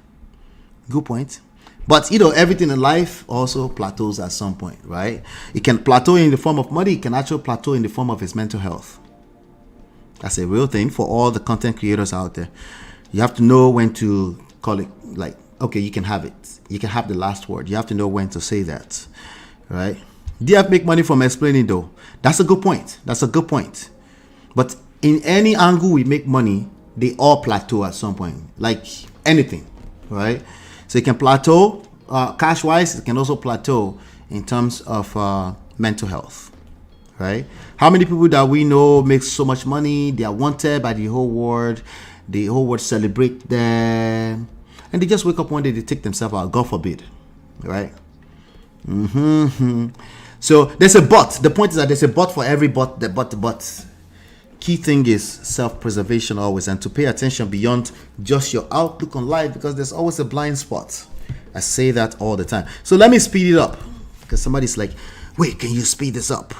But everything in life also plateaus at some point, right? It can plateau in the form of money. It can actually plateau in the form of his mental health. That's a real thing for all the content creators out there. You have to know when to call it, like, okay, you can have it. You can have the last word. You have to know when to say that, right? DF make money from explaining, though. That's a good point. But in any angle we make money, they all plateau at some point, like anything, right? So it can plateau cash-wise. It can also plateau in terms of mental health, right? How many people that we know make so much money? They are wanted by the whole world. The whole world celebrate them. And they just wake up one day, they take themselves out. God forbid. Right? So there's a but. The point is that there's a but for every but. The but. Key thing is self-preservation always, and to pay attention beyond just your outlook on life, because there's always a blind spot. I say that all the time. So let me speed it up, because somebody's like, wait, can you speed this up?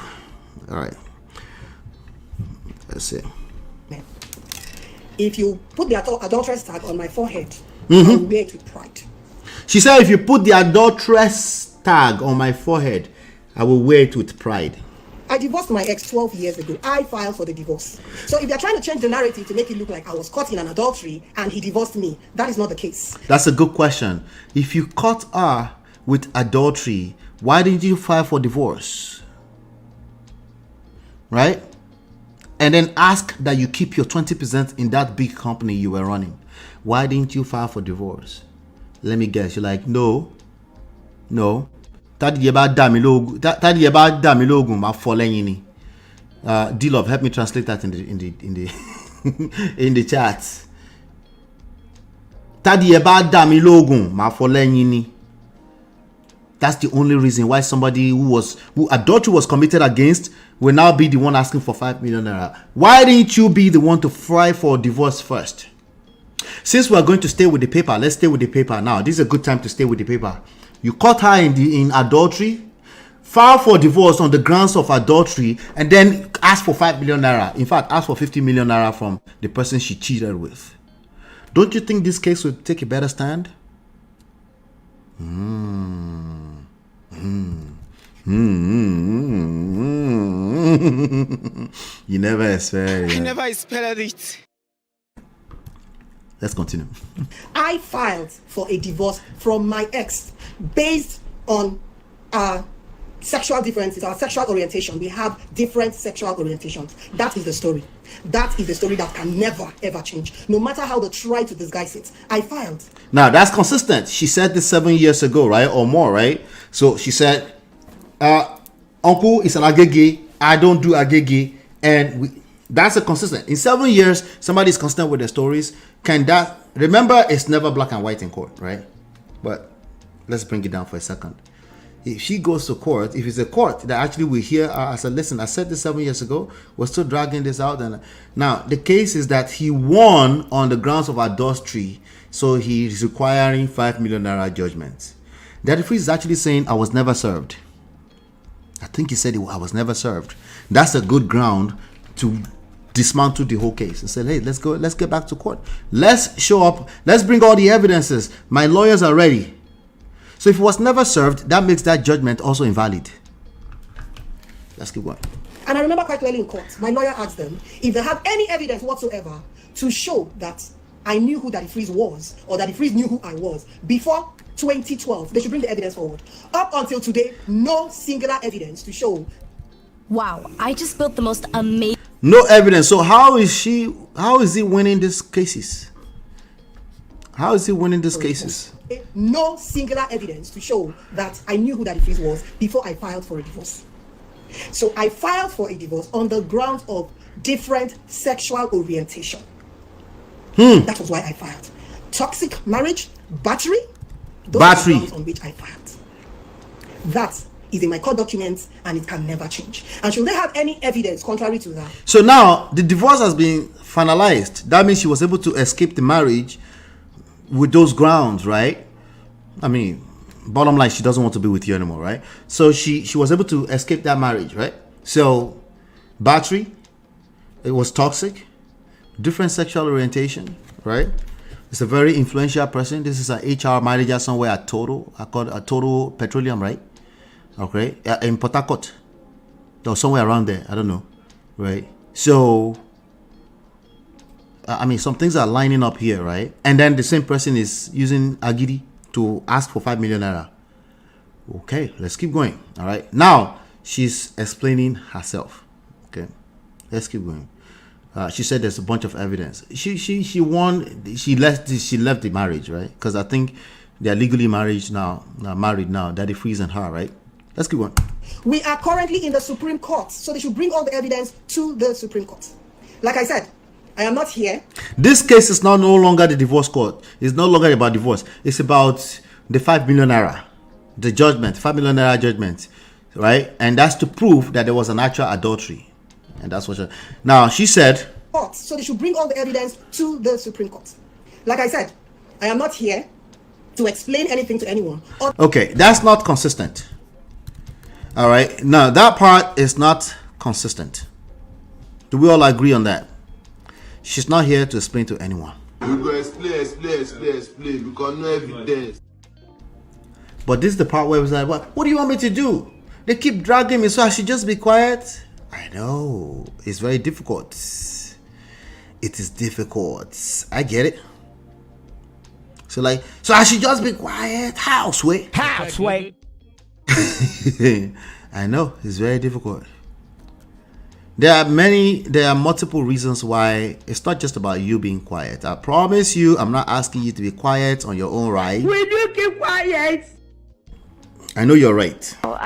All right. Let's see. If you put the adulteress tag on my forehead, I will wear it with pride. She said, if you put the adulteress tag on my forehead, I will wear it with pride. I divorced my ex 12 years ago. I filed for the divorce. So if they're trying to change the narrative to make it look like I was caught in an adultery and he divorced me, that is not the case. That's a good question. If you caught her with adultery, why didn't you file for divorce? Right? and then ask that you keep your 20% in that big company you were running, why didn't you file for divorce? Let me guess. You're like, no. D-Love, help me translate that in the in the chat. That's the only reason why somebody who adultery was committed against will now be the one asking for 5 million naira. Why didn't you be the one to file for divorce first? Since we are going to stay with the paper, let's stay with the paper now. This is a good time to stay with the paper. You caught her in adultery, file for divorce on the grounds of adultery, and then ask for 5 million naira. In fact, ask for 50 million naira from the person she cheated with. Don't you think this case would take a better stand? You never expect. I never expected it. Let's continue. I filed for a divorce from my ex based on our sexual differences, our sexual orientation. We have different sexual orientations. That is the story. That is the story that can never ever change. No matter how they try to disguise it. I filed. Now that's consistent. She said this 7 years ago, right? Or more, right? So she said, Uncle is an agege. I don't do agege. And that's a consistent. In 7 years, somebody is consistent with their stories. Can that, remember, it's never black and white in court, right? But let's bring it down for a second. If she goes to court, if it's a court that actually we hear, I said, listen, I said this 7 years ago, we're still dragging this out. And now the case is that he won on the grounds of adultery, so he's requiring 5 million naira judgment. The referee is actually saying, I was never served. I think he said I was never served. That's a good ground to dismantle the whole case and say, hey, let's get back to court. Let's show up. Let's bring all the evidences. My lawyers are ready. So if it was never served, that makes that judgment also invalid. Let's keep going. And I remember quite clearly in court, my lawyer asked them if they have any evidence whatsoever to show that I knew who Daddy Freeze was, or Daddy Freeze knew who I was before 2012. They should bring the evidence forward. Up until today, no singular evidence to show. Wow, I just built the most amazing. No evidence. So how is he winning these cases? How is he winning these cases? No singular evidence to show that I knew who Daddy Freeze was before I filed for a divorce. So I filed for a divorce on the grounds of different sexual orientation. That was why I filed. Toxic marriage, battery, those are the grounds on which I filed. That is in my court documents and it can never change. And should they have any evidence contrary to that? So now the divorce has been finalized. That means she was able to escape the marriage with those grounds, right? I mean, bottom line, she doesn't want to be with you anymore, right? So she was able to escape that marriage, right? So battery, it was toxic, different sexual orientation, right? It's a very influential person. This is an HR manager somewhere at Total. I call it a Total Petroleum, right? Okay, in Port Harcourt, or somewhere around there. I don't know, right? So, I mean, some things are lining up here, right? And then the same person is using Agidi to ask for 5 million naira. Okay, let's keep going. All right, now she's explaining herself. Okay, let's keep going. She said there's a bunch of evidence. She won. She left the marriage, right? Because I think they're legally married now. Daddy Freeze and her, right? Let's keep going. We are currently in the Supreme Court, so they should bring all the evidence to the Supreme Court. Like I said, I am not here. This case is now no longer the divorce court. It's no longer about divorce. It's about the 5 million naira, the judgment, 5 million naira judgment, right? And that's to prove that there was an actual adultery. And that's what now she said. So they should bring all the evidence to the Supreme Court. Like I said, I am not here to explain anything to anyone. Okay, that's not consistent. All right, now that part is not consistent. Do we all agree on that? She's not here to explain to anyone. You go explain because no evidence. But this is the part where it was like, what do you want me to do? They keep dragging me, so I should just be quiet. I know it's very difficult. It is difficult. I get it. So I should just be quiet. Houseway. I know it's very difficult. There are multiple reasons why it's not just about you being quiet. I promise you, I'm not asking you to be quiet on your own right. Will you keep quiet? I know you're right. Oh,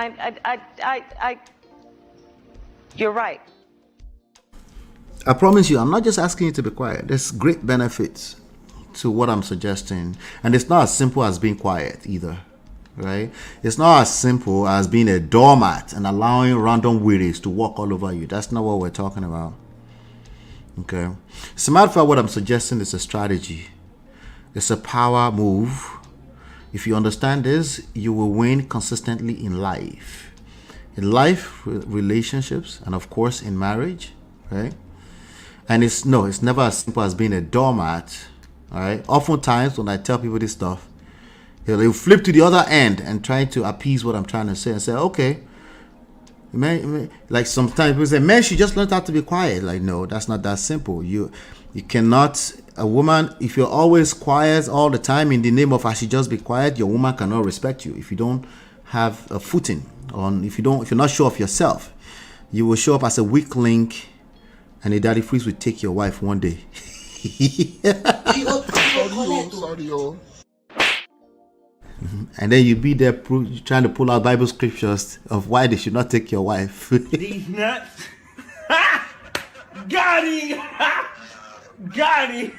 you're right. I promise you, I'm not just asking you to be quiet. There's great benefits to what I'm suggesting. And it's not as simple as being quiet either, right? It's not as simple as being a doormat and allowing random weirdos to walk all over you. That's not what we're talking about. Okay. As a matter of fact, what I'm suggesting is a strategy. It's a power move. If you understand this, you will win consistently in life. In life, relationships, and of course in marriage, right? And it's never as simple as being a doormat. All right. Oftentimes when I tell people this stuff, they'll flip to the other end and try to appease what I'm trying to say and say, okay, man, like sometimes people say, men should just learn how to be quiet. Like, no, that's not that simple. You cannot, a woman, if you're always quiet all the time in the name of I should just be quiet, your woman cannot respect you. If you don't have a footing on, if you're not sure of yourself, you will show up as a weak link, and a daddy freeze will take your wife one day. And then you be there trying to pull out Bible scriptures of why they should not take your wife. These nuts. Got him. Got him.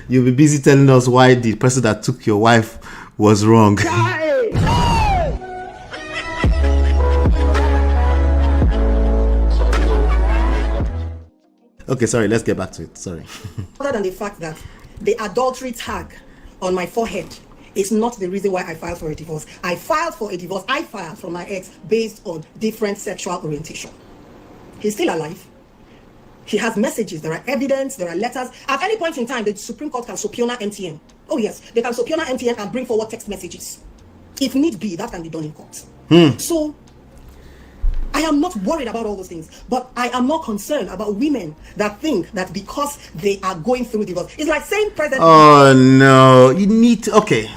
You'll be busy telling us why the person that took your wife was wrong. Okay, sorry, let's get back to it. Sorry. Other than the fact that the adultery tag on my forehead is not the reason why I filed for a divorce. I filed for a divorce. I filed for my ex based on different sexual orientation. He's still alive. He has messages. There are evidence. There are letters. At any point in time, the Supreme Court can subpoena MTN. Oh yes, they can subpoena MTN and bring forward text messages. If need be, that can be done in court. So I am not worried about all those things, but I am not concerned about women that think that because they are going through divorce, it's like saying President. Oh no, you need to. Okay.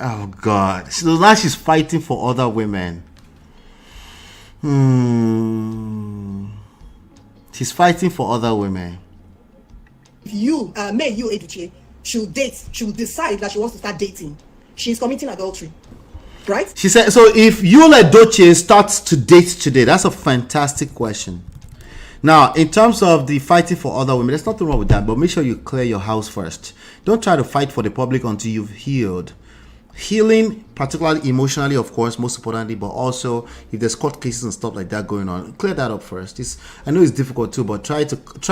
Oh God. So now she's fighting for other women. She's fighting for other women. If you, Adultery, should date, should decide that she wants to start dating, she's committing adultery. Right? She said, so if Yul Edochie starts to date today, that's a fantastic question. Now, in terms of the fighting for other women, there's nothing wrong with that, but make sure you clear your house first. Don't try to fight for the public until you've healed. Healing, particularly emotionally, of course, most importantly, but also if there's court cases and stuff like that going on, clear that up first. I know it's difficult too, but try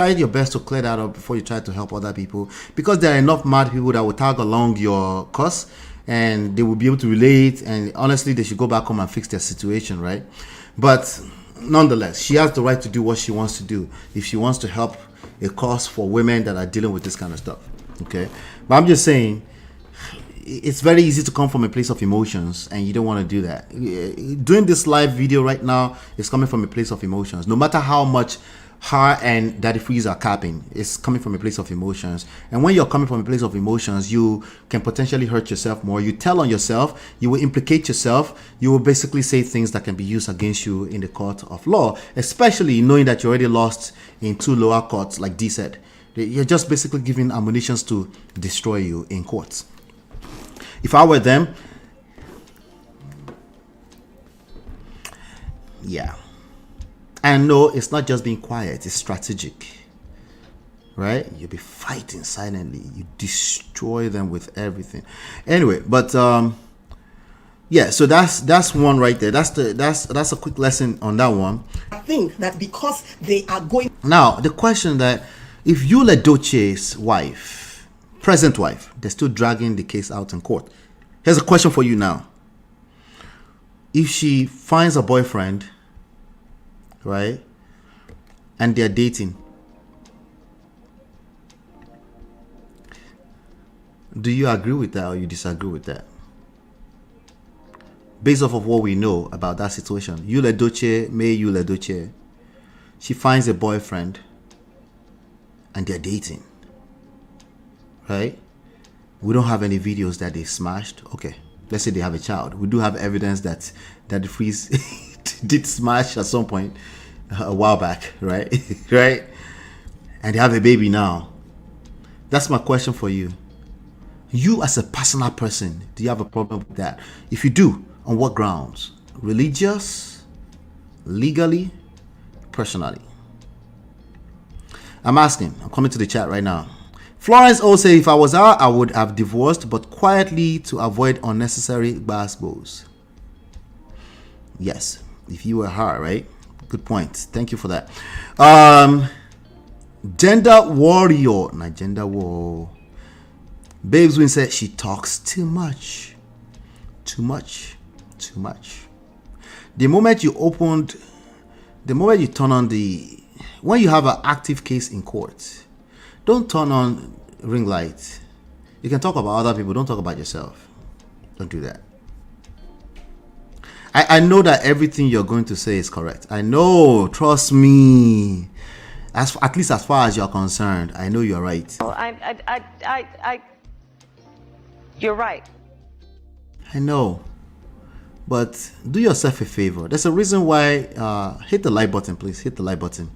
your best to clear that up before you try to help other people, because there are enough mad people that will tag along your cause, and they will be able to relate, and honestly they should go back home and fix their situation, right? But nonetheless, she has the right to do what she wants to do if she wants to help a cause for women that are dealing with this kind of stuff. Okay, but I'm just saying it's very easy to come from a place of emotions, and you don't want to do that. Doing this live video right now is coming from a place of emotions. No matter how much her and Daddy Freeze are capping, it's coming from a place of emotions. And when you're coming from a place of emotions, you can potentially hurt yourself more. You tell on yourself, you will implicate yourself, you will basically say things that can be used against you in the court of law, especially knowing that you already lost in 2 lower courts, like Dee said. You're just basically giving ammunitions to destroy you in courts. If I were them, yeah. And no, it's not just being quiet, it's strategic, right? You'll be fighting silently. You destroy them with everything. Anyway, but yeah, so that's one right there. That's a quick lesson on that one. I think that because they are going. Now, the question that if Yul Edochie's wife, present wife, they're still dragging the case out in court. Here's a question for you now. If she finds a boyfriend, right, and they're dating, do you agree with that or you disagree with that? Based off of what we know about that situation, Yul Edochie, she finds a boyfriend and they're dating, right? We don't have any videos that they smashed. Okay, let's say they have a child. We do have evidence that the Freeze did smash at some point a while back, right? Right? And they have a baby now. That's my question for you. You as a personal person, do you have a problem with that? If you do, on what grounds? Religious, legally, personally? I'm asking. I'm coming to the chat right now. Florence also, if I was her, I would have divorced, but quietly to avoid unnecessary gbasgbos. Yes, if you were her, right? Good point. Thank you for that. Gender warrior, not gender war. Babes Win said she talks too much. Too much. Too much. The moment you turn on when you have an active case in court, don't turn on ring light. You can talk about other people, don't talk about yourself. Don't do that. I know that everything you're going to say is correct. I know, trust me. At least as far as you're concerned, I know you're right. You're right. I know. But do yourself a favor. There's a reason why, hit the like button, please. Hit the like button.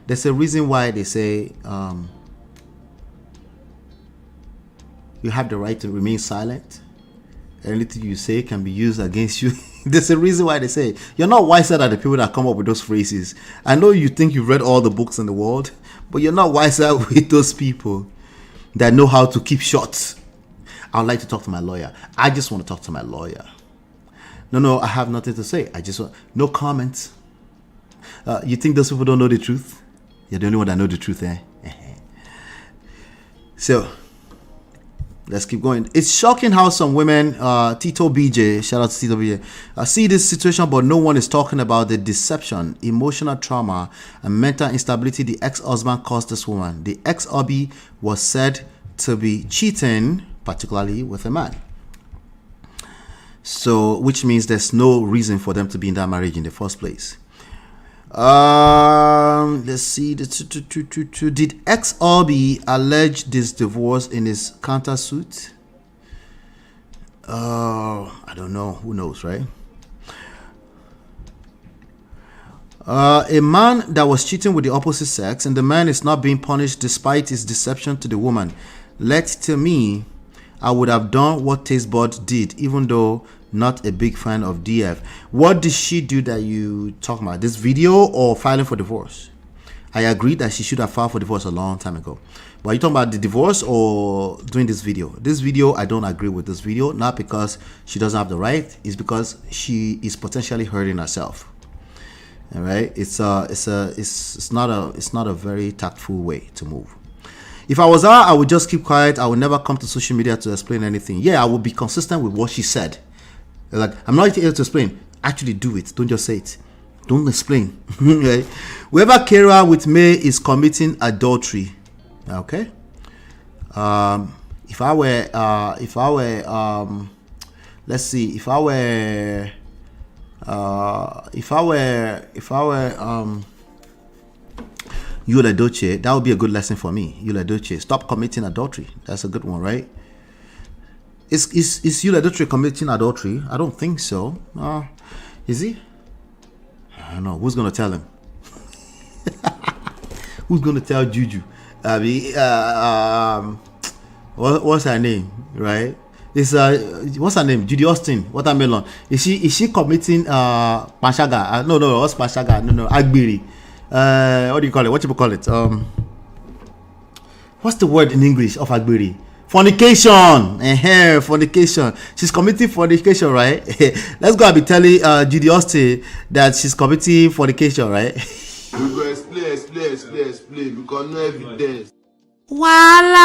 There's a reason why they say you have the right to remain silent. Anything you say can be used against you. There's a reason why they say you're not wiser than the people that come up with those phrases. I know you think you've read all the books in the world, but you're not wiser with those people that know how to keep short. I would like to talk to my lawyer. I just want to talk to my lawyer. No, I have nothing to say. No comments. You think those people don't know the truth? You're the only one that know the truth, eh? So, let's keep going. It's shocking how some women, Tito BJ, shout out to Tito BJ, see this situation, but no one is talking about the deception, emotional trauma, and mental instability the ex-husband caused this woman. The ex-hubby was said to be cheating, particularly with a man. So, which means there's no reason for them to be in that marriage in the first place. Let's see. Did ex-hubby allege this divorce in his countersuit? I don't know. Who knows, right? A man that was cheating with the opposite sex, and the man is not being punished despite his deception to the woman. Let to me, I would have done what Tastebud did, even though not a big fan of DF. What did she do that you talk about? This video or filing for divorce? I agree that she should have filed for divorce a long time ago. But are you talking about the divorce or doing this video? This video, I don't agree with this video. Not because she doesn't have the right. It's because she is potentially hurting herself. All right. It's not a very tactful way to move. If I was her, I would just keep quiet. I would never come to social media to explain anything. Yeah, I would be consistent with what she said. Like, I'm not here to explain. Actually do it. Don't just say it. Don't explain. Right? Whoever carry out with me is committing adultery. Okay. If I were Yula Doce, that would be a good lesson for me. Yula Doce, stop committing adultery. That's a good one, right? Is Yula Doce committing adultery? I don't think so. Is he? I don't know. Who's gonna tell him? Who's gonna tell Juju? I mean, what's her name? Right? It's what's her name? Judy Austin. Watermelon. Is she committing Panshaga? No. What's Panshaga? No. Agbiri. What do you call it? What people call it? What's the word in English of Agbiri? Fornication. Fornication. She's committing fornication, right? Let's go and be telling Judy Austin that she's committing fornication, right? We go explain because no evidence. Wala.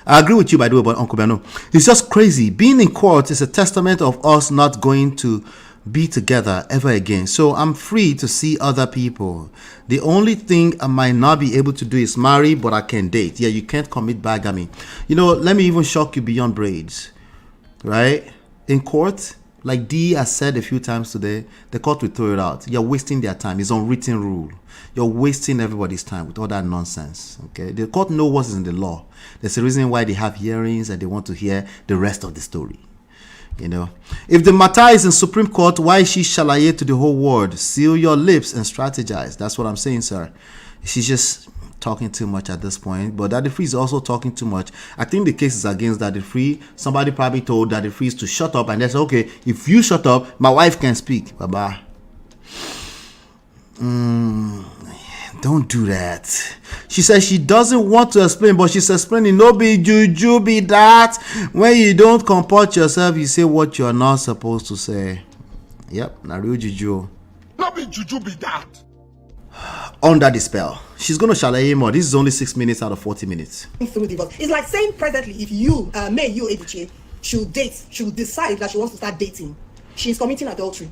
I agree with you, by the way, but Uncle Beno. It's just crazy. Being in court is a testament of us not going to be together ever again. So I'm free to see other people. The only thing I might not be able to do is marry, but I can date. Yeah, you can't commit bigamy. You know, let me even shock you beyond braids. Right? In court, like D has said a few times today, the court will throw it out. You're wasting their time. It's unwritten rule. You're wasting everybody's time with all that nonsense. Okay? The court knows what is in the law. There's a reason why they have hearings and they want to hear the rest of the story. You know, if the matter is in Supreme Court, why is she shalaye to the whole world? Seal your lips and strategize. That's what I'm saying, sir. She's just talking too much at this point. But Daddy Free is also talking too much. I think the case is against Daddy Free. Somebody probably told Daddy Free to shut up, and they said, okay, if you shut up, my wife can speak. Bye-bye. Don't do that. She says she doesn't want to explain, but she's explaining. No be juju be that. When you don't comport yourself, you say what you're not supposed to say. Yep, na real juju. No be juju be that. Under the spell. She's gonna shalaye more. This is only 6 minutes out of 40 minutes. Through divorce. It's like saying presently, if you, Ediche, should decide that she wants to start dating, she's committing adultery.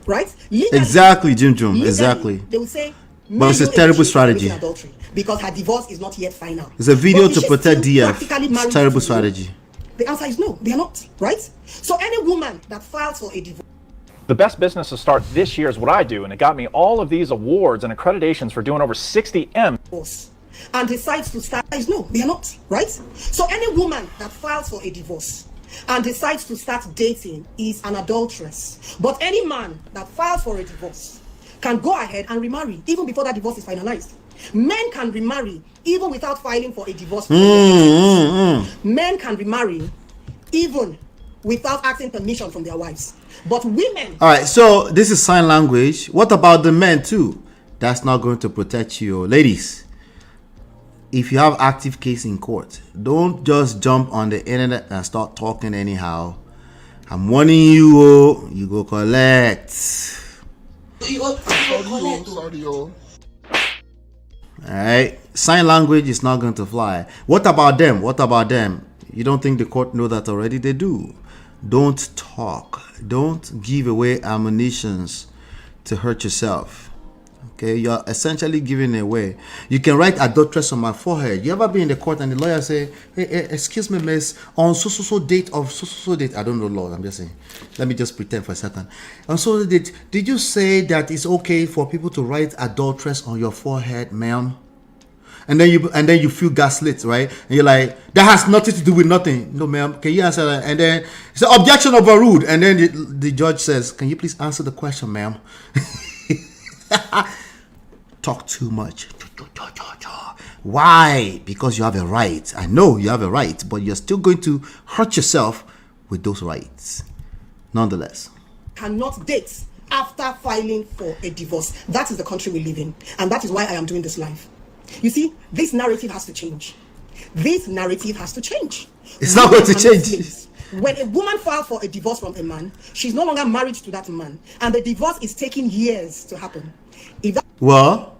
Right? Legally, exactly, Jim. Exactly. They would say, but it's a terrible strategy. Adultery because her divorce is not yet final. It's a video to protect DF. It's a terrible strategy. The answer is no, they are not, right? So any woman that files for a divorce. The best business to start this year is what I do, and it got me all of these awards and accreditations for doing over 60 M. And decides to start, no, they are not, right? So any woman that files for a divorce and decides to start dating is an adulteress. But any man that files for a divorce can go ahead and remarry even before that divorce is finalized. Men can remarry even without filing for a divorce. Men can remarry even without asking permission from their wives. But women... All right, so this is sign language. What about the men too? That's not going to protect you. Ladies, if you have active case in court, don't just jump on the internet and start talking anyhow. I'm warning you, you go collect. Alright, sign language is not going to fly. What about them? What about them? You don't think the court know that already? They do. Don't talk. Don't give away ammunitions to hurt yourself. Okay, you're essentially giving away. You can write adulteress on my forehead. You ever be in the court and the lawyer say, hey, excuse me, miss, on so date of so date. I don't know law, I'm just saying. Let me just pretend for a second. On so date, did you say that it's okay for people to write adulteress on your forehead, ma'am? And then you feel gaslit, right? And you're like, that has nothing to do with nothing. No, ma'am, can you answer that? And then it's an objection overruled. And then the judge says, can you please answer the question, ma'am? Talk too much. Why? Because you have a right. I know you have a right, but you're still going to hurt yourself with those rights. Nonetheless. Cannot date after filing for a divorce. That is the country we live in. And that is why I am doing this live. You see, this narrative has to change. This narrative has to change. It's not going to change. When a woman files for a divorce from a man, she's no longer married to that man. And the divorce is taking years to happen. Well,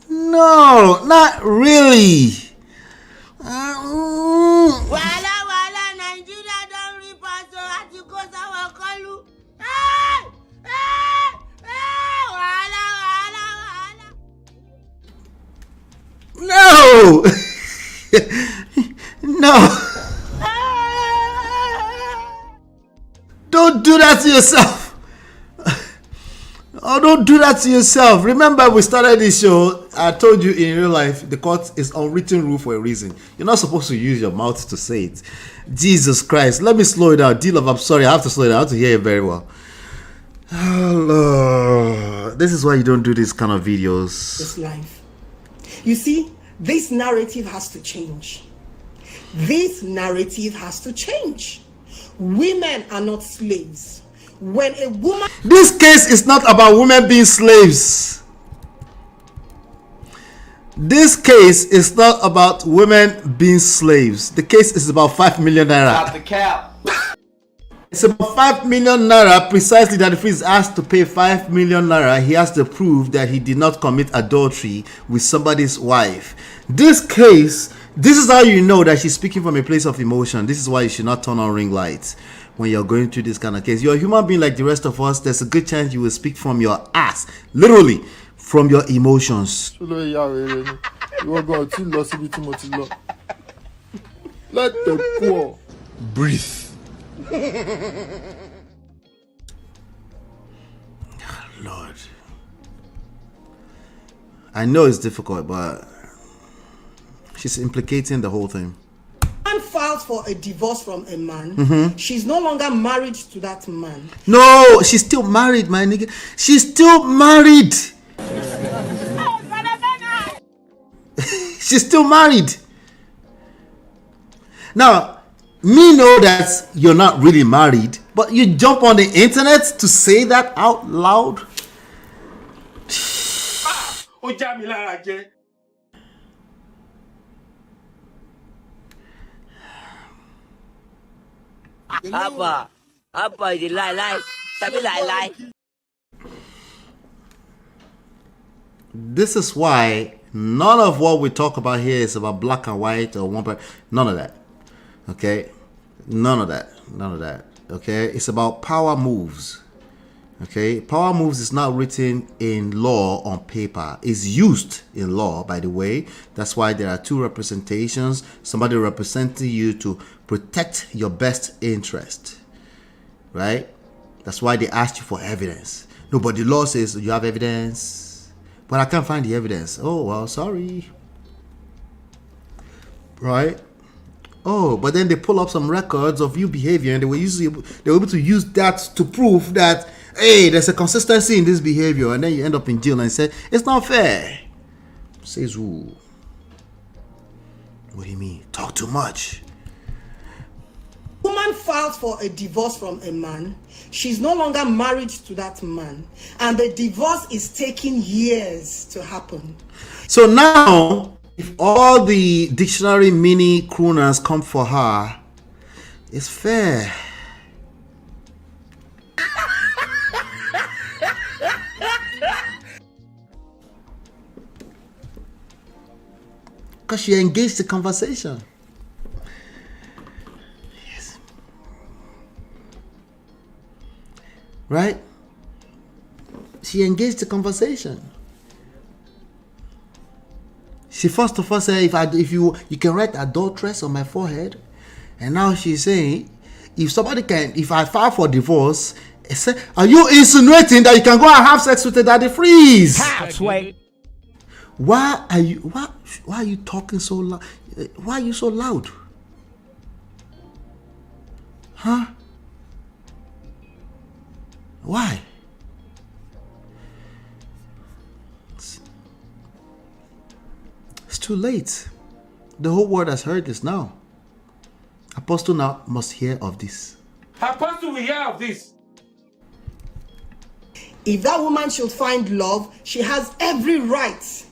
no, not really. No. No. Don't do that to yourself. Oh, don't do that to yourself. Remember, we started this show. I told you in real life, the court is unwritten rule for a reason. You're not supposed to use your mouth to say it. Jesus Christ. Let me slow it down. D-Love, I'm sorry. I have to slow it down. I have to hear it very well. Oh, Lord. This is why you don't do these kind of videos. This life. You see, this narrative has to change. This narrative has to change. Women are not slaves. When a woman... This case is not about women being slaves. This case is not about women being slaves. The case is about 5 million naira. Stop the cap. It's about 5 million naira precisely that if he's asked to pay 5 million naira, he has to prove that he did not commit adultery with somebody's wife. This case, this is how you know that she's speaking from a place of emotion. This is why you should not turn on ring lights when you're going through this kind of case. You're a human being like the rest of us. There's a good chance you will speak from your ass, literally from your emotions. Let the poor breathe. Lord, I know it's difficult, but she's implicating the whole thing. woman files for a divorce from a man, she's no longer married to that man. No, she's still married, my nigga. She's still married. She's still married. Now, me know that you're not really married, but you jump on the internet to say that out loud. Apa, you lie. Tapi lie. This is why none of what we talk about here is about black and white or one part. None of that. Okay? None of that. Okay? It's about power moves. Okay? Power moves is not written in law on paper. It's used in law, by the way. That's why there are two representations. Somebody representing you to protect your best interest. Right? That's why they asked you for evidence. No, but the law says you have evidence. But I can't find the evidence. Oh, well, sorry. Right? Oh, but then they pull up some records of you behavior and they were able to use that to prove that, hey, there's a consistency in this behavior. And then you end up in jail and say, it's not fair. Says who? What do you mean? Talk too much. Woman files for a divorce from a man, she's no longer married to that man, and the divorce is taking years to happen. So now, if all the dictionary mini crooners come for her, it's fair. Because she engaged the conversation. Right? She engaged the conversation. She first of all said, if you can write adulteress on my forehead, and now she's saying, if I file for divorce, are you insinuating that you can go and have sex with a daddy freeze? Why are you talking so loud? Why are you so loud? Huh? Why? It's too late. The whole world has heard this now. Apostle now must hear of this. Apostle will hear of this. If that woman should find love, she has every right.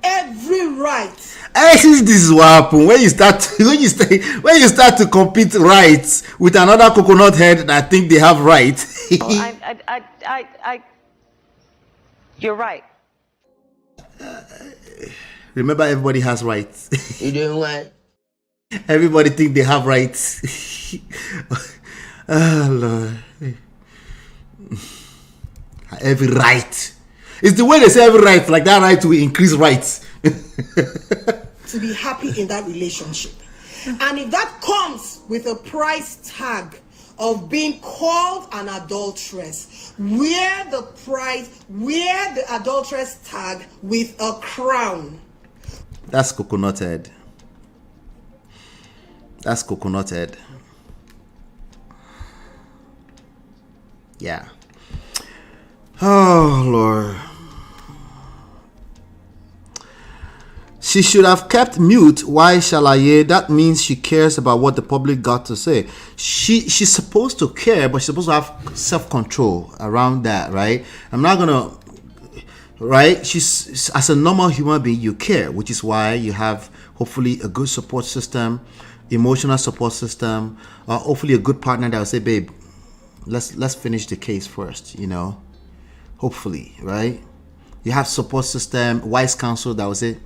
Every right. I think this is what happens when you start to compete rights with another coconut head that think they have rights. You're right. Remember, everybody has rights. You doing what? Everybody think they have rights. Oh Lord. Every right. It's the way they say every right, like that right to increase rights. To be happy in that relationship. And if that comes with a price tag of being called an adulteress, wear the adulteress tag with a crown. That's coconut head. That's coconut head. Yeah. Oh Lord. She should have kept mute. Why shalaye? That means she cares about what the public got to say. She's supposed to care, but she's supposed to have self-control around that, right? I'm not gonna, right? She's, as a normal human being, you care, which is why you have hopefully a good support system, emotional support system, or hopefully a good partner that will say, babe, let's finish the case first, you know. Hopefully, right? You have support system, wise counsel that will say,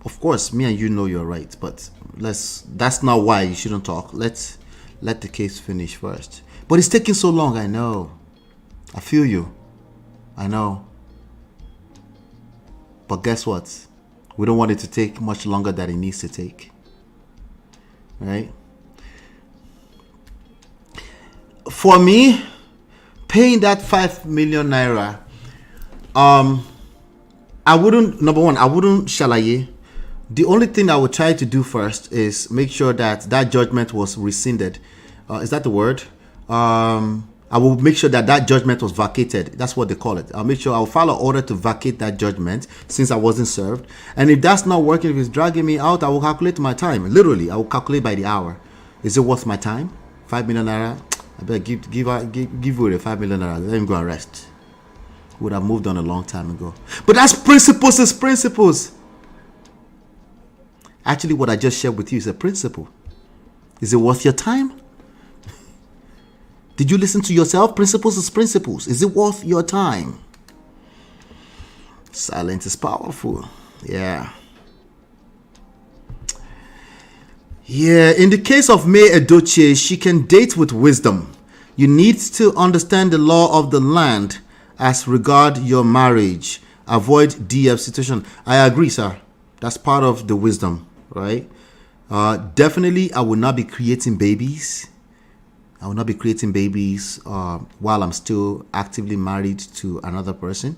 of course, me and you know you're right, but that's not why you shouldn't talk. Let the case finish first. But it's taking so long, I know. I feel you. I know. But guess what? We don't want it to take much longer than it needs to take. Right? For me, paying that 5 million naira, I wouldn't, number one, I wouldn't shalaye. The only thing I would try to do first is make sure that judgment was rescinded. Is that the word? I will make sure that judgment was vacated. That's what they call it. I'll make sure I'll file an order to vacate that judgment since I wasn't served. And if that's not working, if it's dragging me out, I will calculate my time. Literally, I will calculate by the hour. Is it worth my time? 5 million naira? I better give away the 5 million naira. Let him go and rest. Would have moved on a long time ago. But that's principles is principles. Actually, what I just shared with you is a principle. Is it worth your time? Did you listen to yourself? Principles is principles. Is it worth your time? Silence is powerful. Yeah. In the case of May Edochie, she can date with wisdom. You need to understand the law of the land as regard your marriage. Avoid DF situation. I agree, sir. That's part of the wisdom, right? Definitely, I will not be creating babies. I will not be creating babies while I'm still actively married to another person.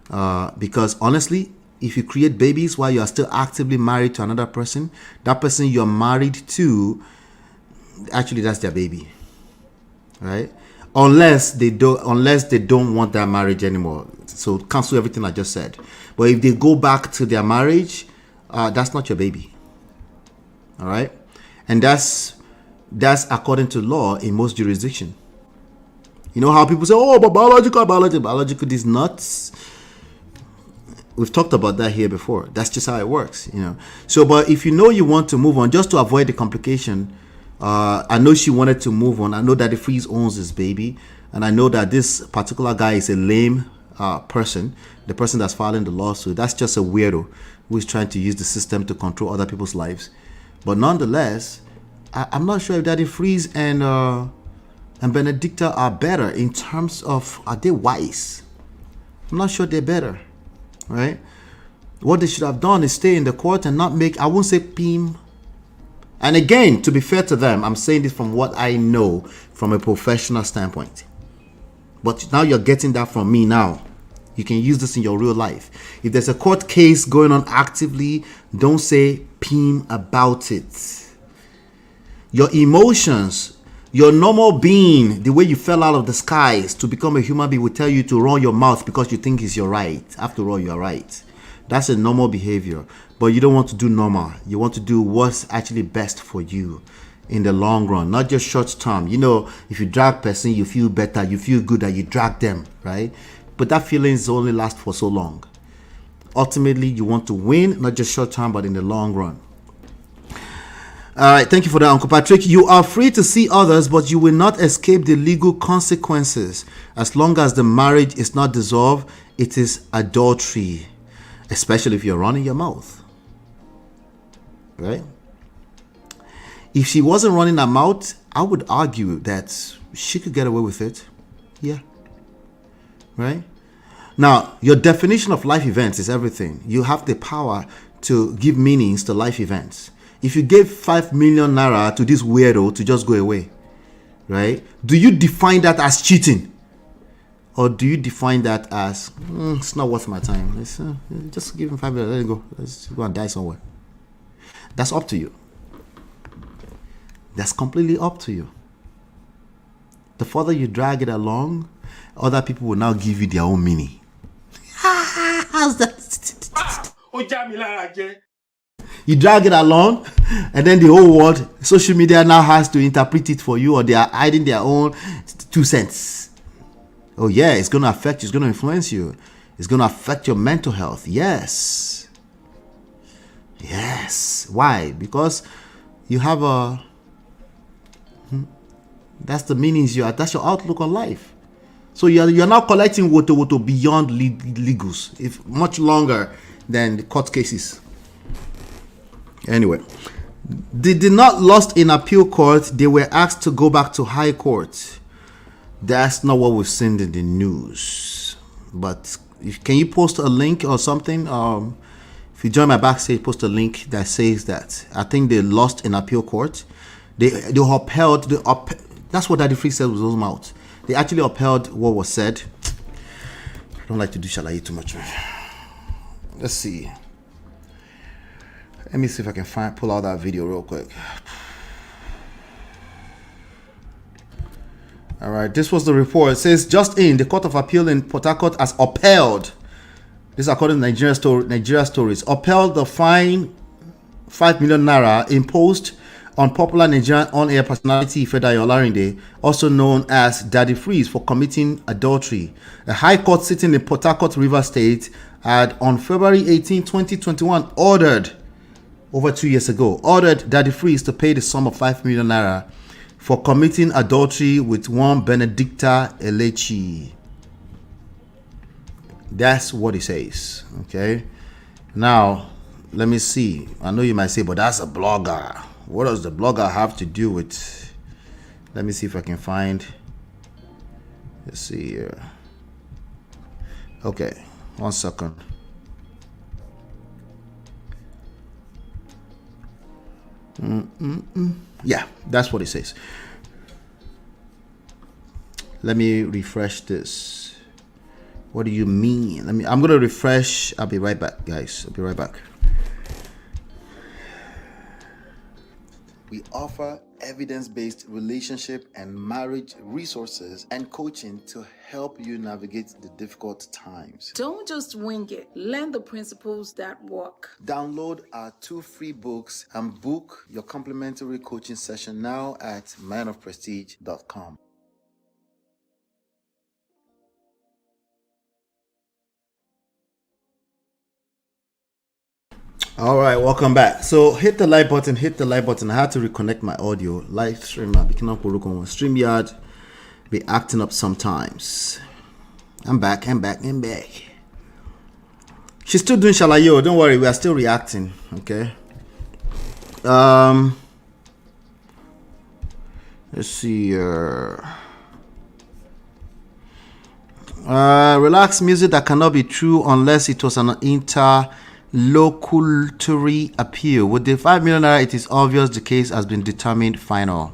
Because honestly, if you create babies while you are still actively married to another person, that person you're married to, actually that's their baby, right? Unless they don't want that marriage anymore. So cancel everything I just said. But if they go back to their marriage, that's not your baby. All right? And that's according to law in most jurisdictions. You know how people say, oh, but biological is nuts. We've talked about that here before. That's just how it works, you know. So, but if you know you want to move on, just to avoid the complication, I know she wanted to move on. I know that the Freeze owns this baby, and I know that this particular guy is a lame person, the person that's filing the lawsuit. That's just a weirdo who is trying to use the system to control other people's lives. But nonetheless, I'm not sure if Daddy Freeze and Benedicta are better in terms of, are they wise? I'm not sure they're better, right? What they should have done is stay in the court and not make, I won't say PIM. And again, to be fair to them, I'm saying this from what I know from a professional standpoint. But now you're getting that from me now. You can use this in your real life. If there's a court case going on actively, don't say PIM about it. Your emotions, your normal being, the way you fell out of the skies to become a human being will tell you to run your mouth because you think it's your right. After all, you're right. That's a normal behavior. But you don't want to do normal. You want to do what's actually best for you in the long run, not just short term. You know, if you drag person, you feel better. You feel good that you drag them, right? But that feelings only last for so long. Ultimately, you want to win, not just short term, but in the long run. All right, thank you for that, Uncle Patrick. You are free to see others, but you will not escape the legal consequences. As long as the marriage is not dissolved, it is adultery, especially if you're running your mouth, right? If she wasn't running her mouth, I would argue that she could get away with it. Yeah. Right? Now, your definition of life events is everything. You have the power to give meanings to life events. If you gave 5 million naira to this weirdo to just go away, right? Do you define that as cheating? Or do you define that as, it's not worth my time. Let's, just give him 5 million, let it go. Let's go and die somewhere. That's up to you. That's completely up to you. The further you drag it along, other people will now give you their own meaning. How's that? You drag it along, and then the whole world, social media now has to interpret it for you, or they are hiding their own 2 cents. Oh yeah, it's going to affect you. It's going to influence you. It's going to affect your mental health. Yes. Yes. Why? Because you have a... That's the meanings you are. That's your outlook on life. So you're now collecting woto beyond legals, if much longer than the court cases. Anyway, they did not lost in appeal court. They were asked to go back to high court. That's not what we've seen in the news. But can you post a link or something? If you join my backstage, post a link that says that. I think they lost in appeal court. They upheld that's what Daddy Free said with his mouth. They actually upheld what was said. I don't like to do shalaye too much. Let's see. Let me see if I can pull out that video real quick. All right, this was the report. It says, just in, the Court of Appeal in Port Harcourt has upheld, this is according to Nigeria Stories, upheld the fine 5 million naira imposed on popular Nigerian on-air personality Ifedayo Olarinde, also known as Daddy Freeze, for committing adultery. A high court sitting in Port Harcourt, River State, had on February 18, 2021, over 2 years ago, ordered Daddy Freeze to pay the sum of 5 million naira for committing adultery with one Benedicta Elechi. That's what it says. Okay. Now, let me see. I know you might say, but that's a blogger. What does the blogger have to do with? Let me see if I can find. Let's see here. Okay. 1 second. Yeah, that's what it says. Let me refresh this. What do you mean? I'm gonna refresh. I'll be right back, guys. I'll be right back. We offer evidence-based relationship and marriage resources and coaching to help you navigate the difficult times. Don't just wing it. Learn the principles that work. Download our 2 free books and book your complimentary coaching session now at manofprestige.com. All right, welcome back. So hit the like button, I had to reconnect my audio. Live stream, StreamYard be acting up sometimes. I'm back. She's still doing Shalayo, don't worry, we are still reacting, okay? Let's see relax music that cannot be true unless it was an interlocutory appeal. With the 5 million naira, it is obvious the case has been determined final.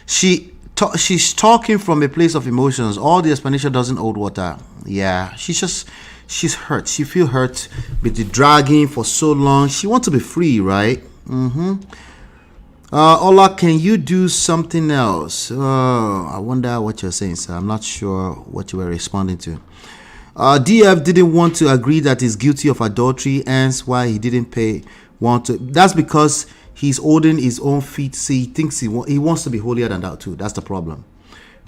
She's talking from a place of emotions. All the explanation doesn't hold water. Yeah, she's hurt. She feel hurt with the dragging for so long. She wants to be free, right? Ola, can you do something else? I wonder what you're saying, sir. I'm not sure what you were responding to. DF didn't want to agree that he's guilty of adultery, hence why he didn't want to. That's because he's holding his own feet. See, he thinks he wants to be holier than thou too. That's the problem,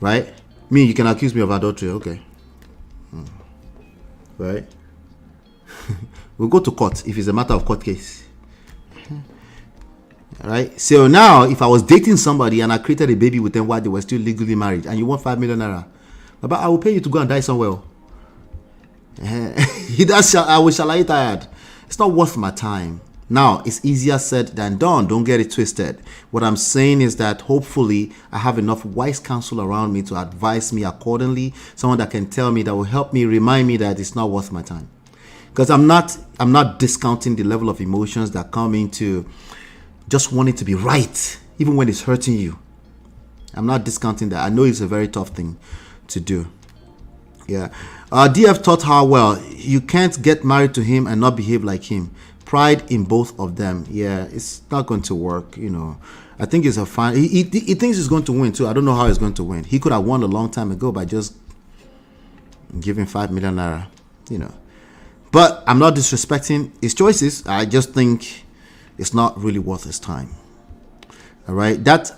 right? Me, you can accuse me of adultery, okay? Right? We'll go to court if it's a matter of court case. Right? So now, if I was dating somebody and I created a baby with them while they were still legally married, and you want 5 million naira, but I will pay you to go and die somewhere. I will shall I tired. It's not worth my time. Now, it's easier said than done. Don't get it twisted. What I'm saying is that hopefully I have enough wise counsel around me to advise me accordingly. Someone that can tell me, that will help me, remind me that it's not worth my time. Because I'm not discounting the level of emotions that come into just wanting to be right, even when it's hurting you. I'm not discounting that. I know it's a very tough thing to do. Yeah. DF taught her well. You can't get married to him and not behave like him. Pride in both of them. Yeah, it's not going to work, you know. I think it's a fine. He thinks he's going to win too. I don't know how he's going to win. He could have won a long time ago by just giving 5 million naira, you know. But I'm not disrespecting his choices. I just think it's not really worth his time. All right, that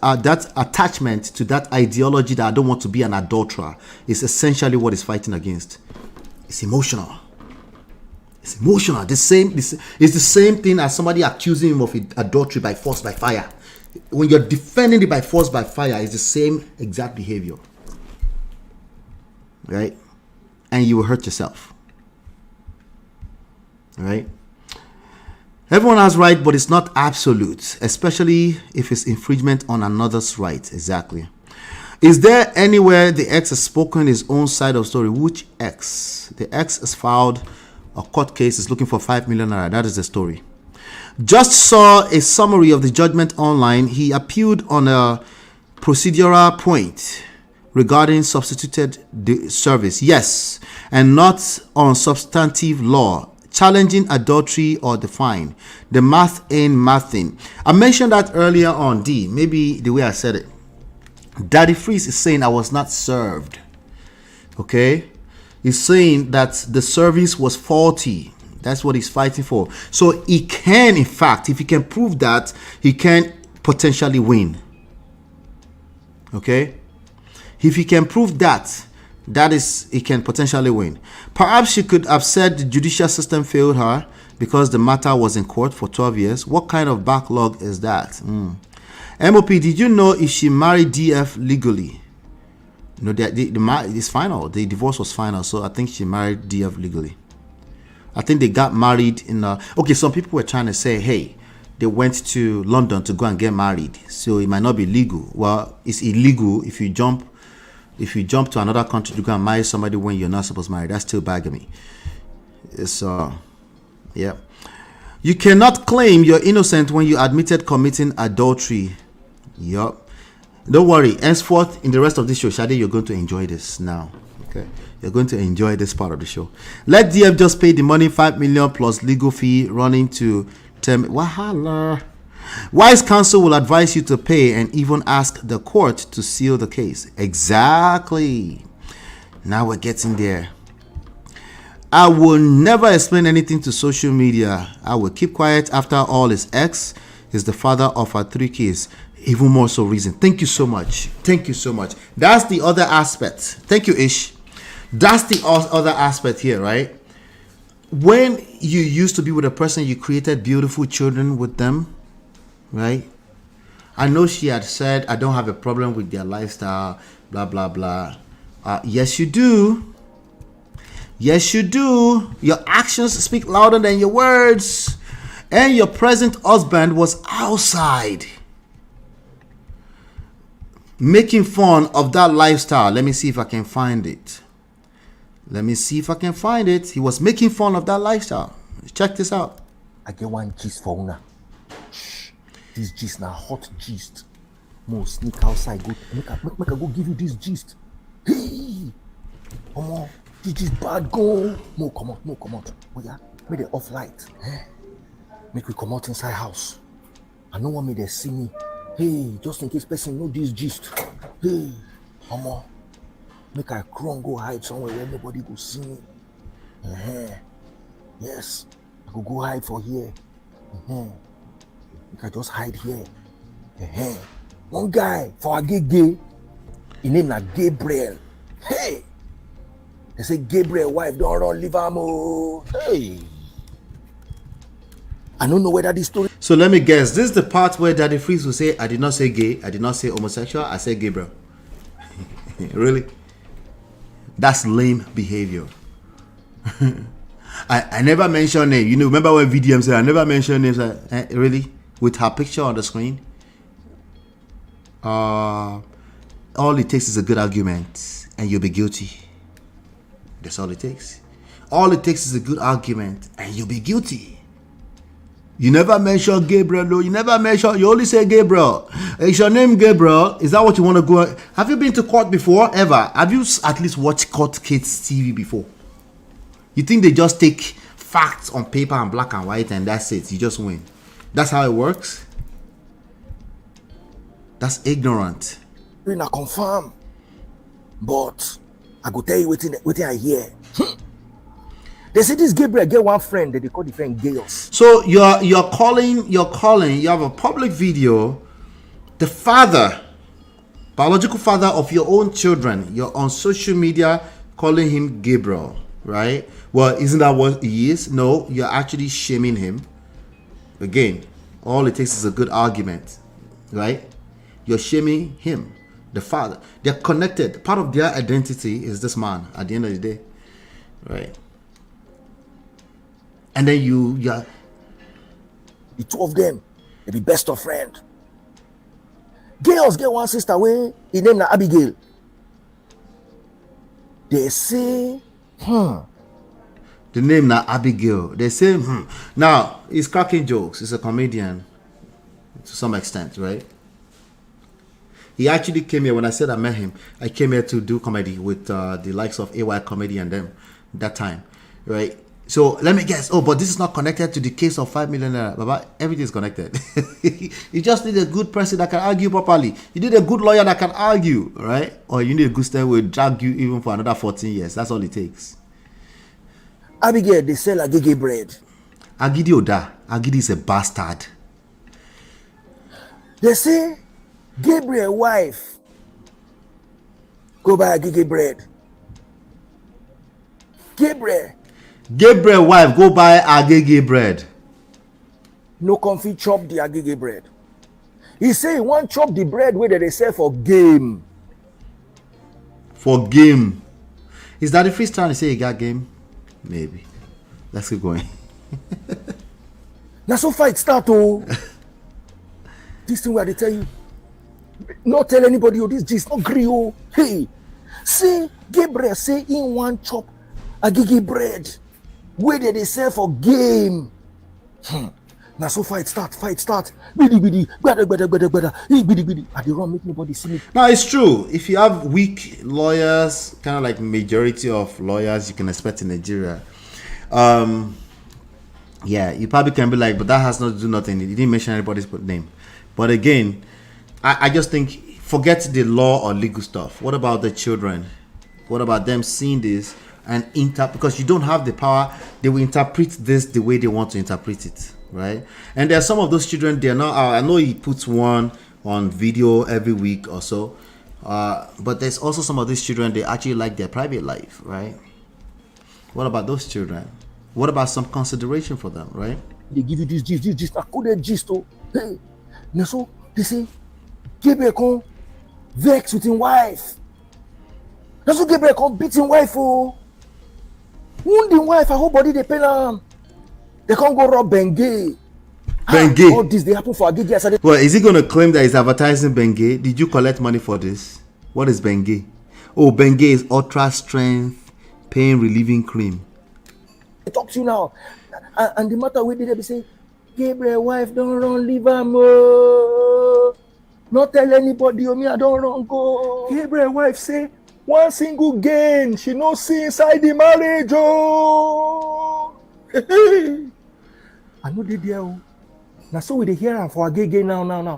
attachment to that ideology that I don't want to be an adulterer is essentially what he's fighting against. It's emotional. It's emotional. It's the same thing as somebody accusing him of adultery by force by fire. When you're defending it by force by fire, it's the same exact behavior, right? And you will hurt yourself, right? Everyone has right, but it's not absolute, especially if it's infringement on another's right. Exactly. Is there anywhere the ex has spoken his own side of story? Which ex? The ex has filed a court case, is looking for 5 million naira. That is the story. Just saw a summary of the judgment online. He appealed on a procedural point regarding substituted service. Yes, and not on substantive law. challenging adultery or the fine. The math ain't mathing. I mentioned that earlier on, D. Maybe the way I said it. Daddy Freeze is saying I was not served. Okay? He's saying that the service was faulty. That's what he's fighting for. So he can, in fact, if he can prove that, he can potentially win. Okay? If he can prove that, that is, he can potentially win. Perhaps she could have said the judicial system failed her because the matter was in court for 12 years. What kind of backlog is that? MOP, did you know if she married DF legally? No, it's final. The divorce was final, so I think she married DF legally. I think they got married in okay, some people were trying to say, hey, they went to London to go and get married, so it might not be legal. Well, it's illegal if you jump to another country to go and marry somebody when you're not supposed to marry. That's still bigamy. It's yeah. You cannot claim you're innocent when you admitted committing adultery. Yup. Don't worry. Henceforth, in the rest of this show, Shade, you're going to enjoy this now. Okay, you're going to enjoy this part of the show. Let DF just pay the money, 5 million plus legal fee running to 10. Wahala. Wise counsel will advise you to pay and even ask the court to seal the case. Exactly. Now we're getting there. I will never explain anything to social media. I will keep quiet. After all, his ex is the father of our 3 kids. Even more so reason. Thank you so much. Thank you so much. That's the other aspect. Thank you, Ish. That's the other aspect here, right? When you used to be with a person, you created beautiful children with them, right? I know she had said, I don't have a problem with their lifestyle, blah, blah, blah. Yes, you do. Yes, you do. Your actions speak louder than your words. And your present husband was outside making fun of that lifestyle. Let me see if I can find it. Let me see if I can find it. He was making fun of that lifestyle. Check this out. I get one gist for una. This gist now hot gist. Mo sneak outside. Go make I go give you this gist. Hey, Omo, this gist bad go. Mo come out. Oh yeah, make the off light. Make we come out inside house. I no want me they see me. Hey, just in case person know this gist. Hey, Omo, make I crawl go hide somewhere where nobody go see me. Yes, I go hide for here. Make I just hide here. One guy for a gay, he name na Gabriel. Hey, they say Gabriel wife don't run leave am. Hey, I don't know whether this story. So let me guess. This is the part where Daddy Freeze will say, I did not say gay. I did not say homosexual. I said Gabriel. Really? That's lame behavior. I never mentioned name. You know, remember when VDM said, I never mentioned names. Really? With her picture on the screen? All it takes is a good argument and you'll be guilty. That's all it takes. All it takes is a good argument and you'll be guilty. You never mention Gabriel, no. You never mention, you only say Gabriel. Is your name Gabriel? Is that what you want to go? Have you been to court before? Ever? Have you at least watched Court Kids TV before? You think they just take facts on paper and black and white and that's it? You just win. That's how it works? That's ignorant. We not confirm. But I go tell you what I hear. They say this Gabriel get one friend that they call the friend Gales. So you're calling, you have a public video, the father, biological father of your own children, you're on social media calling him Gabriel, right? Well, isn't that what he is? No, you're actually shaming him. Again, all it takes is a good argument, right? You're shaming him, the father. They're connected. Part of their identity is this man at the end of the day, right? And then the two of them, they be best of friend. Girls get one sister way, he named Abigail. They say, The name na Abigail. They say, Now, he's cracking jokes. He's a comedian to some extent, right? He actually came here when I said I met him. I came here to do comedy with the likes of AY Comedy and them that time, right? So let me guess. Oh, but this is not connected to the case of 5 million naira. Baba, everything is connected. You just need a good person that can argue properly. You need a good lawyer that can argue, right? Or you need a good style who will drag you even for another 14 years. That's all it takes. Abigail, they sell agege bread. Agidi Oda. Agidi is a bastard. They say Gabriel's wife go buy agege bread. Gabriel wife go buy agege bread. No comfy chop the agege bread. He say he want chop the bread where they sell for game. For game. Is that the first time to say he got game? Maybe. Let's keep going. Now so fight start oh. This thing where they tell you, not tell anybody, oh, this gist not gree oh. Hey, say Gabriel say in one chop agege bread where they sell for game. Now so fight start. Bidi bidi. I dey run make nobody see me. Now it's true. If you have weak lawyers, kind of like majority of lawyers you can expect in Nigeria, yeah, you probably can be like, but that has not to do nothing. You didn't mention anybody's name. But again, I just think forget the law or legal stuff. What about the children? What about them seeing this and because you don't have the power, they will interpret this the way they want to interpret it, right? And there are some of those children, they're not I know he puts one on video every week or so, but there's also some of these children, they actually like their private life, right? What about those children? What about some consideration for them, right? They give you this gist, I couldn't gist oh. Hey, now so they say Gabriel come vex with his wife. That's what Gabriel come beat his wife oh. Wound the wife, I hope body they pay them. They can't go rob Bengay. All this they happen for Agege. Well, is he going to claim that he's advertising Bengay? Did you collect money for this? What is Bengay? Oh, Bengay is ultra strength pain relieving cream. I talk to you now, and the matter we did, they say Gabriel wife don't run leave him oh. Not tell anybody oh me I don't run go. Gabriel wife say one single gain she no see inside the marriage oh. I know they there oh. Now so we dey hear am for Agege now. Now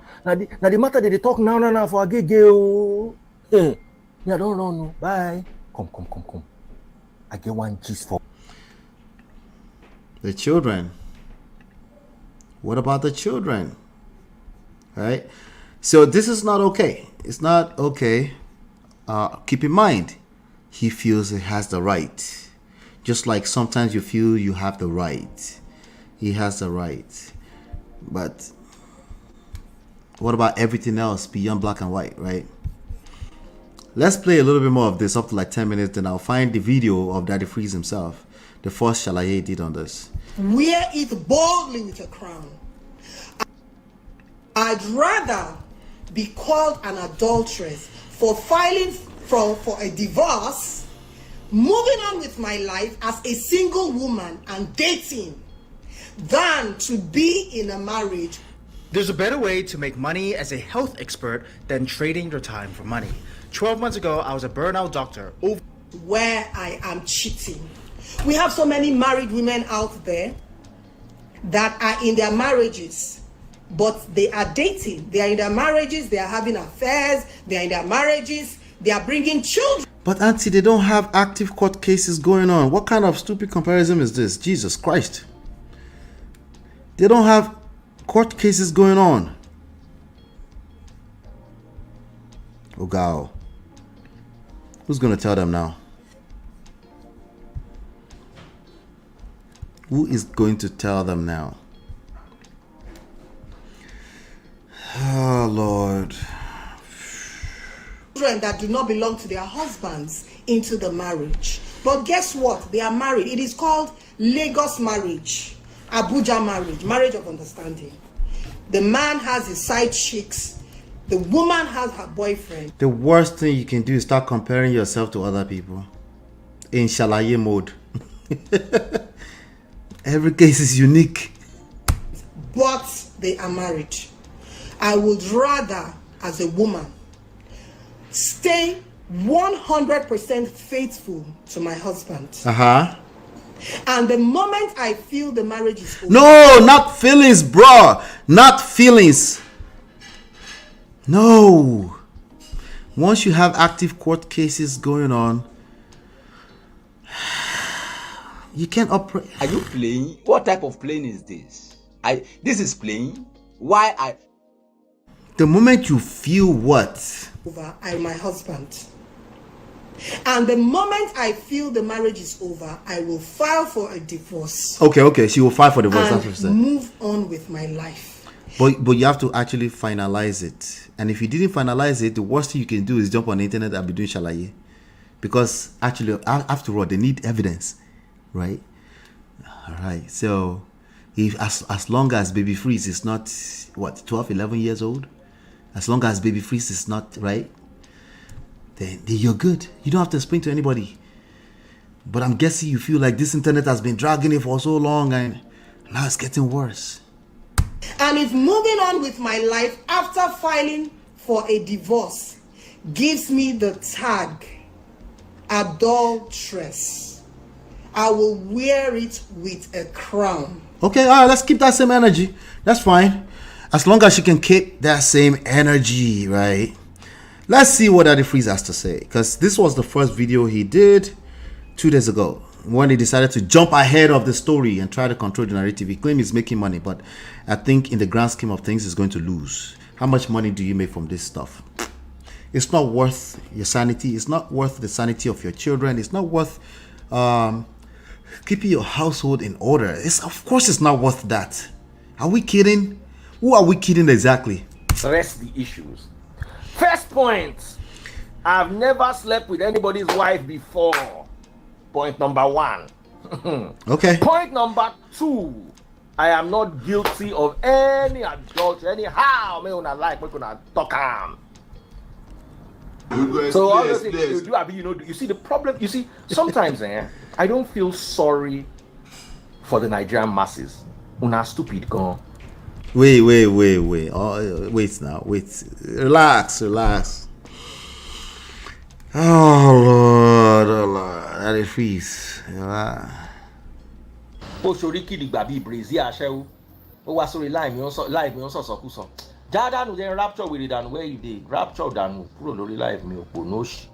the matter they talk now for Agege oh. Hey, me I don't run no. Bye. Come. I get one gist for the children. What about the children? Right? So this is not okay. It's not okay. Keep in mind, he feels he has the right. Just like sometimes you feel you have the right. He has the right. But what about everything else beyond black and white, right? Let's play a little bit more of this, up to like 10 minutes, then I'll find the video of Daddy Freeze himself. The first Shalaye did on this. Wear it boldly with a crown. I'd rather be called an adulteress for filing for a divorce, moving on with my life as a single woman and dating, than to be in a marriage. There's a better way to make money as a health expert than trading your time for money. 12 months ago, I was a burnout doctor. Where I am cheating. We have so many married women out there that are in their marriages, but they are dating. They are in their marriages, they are having affairs, they are in their marriages, they are bringing children. But auntie, they don't have active court cases going on. What kind of stupid comparison is this? Jesus Christ. They don't have court cases going on. Oh God. Who's gonna tell them now? Who is going to tell them now? Oh Lord. Children that do not belong to their husbands into the marriage. But guess what? They are married. It is called Lagos marriage, Abuja marriage, marriage of understanding. The man has his side chicks. The woman has her boyfriend. The worst thing you can do is start comparing yourself to other people in Shalaye mode. Every case is unique. But they are married. I would rather, as a woman, stay 100% faithful to my husband And the moment I feel the marriage is over. No, not feelings, bro. Not feelings. No. Once you have active court cases going on, you can't operate. Are you playing? What type of playing is this? This is playing. Why the moment you feel what? Over, I'm my husband. And the moment I feel the marriage is over, I will file for a divorce. Okay, she will file for divorce. And that's what she said. Move on with my life. But you have to actually finalize it. And if you didn't finalize it, the worst thing you can do is jump on the internet and be doing shalaye. Because actually, after all, they need evidence, right? All right. So, if as long as baby freeze is not, 12, 11 years old, as long as baby freeze is not, right, then you're good. You don't have to explain to anybody. But I'm guessing you feel like this internet has been dragging it for so long and now it's getting worse. And if moving on with my life after filing for a divorce gives me the tag adulteress, I will wear it with a crown. Okay, all right, let's keep that same energy. That's fine. As long as she can keep that same energy, right? Let's see what Daddy Freeze has to say. Because this was the first video he did 2 days ago, when he decided to jump ahead of the story and try to control the narrative. He claims he's making money, but I think in the grand scheme of things, he's going to lose. How much money do you make from this stuff? It's not worth your sanity. It's not worth the sanity of your children. It's not worth keeping your household in order. Of course it's not worth that. Are we kidding? Who are we kidding exactly? Address the issues. First point, I've never slept with anybody's wife before. Point number 1. Okay. Point number 2, I am not guilty of any adultery. Anyhow, me una like, me una talk am. So obviously, you see the problem. You see, sometimes I don't feel sorry for the Nigerian masses. Una stupid gone. Wait. Oh, wait now. Wait. Relax. Oh Lord. That is freeze. Ó sori kí digba bí Brazil aṣẹ́wó. Ó wá sórí live mi on sọ̀sọ̀kúsọ. Já dànù jẹ́ rapture wèrè dànù where you dey. Rapture dànù kúrò lórí live mi òpó nóòṣì.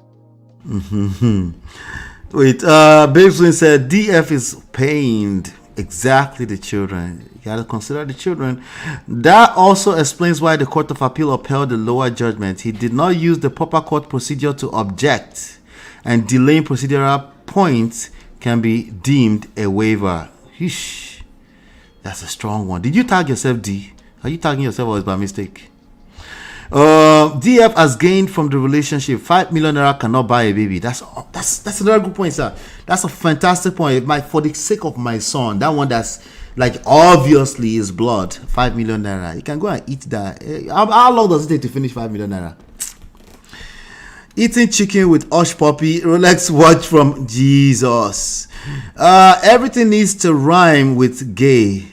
Wait, Babeswin said DF is pained. Exactly, the children. You gotta consider the children. That also explains why the Court of Appeal upheld the lower judgment. He did not use the proper court procedure to object, and delaying procedural points can be deemed a waiver. Yeesh. That's a strong one. Did you tag yourself, D? Are you tagging yourself or is by mistake? DF has gained from the relationship. 5 million naira cannot buy a baby. That's another good point, sir. That's a fantastic point. For the sake of my son, that one that's like obviously is blood. 5 million naira. You can go and eat that. How long does it take to finish 5 million naira? Eating chicken with Osh Puppy, Rolex watch from Jesus. Everything needs to rhyme with gay.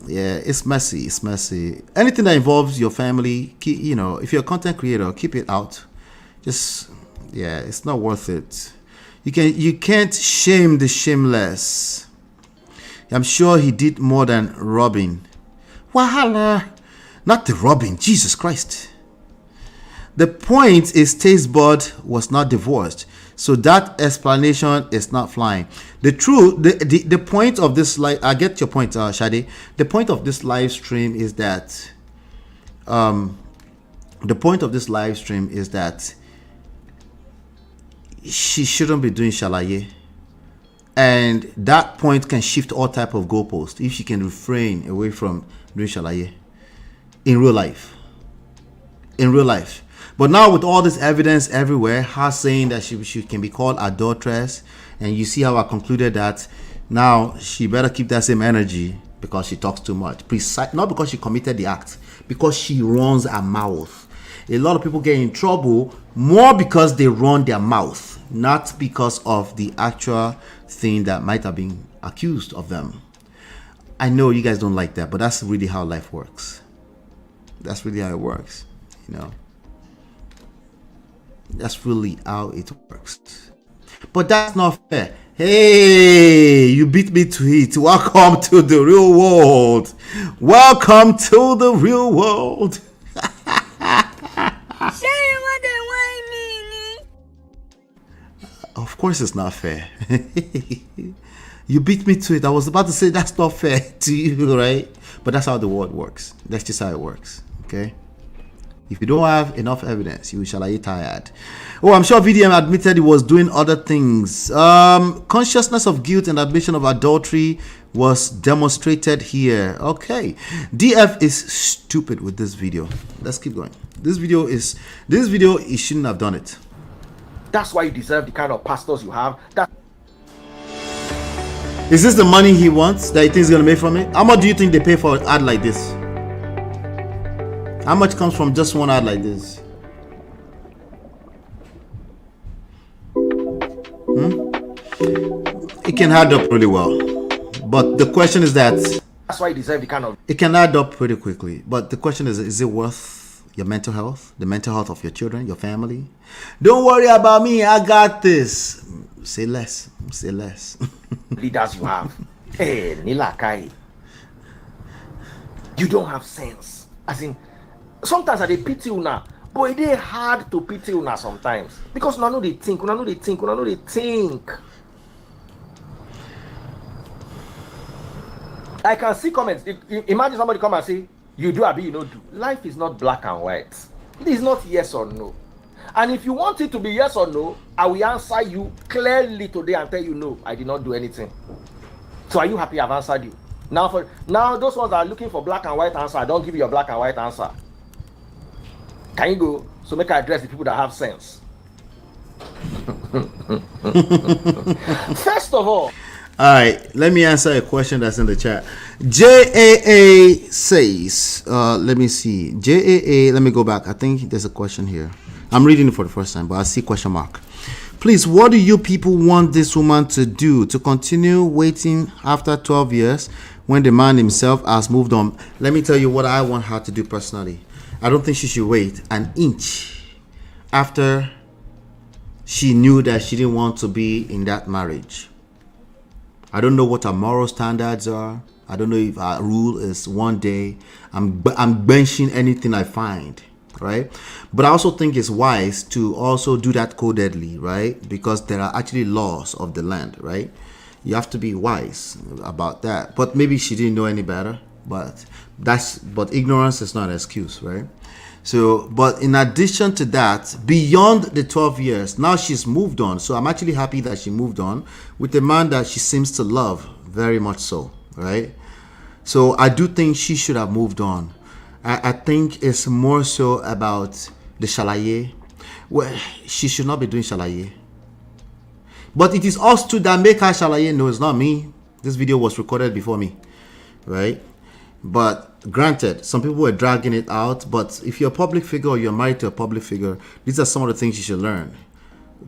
Yeah, it's messy. Anything that involves your family, if you're a content creator, keep it out. It's not worth it. You can't shame the shameless. I'm sure he did more than robbing. Wahala. Not the robbing, Jesus Christ. The point is taste bud was not divorced. So that explanation is not flying. The point of this live, I get your point, Shade. The point of this live stream is that she shouldn't be doing shalaye, and that point can shift all type of goalposts if she can refrain away from doing shalaye in real life. But now with all this evidence everywhere, her saying that she can be called adulteress, and you see how I concluded that now she better keep that same energy because she talks too much. Not because she committed the act, because she runs her mouth. A lot of people get in trouble more because they run their mouth, not because of the actual thing that might have been accused of them. I know you guys don't like that, but that's really how life works. That's really how it works, That's really how it works. But that's not fair. Hey, you beat me to it. Welcome to the real world. Welcome to the real world. Of course it's not fair. You beat me to it. I was about to say that's not fair to you, right? But that's how the world works. That's just how it works, okay? If you don't have enough evidence, you shall be tired. Oh, I'm sure VDM admitted he was doing other things. Consciousness of guilt and admission of adultery was demonstrated here. Okay. DF is stupid with this video. Let's keep going. This video, he shouldn't have done it. That's why you deserve the kind of pastors you have. Is this the money he wants that he thinks he's going to make from it? How much do you think they pay for an ad like this? How much comes from just one ad like this? It can add up really well. But the question is that... That's why you deserve the kind of... It can add up pretty quickly. But the question is it worth your mental health? The mental health of your children, your family? Don't worry about me. I got this. Say less. Say less. Leaders you have. Hey, Nilakai. You don't have sense. As in... Sometimes I pity you now, but it is hard to pity you now sometimes because una know they think. I can see comments. Imagine somebody come and say, "You do, abi you no do." Life is not black and white. It is not yes or no. And if you want it to be yes or no, I will answer you clearly today and tell you no, I did not do anything. So are you happy I've answered you? Now those ones that are looking for black and white answer, I don't give you a black and white answer. Can you go? So make I address the people that have sense. First of all right, let me answer a question that's in the chat. JAA says, let me see. JAA, let me go back. I think there's a question here. I'm reading it for the first time, but I see question mark. Please, what do you people want this woman to do? To continue waiting after 12 years when the man himself has moved on? Let me tell you what I want her to do personally. I don't think she should wait an inch after she knew that she didn't want to be in that marriage. I don't know what her moral standards are. I don't know if our rule is one day I'm benching anything I find, right? But I also think it's wise to also do that codedly, right? Because there are actually laws of the land, right? You have to be wise about that. But maybe she didn't know any better. But ignorance is not an excuse, right? So, but in addition to that, beyond the 12 years, now she's moved on. So I'm actually happy that she moved on with a man that she seems to love very much so, right? So I do think she should have moved on. I think it's more so about the shalaye. Well, she should not be doing shalaye. But it is us two that make her shalaye. No, it's not me. This video was recorded before me, right? But granted, some people were dragging it out. But if you're a public figure or you're married to a public figure, these are some of the things you should learn.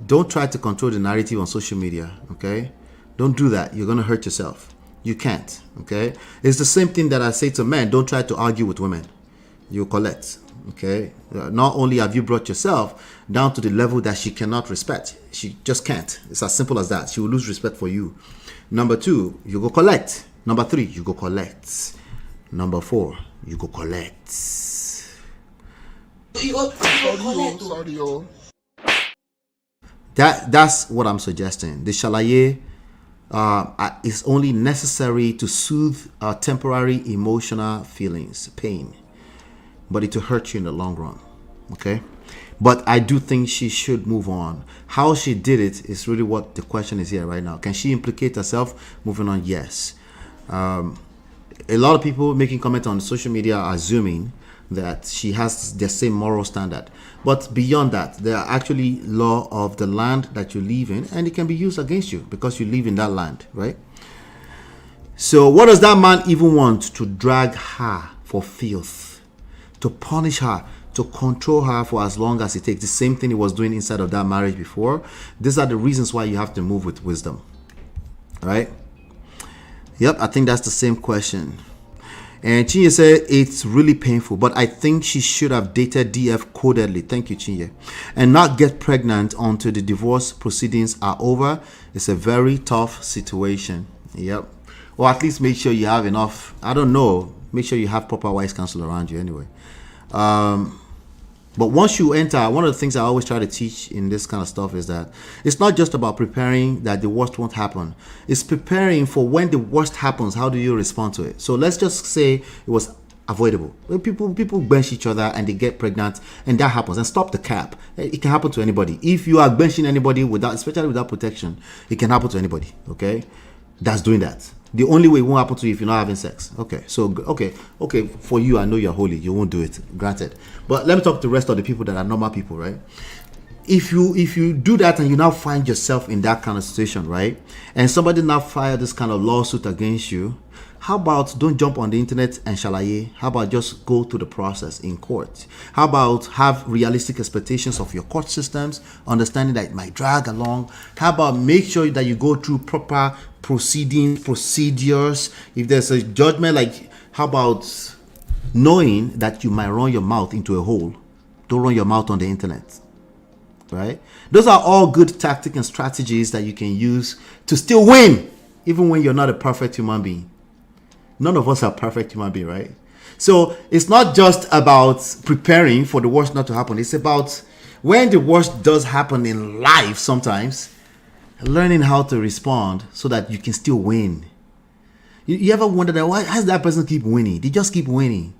Don't try to control the narrative on social media, okay? Don't do that. You're going to hurt yourself. You can't, okay? It's the same thing that I say to men. Don't try to argue with women. You collect, okay? Not only have you brought yourself down to the level that she cannot respect. She just can't. It's as simple as that. She will lose respect for you. Number 2, you go collect. Number 3, you go collect. Number 4, you go collect. That's what I'm suggesting. The shalaye is only necessary to soothe temporary emotional feelings, pain, but it will hurt you in the long run, okay? But I do think she should move on. How she did it is really what the question is here right now. Can she implicate herself moving on? Yes. A lot of people making comments on social media are assuming that she has the same moral standard. But beyond that, there are actually law of the land that you live in, and it can be used against you because you live in that land, right? So what does that man even want? To drag her for filth, to punish her, to control her for as long as it takes. The same thing he was doing inside of that marriage before. These are the reasons why you have to move with wisdom, right? Yep, I think that's the same question. And Chinye said it's really painful, but I think she should have dated DF codedly. Thank you, Chinye. And not get pregnant until the divorce proceedings are over. It's a very tough situation. Yep. Or at least make sure you have enough. I don't know. Make sure you have proper wise counsel around you anyway. But once you enter, one of the things I always try to teach in this kind of stuff is that it's not just about preparing that the worst won't happen. It's preparing for when the worst happens, how do you respond to it? So let's just say it was avoidable. People bench each other and they get pregnant and that happens. And stop the cap. It can happen to anybody. If you are benching anybody without, especially without protection, it can happen to anybody, okay? That's doing that. The only way it won't happen to you if you're not having sex. Okay, so okay, for you, I know you're holy, you won't do it, granted. But let me talk to the rest of the people that are normal people, right? If you do that and you now find yourself in that kind of situation, right? And somebody now file this kind of lawsuit against you, how about don't jump on the internet and shalaye? How about just go through the process in court? How about have realistic expectations of your court systems, understanding that it might drag along? How about make sure that you go through proper procedures? If there's a judgment, like how about knowing that you might run your mouth into a hole? Don't run your mouth on the internet, right? Those are all good tactics and strategies that you can use to still win, even when you're not a perfect human being. None of us are perfect human beings, right? So it's not just about preparing for the worst not to happen. It's about when the worst does happen in life sometimes, learning how to respond so that you can still win. You ever wonder that why does that person keep winning? They just keep winning.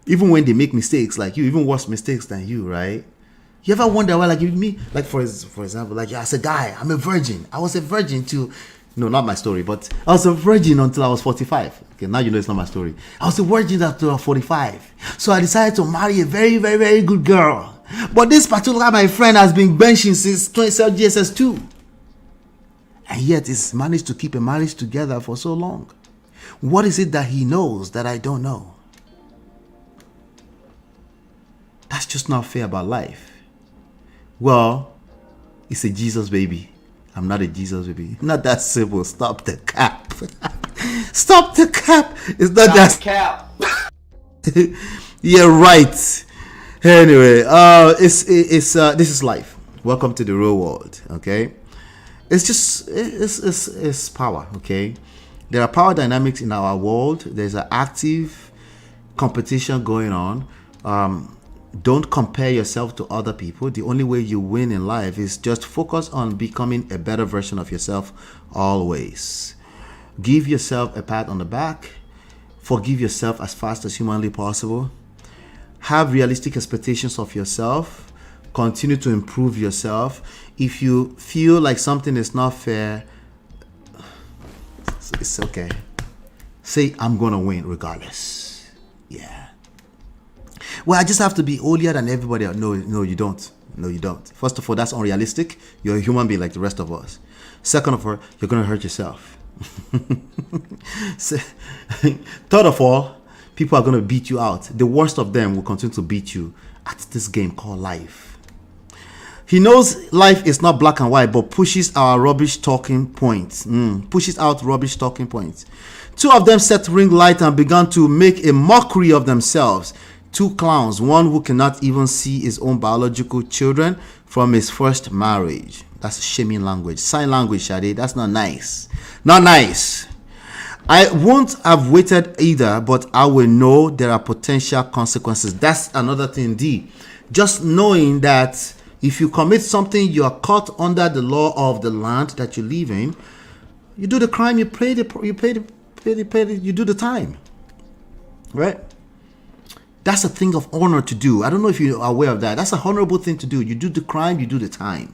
Even when they make mistakes like you, even worse mistakes than you, right? You ever wonder why, like me, like for example, like as a guy, I'm a virgin. I was a virgin too. No, not my story, but I was a virgin until I was 45. Okay, now you know it's not my story. I was a virgin until I was 45. So I decided to marry a very, very, very good girl. But this particular my friend has been benching since GSS2. And yet he's managed to keep a marriage together for so long. What is it that he knows that I don't know? That's just not fair about life. Well, it's a Jesus baby. I'm not a Jesus baby. Not that simple. Stop the cap. Stop the cap. It's not that cap. Yeah, right. Anyway, this is life. Welcome to the real world. Okay, it's just it's power. Okay, there are power dynamics in our world. There's an active competition going on. Don't compare yourself to other people. The only way you win in life is just focus on becoming a better version of yourself always. Give yourself a pat on the back. Forgive yourself as fast as humanly possible. Have realistic expectations of yourself. Continue to improve yourself. If you feel like something is not fair, it's okay. Say, I'm going to win regardless. Yeah. Well, I just have to be holier than everybody else. No, you don't. No, you don't. First of all, that's unrealistic. You're a human being like the rest of us. Second of all, you're going to hurt yourself. Third of all, people are going to beat you out. The worst of them will continue to beat you at this game called life. He knows life is not black and white, but pushes our rubbish talking points. Pushes out rubbish talking points. Two of them set ring light and began to make a mockery of themselves. Two clowns, one who cannot even see his own biological children from his first marriage. That's shaming language. Sign language, Shade. That's not nice. Not nice. I won't have waited either, but I will know there are potential consequences. That's another thing, D. Just knowing that if you commit something, you are caught under the law of the land that you live in. You do the crime, you do the time. Right? That's a thing of honor to do. I don't know if you're aware of that. That's a honorable thing to do. You do the crime, you do the time.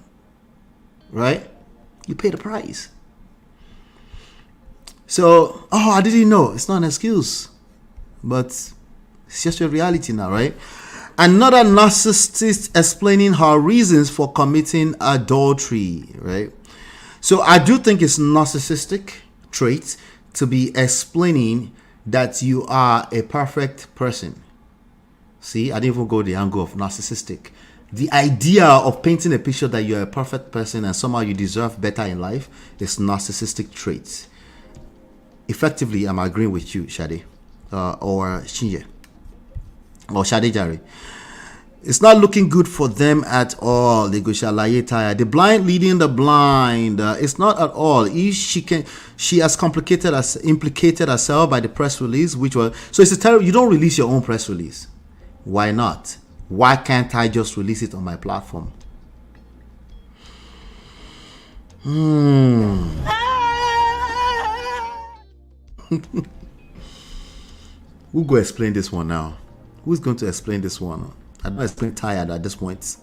Right? You pay the price. So, I didn't know. It's not an excuse. But it's just your reality now, right? Another narcissist explaining her reasons for committing adultery, right? So I do think it's narcissistic trait to be explaining that you are a perfect person. See, I didn't even go the angle of narcissistic. The idea of painting a picture that you're a perfect person and somehow you deserve better in life is narcissistic traits. Effectively, I'm agreeing with you, Shadi. or Shinye or Shadejari. It's not looking good for them at all. The blind leading the blind. It's not at all. She has implicated herself by the press release, which was so. It's a terrible. You don't release your own press release. Why not? Why can't I just release it on my platform? Who go explain this one now? Who's going to explain this one? I don't explain tired at this point.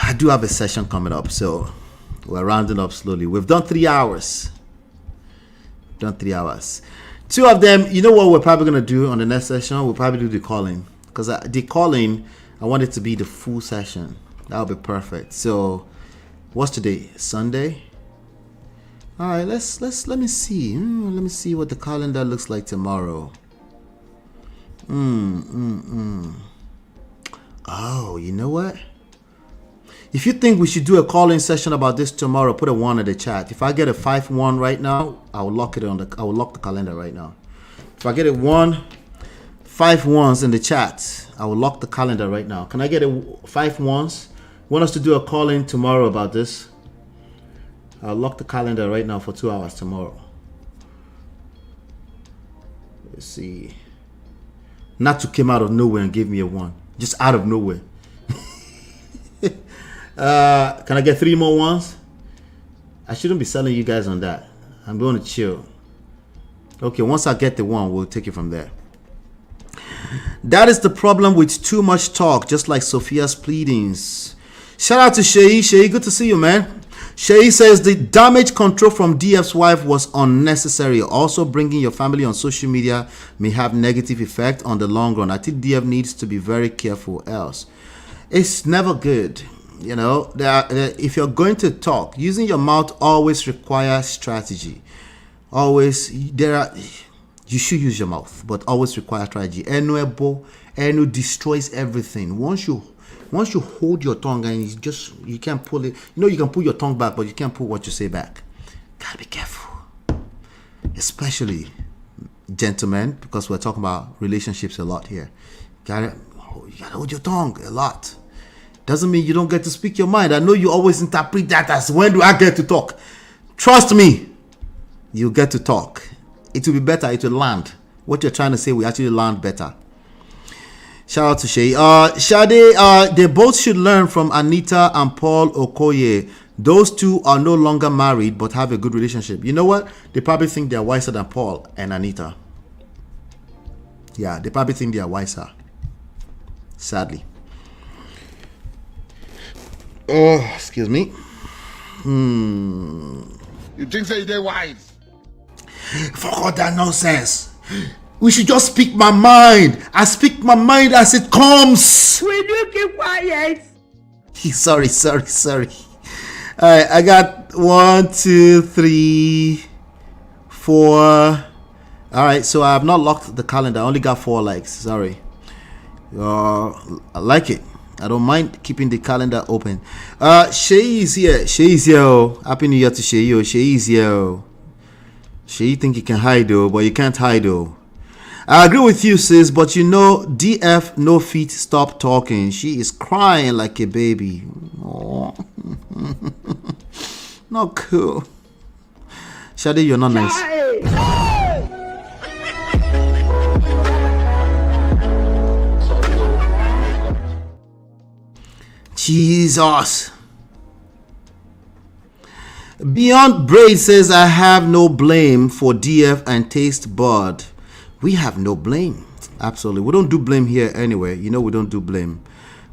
I do have a session coming up, so we're rounding up slowly. We've done 3 hours. 2 of them, you know what we're probably going to do on the next session? We'll probably do the calling. Because the calling, I want it to be the full session. That'll be perfect. So, what's today? Sunday? All right, let me see. Let me see what the calendar looks like tomorrow. Oh, you know what? If you think we should do a call-in session about this tomorrow, put a 1 in the chat. If I get a 5-1 right now, I will lock the calendar right now. If I get a 5 1s in the chat, I will lock the calendar right now. Can I get a 5 1s? Want us to do a call-in tomorrow about this? I'll lock the calendar right now for 2 hours tomorrow. Let's see. Natu came out of nowhere and gave me a 1. Just out of nowhere. Can I get 3 more 1s? I shouldn't be selling you guys on that. I'm going to chill. Okay, once I get the 1, we'll take it from there. That is the problem with too much talk, just like Sophia's pleadings. Shout out to Shei. Shei, good to see you, man. Shei says the damage control from DF's wife was unnecessary. Also, bringing your family on social media may have negative effect on the long run. I think DF needs to be very careful else. It's never good. You know, if you're going to talk, using your mouth always requires strategy. You should use your mouth, but always require strategy. Enu destroys everything. Once you hold your tongue and you can't pull it. You know, you can pull your tongue back, but you can't pull what you say back. Gotta be careful, especially gentlemen, because we're talking about relationships a lot here. You gotta hold your tongue a lot. Doesn't mean you don't get to speak your mind. I know you always interpret that as when do I get to talk. Trust me, you get to talk. It will be better. It will land. What you're trying to say will actually land better. Shout out to Shay. Shade, they both should learn from Anita and Paul Okoye. Those two are no longer married but have a good relationship. You know what? They probably think they're wiser than Paul and Anita. Yeah, they probably think they are wiser. Sadly. Oh, excuse me. You think say they're wise? Fuck all that nonsense. We should just speak my mind. I speak my mind as it comes. Will you keep quiet? Sorry. Alright, I got 1, 2, 3, 4. Alright, so I have not locked the calendar. I only got 4 likes. Sorry. I like it. I don't mind keeping the calendar open. Shay is here. Shay is here. Happy New Year to Shay. Shay is here. Shay, you think you can hide though, but you can't hide though. I agree with you, sis, but you know, DF no feet stop talking. She is crying like a baby. Oh. Not cool. Shade, you're not nice. Jesus. Beyond Braid says, I have no blame for DF and Taste Bud. We have no blame. Absolutely. We don't do blame here anyway. You know, we don't do blame.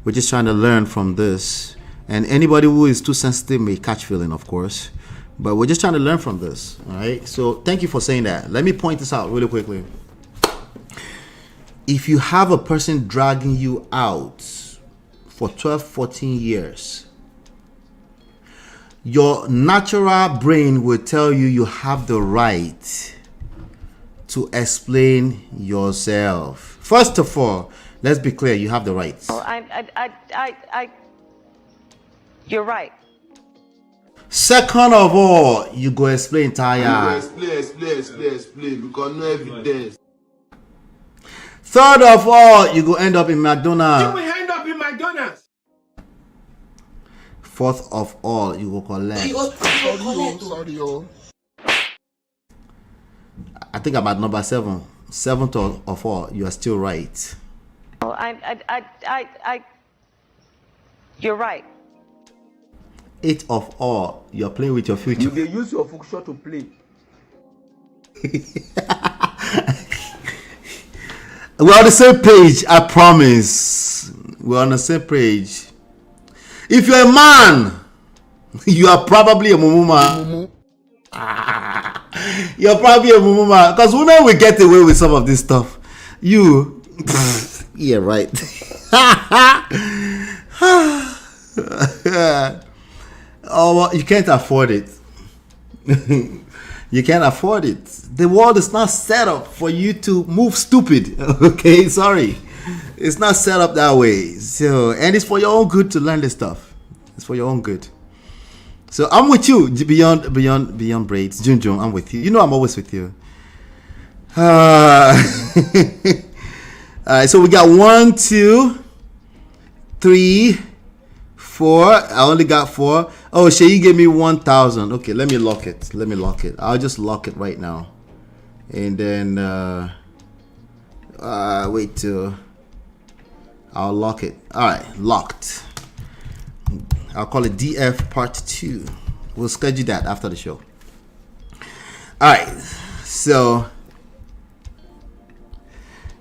We're just trying to learn from this. And anybody who is too sensitive may catch feeling, of course. But we're just trying to learn from this. All right. So thank you for saying that. Let me point this out really quickly. If you have a person dragging you out for 12, 14 years, your natural brain will tell you you have the right to explain yourself. First of all, let's be clear, you have the right. You're right. Second of all, you go explain tired. Explain, because no evidence. Third of all, you go end up in McDonald's. You will end up in McDonald's. Fourth of all, you go collect. Sorry. I think I'm at number 7. Seventh of all, you are still right. Oh, you're right. Eighth of all, you're playing with your future. You dey use your future to play. We're on the same page, I promise. We're on the same page. If you're a man, you are probably a mumuma. You're probably a mumuma. Because women will get away with some of this stuff. You, yeah, right. Oh, you can't afford it. You can't afford it. The world is not set up for you to move stupid. Okay, sorry. It's not set up that way. So, and it's for your own good to learn this stuff. It's for your own good. So I'm with you, beyond braids. Junjun, I'm with you. You know I'm always with you. All right, so we got 1, 2, 3, 4. I only got 4. Oh, Shay gave me 1,000. Okay, let me lock it. I'll just lock it right now. And then wait till I'll lock it. All right, locked. I'll call it DF part 2. We'll schedule that after the show. All right, so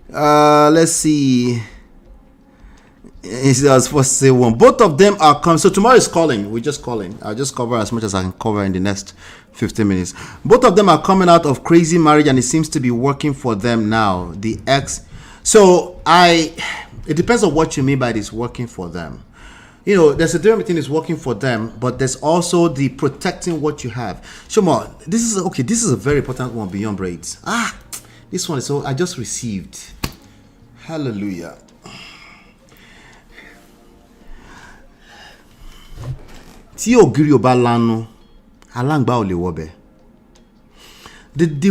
let's see. I was supposed to say 1. Both of them are coming. So tomorrow is calling. We're just calling. I'll just cover as much as I can cover in the next 15 minutes. Both of them are coming out of crazy marriage, and it seems to be working for them now. The ex. So it depends on what you mean by this working for them. You know, there's a difference between it's working for them, but there's also the protecting what you have. Shoma, this is a very important one beyond braids. This one is so I just received. Hallelujah. The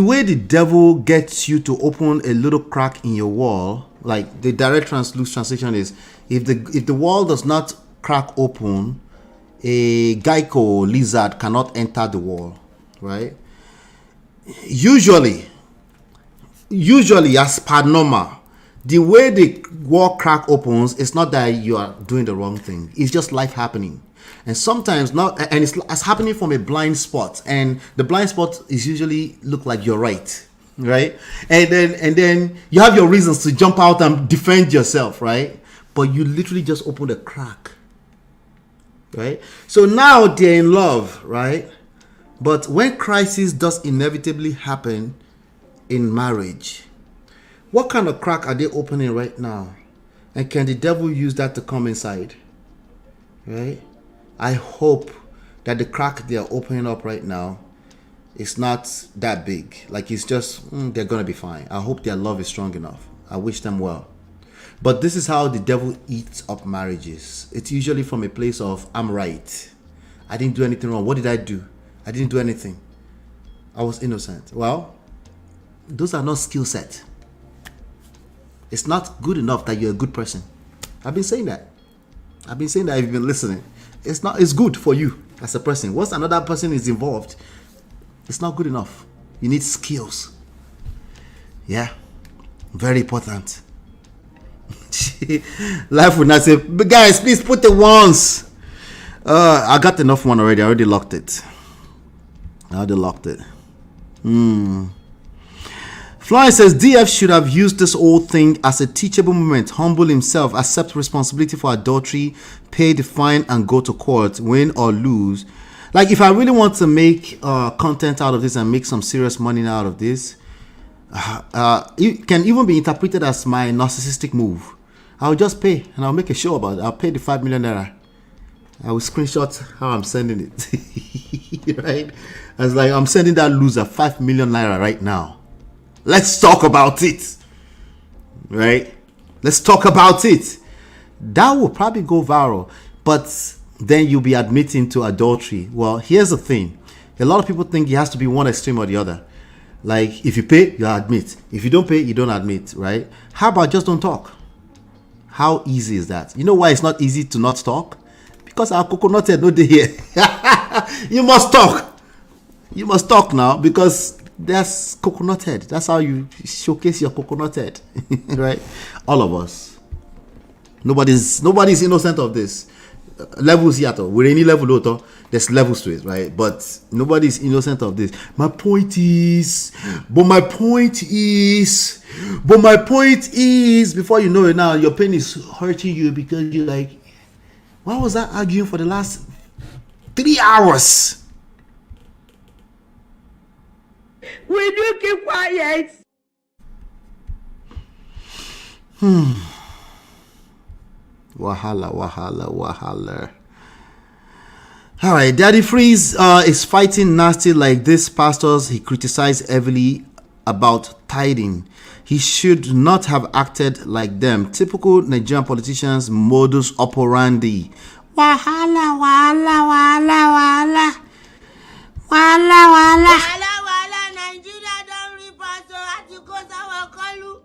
way the devil gets you to open a little crack in your wall, like the direct loose translation is, if the wall does not crack open, a gecko lizard cannot enter the wall, right? Usually as per normal, the way the wall crack opens, it's not that you are doing the wrong thing. It's just life happening. And sometimes not, and it's happening from a blind spot, and the blind spot is usually look like you're right? And then you have your reasons to jump out and defend yourself, right? But you literally just opened a crack, right? So now they're in love, right? But when crisis does inevitably happen in marriage, what kind of crack are they opening right now? And can the devil use that to come inside, right? I hope that the crack they are opening up right now is not that big. Like it's just, they're going to be fine. I hope their love is strong enough. I wish them well. But this is how the devil eats up marriages. It's usually from a place of, I'm right. I didn't do anything wrong. What did I do? I didn't do anything. I was innocent. Well, those are not skill set. It's not good enough that you're a good person. I've been saying that. If you've been listening. It's good for you as a person. Once another person is involved, it's not good enough. You need skills. Yeah. Very important. Life would not say, but guys, please put the ones. I got enough one already. I already locked it. Florence says DF should have used this whole thing as a teachable moment, humble himself, accept responsibility for adultery, pay the fine, and go to court, win or lose. Like, if I really want to make content out of this and make some serious money out of this, it can even be interpreted as my narcissistic move. I'll just pay and I'll make a show about it. I'll pay the 5 million naira. I will screenshot how I'm sending it. Right? I was like, I'm sending that loser 5 million naira right now. Let's talk about it. Right? Let's talk about it. That will probably go viral. But then you'll be admitting to adultery. Well, here's the thing. A lot of people think it has to be one extreme or the other. Like, if you pay, you admit. If you don't pay, you don't admit, right? How about just don't talk? How easy is that? You know why it's not easy to not talk? Because our coconut head no dey here. You must talk. You must talk now because that's coconut head. That's how you showcase your coconut head, right? All of us. Nobody's innocent of this. Levels here, with any level, there's levels to it, right? But nobody's innocent of this. My point is, before you know it now, your pain is hurting you because you're like, why was I arguing for the last 3 hours? Will you keep quiet? Wahala. All right, Daddy Freeze is fighting nasty like this pastors he criticized heavily about tithing. He should not have acted like them. Typical Nigerian politicians' modus operandi. Wahala. Nigeria don't report so at you go our call.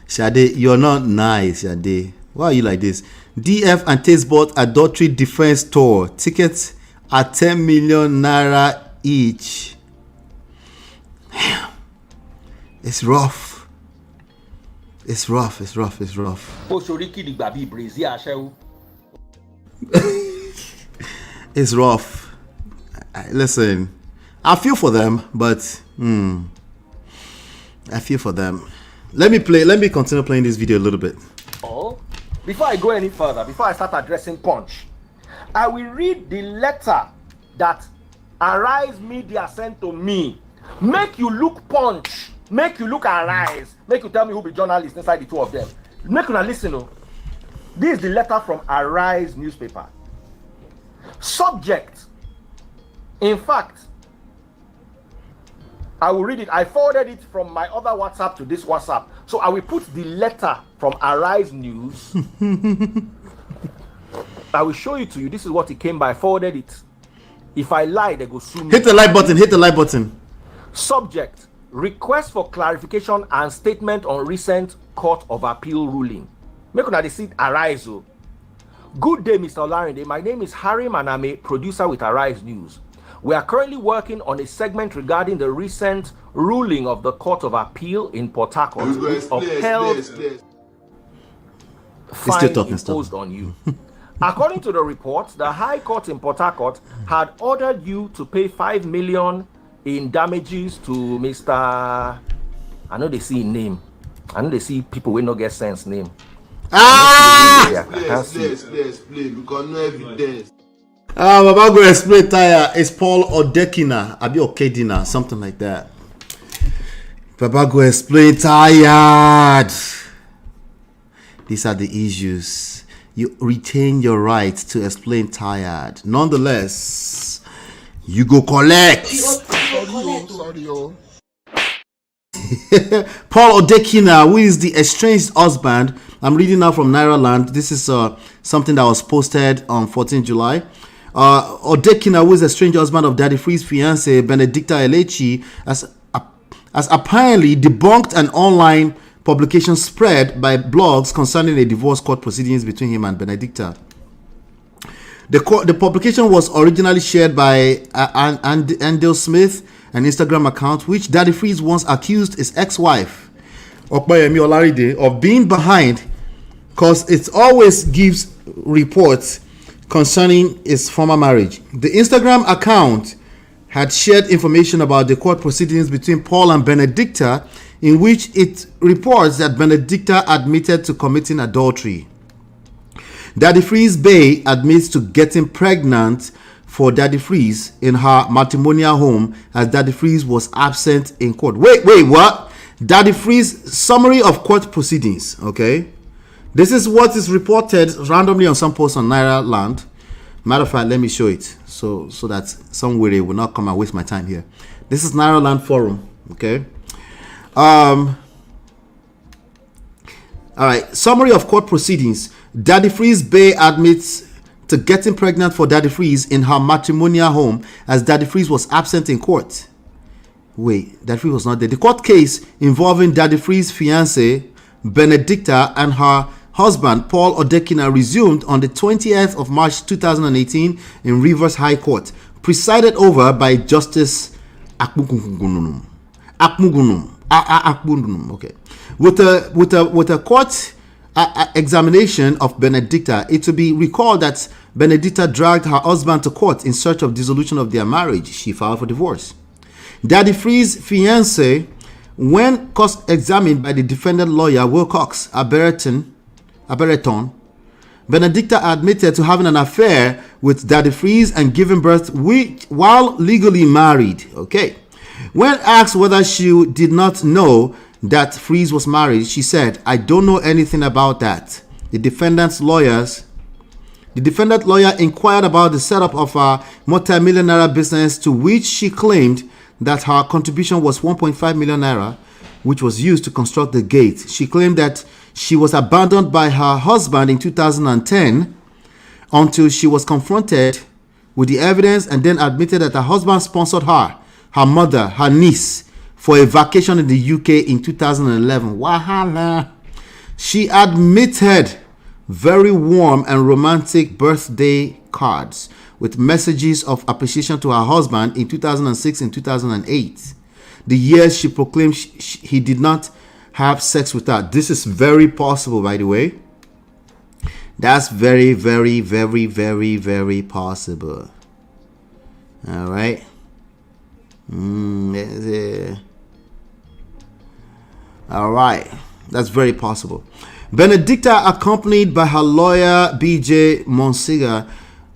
Shade, you're not nice, Shade. Why are you like this? DF and Taste bought adultery defense tour. Tickets are 10 million naira each. It's rough. It's rough. It's rough. Listen, I feel for them, but I feel for them. Let me continue playing this video a little bit. Oh, before I go any further, before I start addressing Punch, I will read the letter that Arise Media sent to me. Make you look Punch, make you look Arise, make you tell me who be journalists inside the two of them. Make you listen. Oh. This is the letter from Arise newspaper. Subject. In fact, I will read it. I forwarded it from my other WhatsApp to this WhatsApp. So I will put the letter from Arise News. I will show it to you. This is what it came by. I forwarded it. If I lie, they go sue me. Hit the like button. Subject. Request for clarification and statement on recent Court of Appeal ruling. Make una dey see Arise. Good day, Mr. Olarinde. My name is Harry Maname, producer with Arise News. We are currently working on a segment regarding the recent ruling of the Court of Appeal in Port Harcourt, which upheld fine imposed on you. According to the report, the High Court in Port Harcourt had ordered you to pay 5 million in damages to Mr. I know they see name. I know they see people with no get sense name. Please, because no evidence. Baba go explain tire. It's Paul Odekina, Abi Okedina, something like that. Baba go explain tired. These are the issues. You retain your right to explain tired. Nonetheless, you go collect. Paul Odekina, who is the estranged husband. I'm reading now from Naira Land. This is something that was posted on 14 July. Odekina, who is a estranged husband of Daddy Free's fiancée, Benedicta Elechi, has apparently debunked an online publication spread by blogs concerning a divorce court proceedings between him and Benedicta. The publication was originally shared by Andel Smith, an Instagram account, which Daddy Freeze once accused his ex-wife, Okpayemi Olaride, of being behind, because it always gives reports concerning his former marriage. The Instagram account had shared information about the court proceedings between Paul and Benedicta, in which it reports that Benedicta admitted to committing adultery. Daddy Freeze Bay admits to getting pregnant for Daddy Freeze in her matrimonial home as Daddy Freeze was absent in court. Wait, what? Daddy Freeze summary of court proceedings. Okay, this is what is reported randomly on some posts on Naira Land. Matter of fact, let me show it so that somewhere will not come and waste my time here. This is Naira Land Forum. Okay. All right. Summary of court proceedings. Daddy Freeze Bay admits to getting pregnant for Daddy Freeze in her matrimonial home as Daddy Freeze was absent in court. Wait, Daddy Freeze was not there. The court case involving Daddy Freeze's fiancée, Benedicta, and her husband, Paul Odekina, resumed on the 20th of March 2018 in Rivers High Court, presided over by Justice Akmugunum. Okay. With a court examination of Benedicta, it to be recalled that Benedicta dragged her husband to court in search of dissolution of their marriage. She filed for divorce. Daddy Freeze's fiancé, when cross-examined by the defendant lawyer Wilcox Abereton, Benedicta admitted to having an affair with Daddy Freeze and giving birth while legally married. Okay. When asked whether she did not know that Freeze was married, she said, "I don't know anything about that." The defendant lawyer inquired about the setup of a multi-million naira business, to which she claimed that her contribution was 1.5 million naira, which was used to construct the gate. She claimed that she was abandoned by her husband in 2010 until she was confronted with the evidence, and then admitted that her husband sponsored her mother, her niece, for a vacation in the UK in 2011. Wahala. She admitted very warm and romantic birthday cards with messages of appreciation to her husband in 2006 and 2008. The years she proclaimed he did not have sex with her. This is very possible, by the way. That's very, very, very, very, very possible. All right. All right. That's very possible. Benedicta, accompanied by her lawyer BJ Monsiga,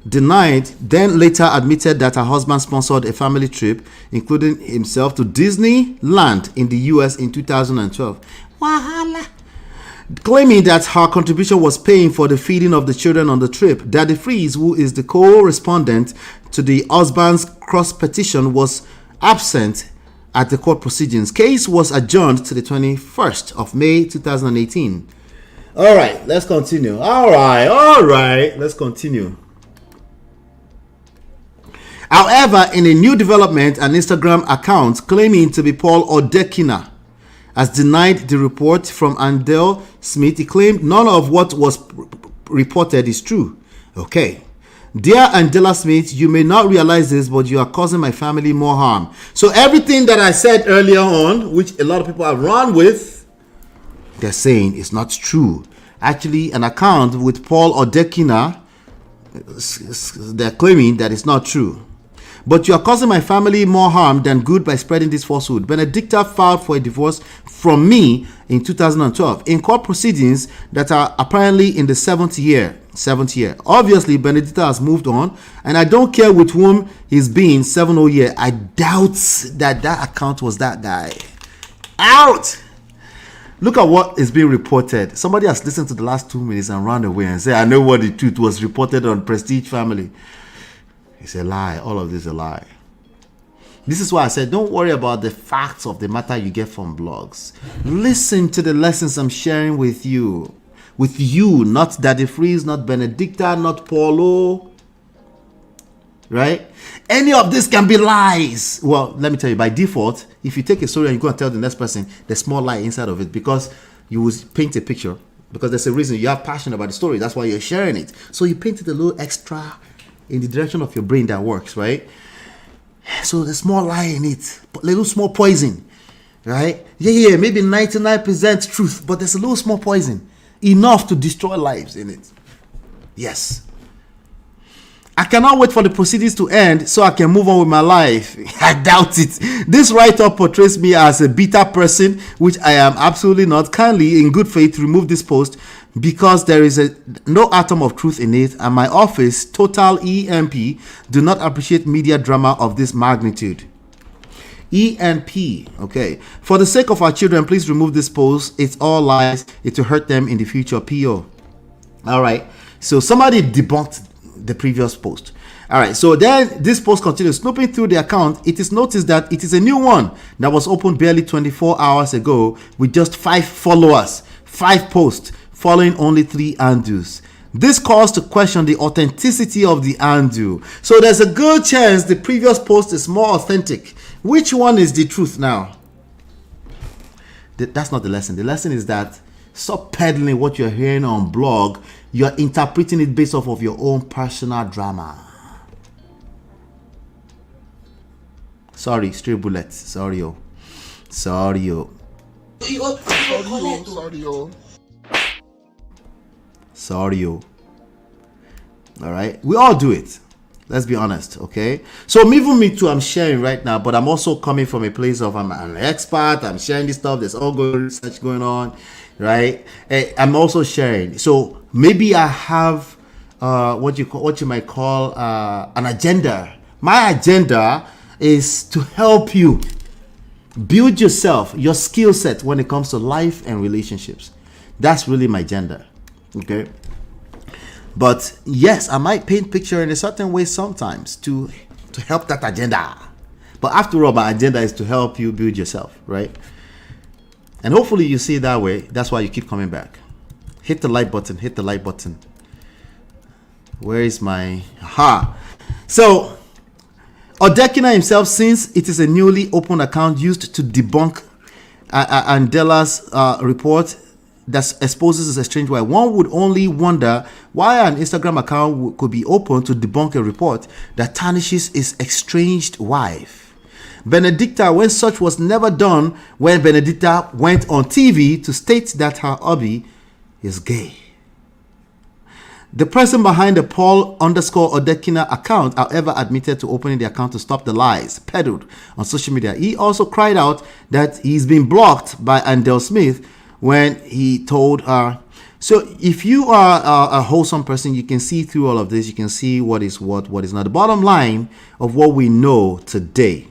then later admitted that her husband sponsored a family trip, including himself, to Disneyland in the US in 2012. Wahala. Claiming that her contribution was paying for the feeding of the children on the trip. Daddy Freeze, who is the co-respondent to the husband's cross petition, was absent at the court proceedings. Case was adjourned to the 21st of May 2018. All right, let's continue. All right, let's continue. However, in a new development, an Instagram account claiming to be Paul Odekina has denied the report from Andel Smith. He claimed none of what was reported is true. Okay. Dear Angela Smith, you may not realize this, but you are causing my family more harm. So everything that I said earlier on, which a lot of people have run with, they're saying it's not true. Actually, an account with Paul Odekina, they're claiming that it's not true. But you are causing my family more harm than good by spreading this falsehood. Benedicta filed for a divorce from me in 2012 in court proceedings that are apparently in the seventh year. Obviously, Benedicta has moved on, and I don't care with whom he's been 7 year. I doubt that account was that guy. Out! Look at what is being reported. Somebody has listened to the last 2 minutes and run away and say, I know what the truth was reported on Prestige Family. It's a lie. All of this is a lie. This is why I said, don't worry about the facts of the matter you get from blogs. Listen to the lessons I'm sharing with you. With you, not Daddy Freeze, not Benedicta, not Paulo. Right? Any of this can be lies. Well, let me tell you, by default, if you take a story and you go and tell the next person, there's small lie inside of it, because you will paint a picture. Because there's a reason you have passion about the story. That's why you're sharing it. So you painted a little extra in the direction of your brain that works, right? So there's small lie in it, little small poison, right? Yeah, maybe 99% truth, but there's a little small poison, enough to destroy lives in it. Yes. I cannot wait for the proceedings to end so I can move on with my life. I doubt it. This write-up portrays me as a bitter person, which I am absolutely not. Kindly, in good faith, remove this post because there is no atom of truth in it, and my office, Total EMP, do not appreciate media drama of this magnitude. EMP, okay. For the sake of our children, please remove this post. It's all lies. It will hurt them in the future. PO. All right. So somebody debunked the previous post. All right, so then this post continues. Snooping through the account, it is noticed that it is a new one that was opened barely 24 hours ago with just 5 followers, 5 posts, following only 3 handles. This calls to question the authenticity of the undo. So there's a good chance the previous post is more authentic. Which one is the truth now? That's not the lesson. The lesson is that stop peddling what you're hearing on blog. You're interpreting it based off of your own personal drama. Sorry, stray bullets. Sorry, yo. Sorry, yo. Sorry, yo. All right, we all do it. Let's be honest, okay? So even me too, I'm sharing right now, but I'm also coming from a place of I'm an expert. I'm sharing this stuff. There's all good research going on, right? I'm also sharing. So maybe I have what you might call an agenda. My agenda is to help you build yourself, your skill set when it comes to life and relationships. That's really my agenda, okay? But yes, I might paint picture in a certain way sometimes to help that agenda. But after all, my agenda is to help you build yourself, right? And hopefully you see it that way. That's why you keep coming back. Hit the like button. Hit the like button. Where is my... Aha. So, Odekina himself, since it is a newly opened account used to debunk Andela's report that exposes a strange wife, one would only wonder why an Instagram account could be open to debunk a report that tarnishes his estranged wife. Benedicta, when such was never done, when Benedicta went on TV to state that her hubby is gay. The person behind the Paul_Odekina account, however, admitted to opening the account to stop the lies peddled on social media. He also cried out that he's been blocked by Andel Smith when he told her. So if you are a wholesome person, you can see through all of this. You can see what is what is not. The bottom line of what we know today,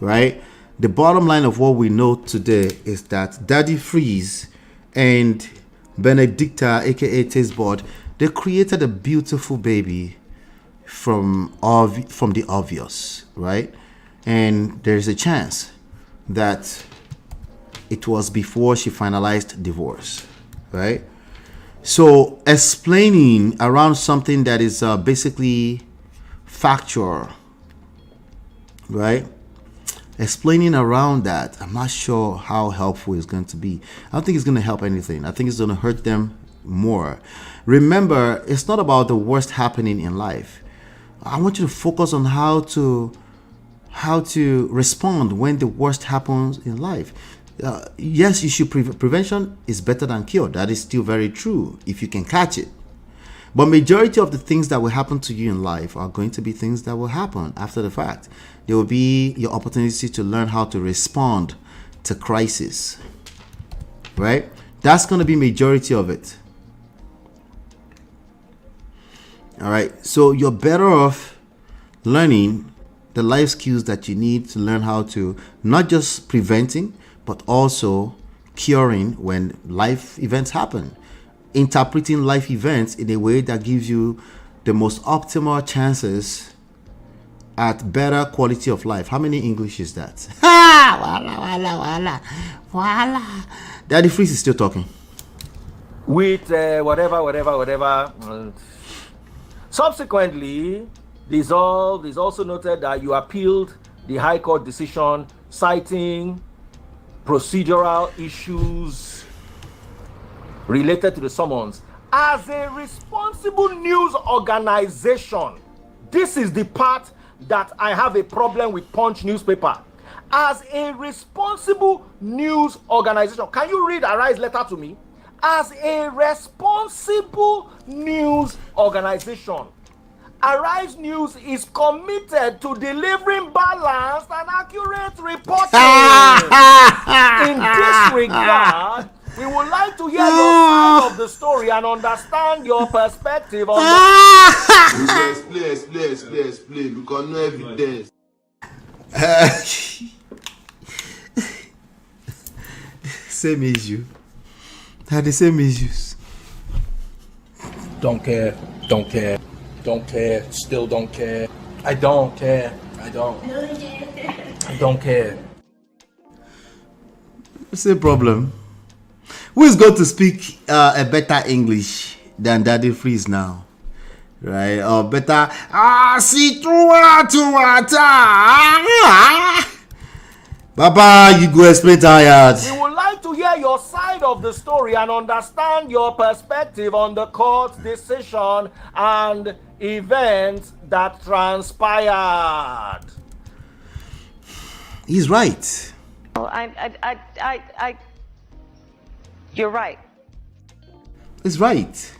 right? The bottom line of what we know today is that Daddy Freeze and Benedicta, aka Tasteboard, they created a beautiful baby from the obvious, right? And there's a chance that it was before she finalized divorce, right? So explaining around something that is basically factual, right? Explaining around that, I'm not sure how helpful it's going to be. I don't think it's going to help anything. I think it's going to hurt them more. Remember, it's not about the worst happening in life. I want you to focus on how to respond when the worst happens in life. Yes, you should prevention is better than cure. That is still very true if you can catch it. But majority of the things that will happen to you in life are going to be things that will happen after the fact. There will be your opportunity to learn how to respond to crisis, right? That's going to be majority of it. All right, so you're better off learning the life skills that you need to learn how to not just preventing, but also curing when life events happen. Interpreting life events in a way that gives you the most optimal chances at better quality of life. How many English is that? Voila. Daddy Freeze is still talking. With whatever. Subsequently, dissolved is also noted that you appealed the High Court decision citing procedural issues related to the summons. As a responsible news organization, this is the part that I have a problem with Punch newspaper. As a responsible news organization, can you read Arai's letter to me? As a responsible news organization, Arise News is committed to delivering balanced and accurate reporting. In this regard, we would like to hear your side of the story and understand your perspective on the... Explain, because no evidence. Same issue. Had the same issues. Don't care, still don't care. I don't care. I don't care. What's the problem? Who is going to speak a better English? than Daddy Freeze now. Right? Or better, see Baba, you go explain tired. We would like to hear your side of the story and understand your perspective on the court decision and events that transpired. He's right. Well, you're right. He's right.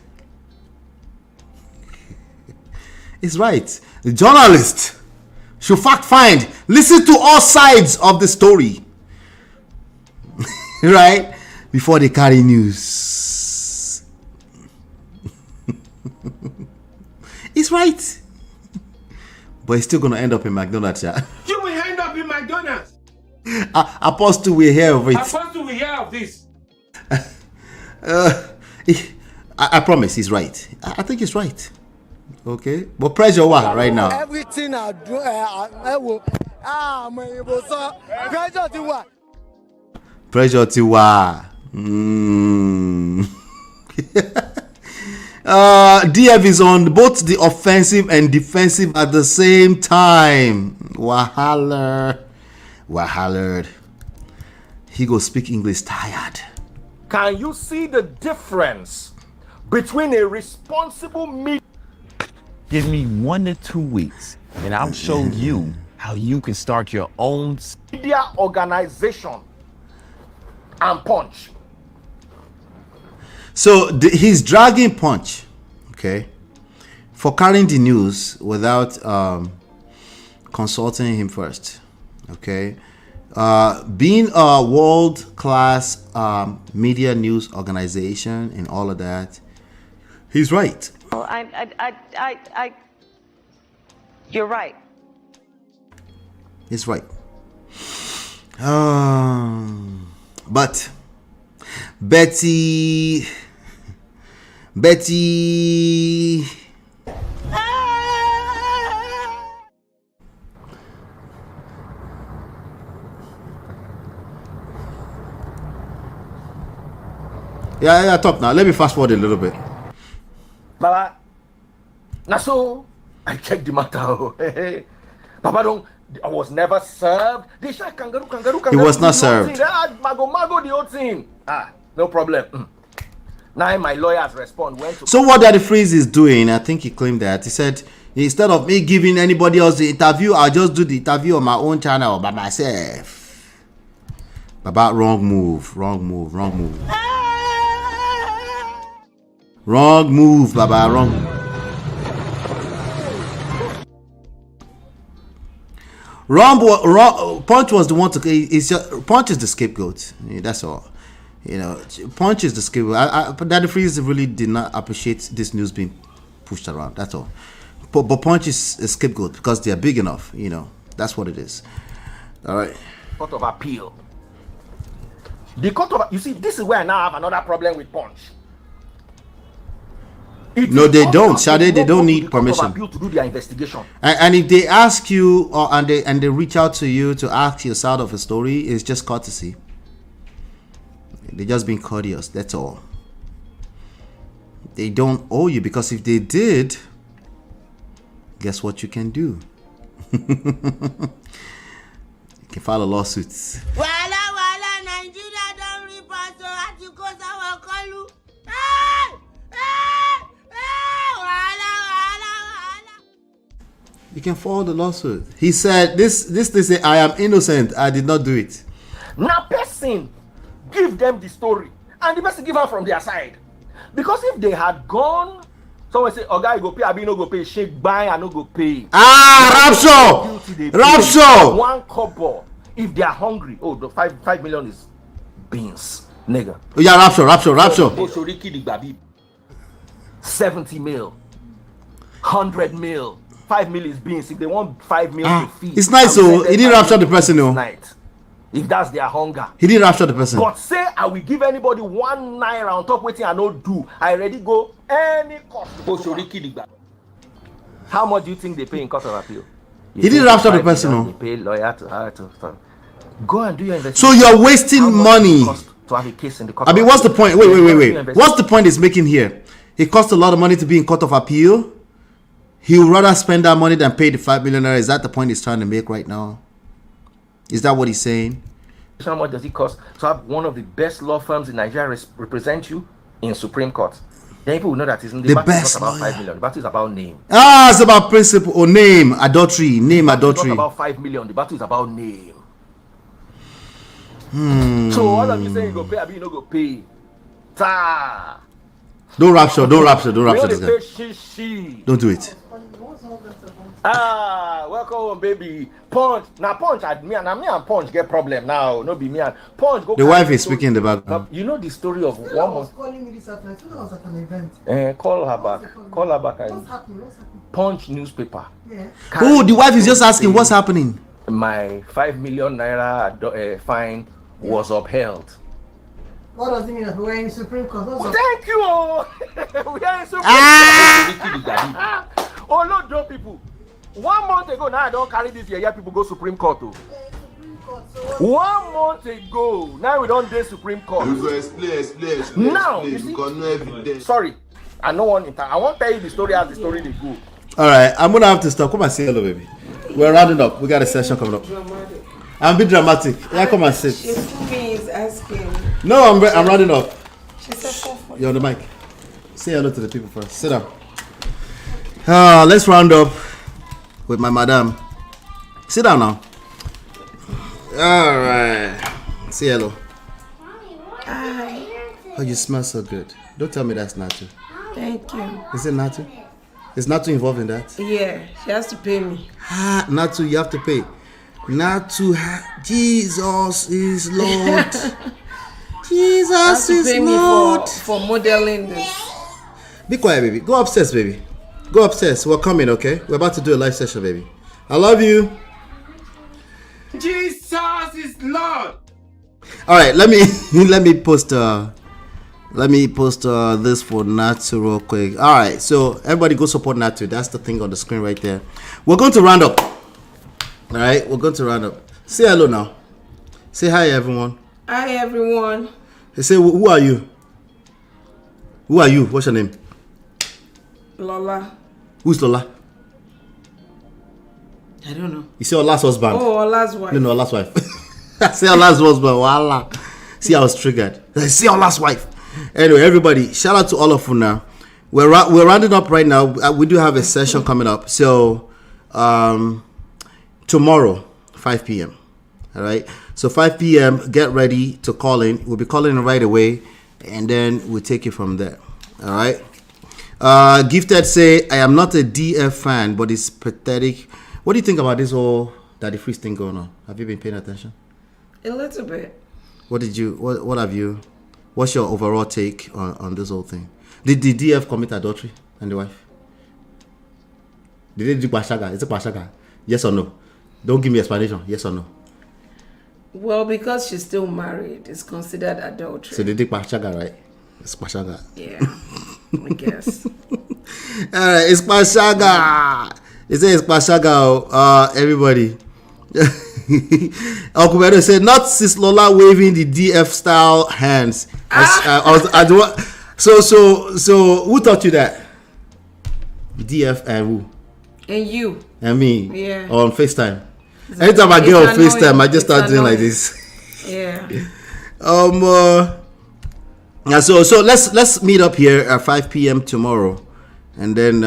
He's right. The journalist should fact find, listen to all sides of the story, right, before they carry news. He's right, but he's still gonna end up in McDonald's. Yeah. You will end up in McDonald's. Apostle, we hear of it. Apostle, we hear of this. I promise he's right. I think he's right. Okay, but pressure what right now? Everything I do, I will. Pressure to what? Pressure to what? DF is on both the offensive and defensive at the same time. Wahaler. He go speak English tired. Can you see the difference between a responsible media? Give me 1 to 2 weeks, and I'll show you how you can start your own media organization and Punch. So he's dragging Punch, okay, for carrying the news without consulting him first, okay. Being a world-class media news organization and all of that, he's right. Well, you're right. He's right. But Betty. Yeah, talk now. Let me fast forward a little bit. Baba, now so I checked the matter. Baba, I was never served. They said kangaroo. He was not served. Mago, the whole thing. No problem. Now my lawyers respond. So what Daddy Freeze is doing, I think he claimed that. He said, instead of me giving anybody else the interview, I'll just do the interview on my own channel by myself. Baba, wrong move, Baba, wrong. Punch was the one to. Punch is the scapegoat. That's all. Punch is the scapegoat. Daddy Freeze really did not appreciate this news being pushed around. That's all. But Punch is a scapegoat because they are big enough. That's what it is. All right. Court of Appeal. The court of. You see, this is where I now have another problem with Punch. No, they don't, Shade. They don't need permission to do their investigation. And if they ask you, and they reach out to you to ask your side of a story, it's just courtesy. They're just being courteous. That's all. They don't owe you, because if they did, guess what you can do? You can file a lawsuit. Nigeria don't report so at you cause our call. You can file the lawsuit. He said, this they say, I am innocent. I did not do it. Now person give them the story, and the person give her from their side. Because if they had gone, someone say, oh guy go pay, Abi no go pay, shake buy, I no go pay. Rapture. 1 kobo. If they are hungry, the 5 million is beans, nigga. Oh yeah, rapture. 70 mil, 100 mil. 5 mil is beans. If they want 5 mil to feed, it's nice. So he didn't rapture the person, no. If that's their hunger, he didn't rapture the person. But say I will give anybody 1 naira on top waiting I not do. I already go any cost. How much do you think they pay in court of appeal? He didn't rapture the person, no. They pay lawyer to go and do your investigation. So you're wasting money to have a case in the court. I mean, what's the point? Wait. What's the point he's making here? It costs a lot of money to be in court of appeal. He would rather spend that money than pay the 5 million. Is that the point he's trying to make right now? Is that what he's saying? How much does it cost to have one of the best law firms in Nigeria represent you in Supreme Court? Then people will know that the battle is not about 5 million. The battle is about name. It's about principle or name. Adultery. Name adultery. It's not about 5 million. The battle is about name. So all of you saying you go pay, I mean you no go pay. Ta. Don't rapture this guy. Don't do it. Welcome home, baby. Punch. Now Punch me and Punch get problem now. No be me and Punch go. The wife is speaking in the background. You know the story of one month. Calling me this afternoon. I thought I was at an event. Call her back. Call her back. What's happening? Punch newspaper. Yeah. Oh, the wife is just asking what's happening. My 5 million naira fine was upheld. What does it mean that we're in Supreme Court? Thank you. We are in Supreme Court. Oh no, don't people. 1 month ago, now I don't carry this year. People go Supreme Court. 1 month ago, now we don't do Supreme Court. Explain. Now, you see, sorry, I don't want it. I won't tell you the story as the story they go. All right, I'm gonna have to stop. Come and say hello, baby. We're rounding up. We got a session coming up. I'm being dramatic. Yeah, come and sit. Shifumi is asking. No, I'm rounding up. She said You're on the mic. Say hello to the people first. Sit down. Let's round up with my madam. Sit down now. All right. Say hello. Hi. Oh, you smell so good. Don't tell me that's Natu. Thank you. Is it Natu? Is Natu involved in that? Yeah, she has to pay me. Natu, you have to pay. Natu, Jesus is Lord. Jesus is pay Lord. Me for modeling this. Be quiet, baby. Go upstairs, baby. Go upstairs. We're coming, okay? We're about to do a live session, baby. I love you. Jesus is Lord. All right, let me post this for Natu real quick. All right, so everybody go support Natu. That's the thing on the screen right there. We're going to round up. All right, we're going to round up. Say hello now. Say hi, everyone. Hi, everyone. They say, who are you? Who are you? What's your name? Lola. Who's Lola? I don't know. You say Ola's husband? Oh, Ola's wife. No, Ola's wife. I say Ola's husband. Voila. See, I was triggered. I say Ola's wife. Anyway, everybody, shout out to all of you now. We're rounding up right now. We do have a session coming up. So, tomorrow, 5 p.m. All right. So 5 p.m. Get ready to call in. We'll be calling in right away, and then we'll take it from there. All right. Gifted say, I am not a DF fan, but it's pathetic. What do you think about this whole Daddy Freeze thing going on? Have you been paying attention? A little bit. What's your overall take on this whole thing? Did the DF commit adultery and the wife? Did they do Pashaga? Is it Pashaga? Yes or no? Don't give me explanation. Yes or no? Well, because she's still married, it's considered adultery. So they did Pashaga, right? It's Pashaga. Yeah, I guess. Alright, it's Pashaga. They say it's Pashaga, everybody. Uncle Beto said, not Sis Lola waving the DF style hands. So who taught you that? DF and who? And you. And me. Yeah. On FaceTime. Anytime I get on FaceTime, I just start doing like this. Yeah. Yeah. So let's meet up here at 5 p.m. tomorrow, and then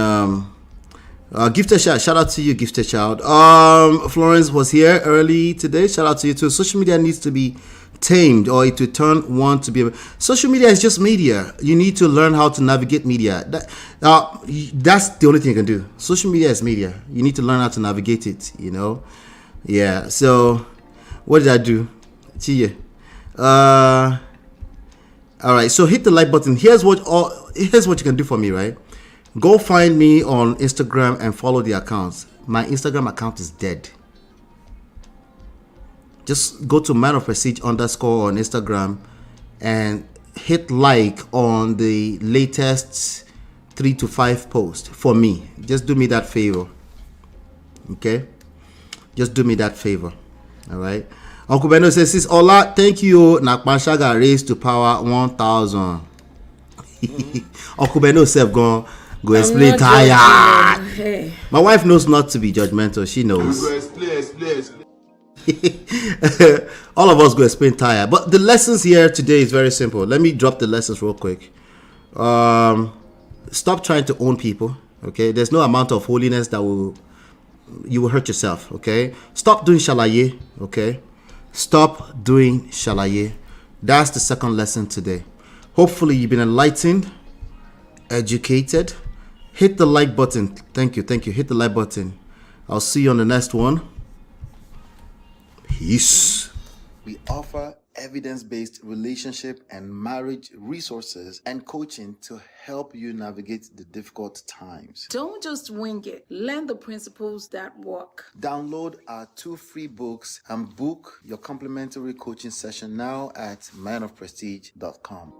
Gifted Child. Shout out to you, Gifted Child. Florence was here early today. Shout out to you too. Social media needs to be tamed, or it will turn one to be. Social media is just media. You need to learn how to navigate media. That's the only thing you can do. Social media is media. You need to learn how to navigate it. You know. Yeah. So, what did I do? Chiye. All right. So hit the like button. Here's what you can do for me. Right. Go find me on Instagram and follow the accounts. My Instagram account is dead. Just go to manofprestige_ on Instagram and hit like on the latest 3 to 5 posts for me. Just do me that favor. Okay? Just do me that favor. All right? Uncle Beno says, Sis Ola, thank you. Nakpashaga raised to power 1,000. Uncle Beno self go explain tired. Hey. My wife knows not to be judgmental. She knows. All of us go explain tired. But the lessons here today is very simple. Let me drop the lessons real quick. Stop trying to own people. Okay, there's no amount of holiness that you will hurt yourself. Okay, stop doing shalaye. Okay, stop doing shalaye. That's the second lesson today. Hopefully you've been enlightened, educated. Hit the like button. Thank you. Hit the like button. I'll see you on the next one. Peace. We offer evidence-based relationship and marriage resources and coaching to help you navigate the difficult times. Don't just wing it. Learn the principles that work. Download our 2 free books and book your complimentary coaching session now at manofprestige.com.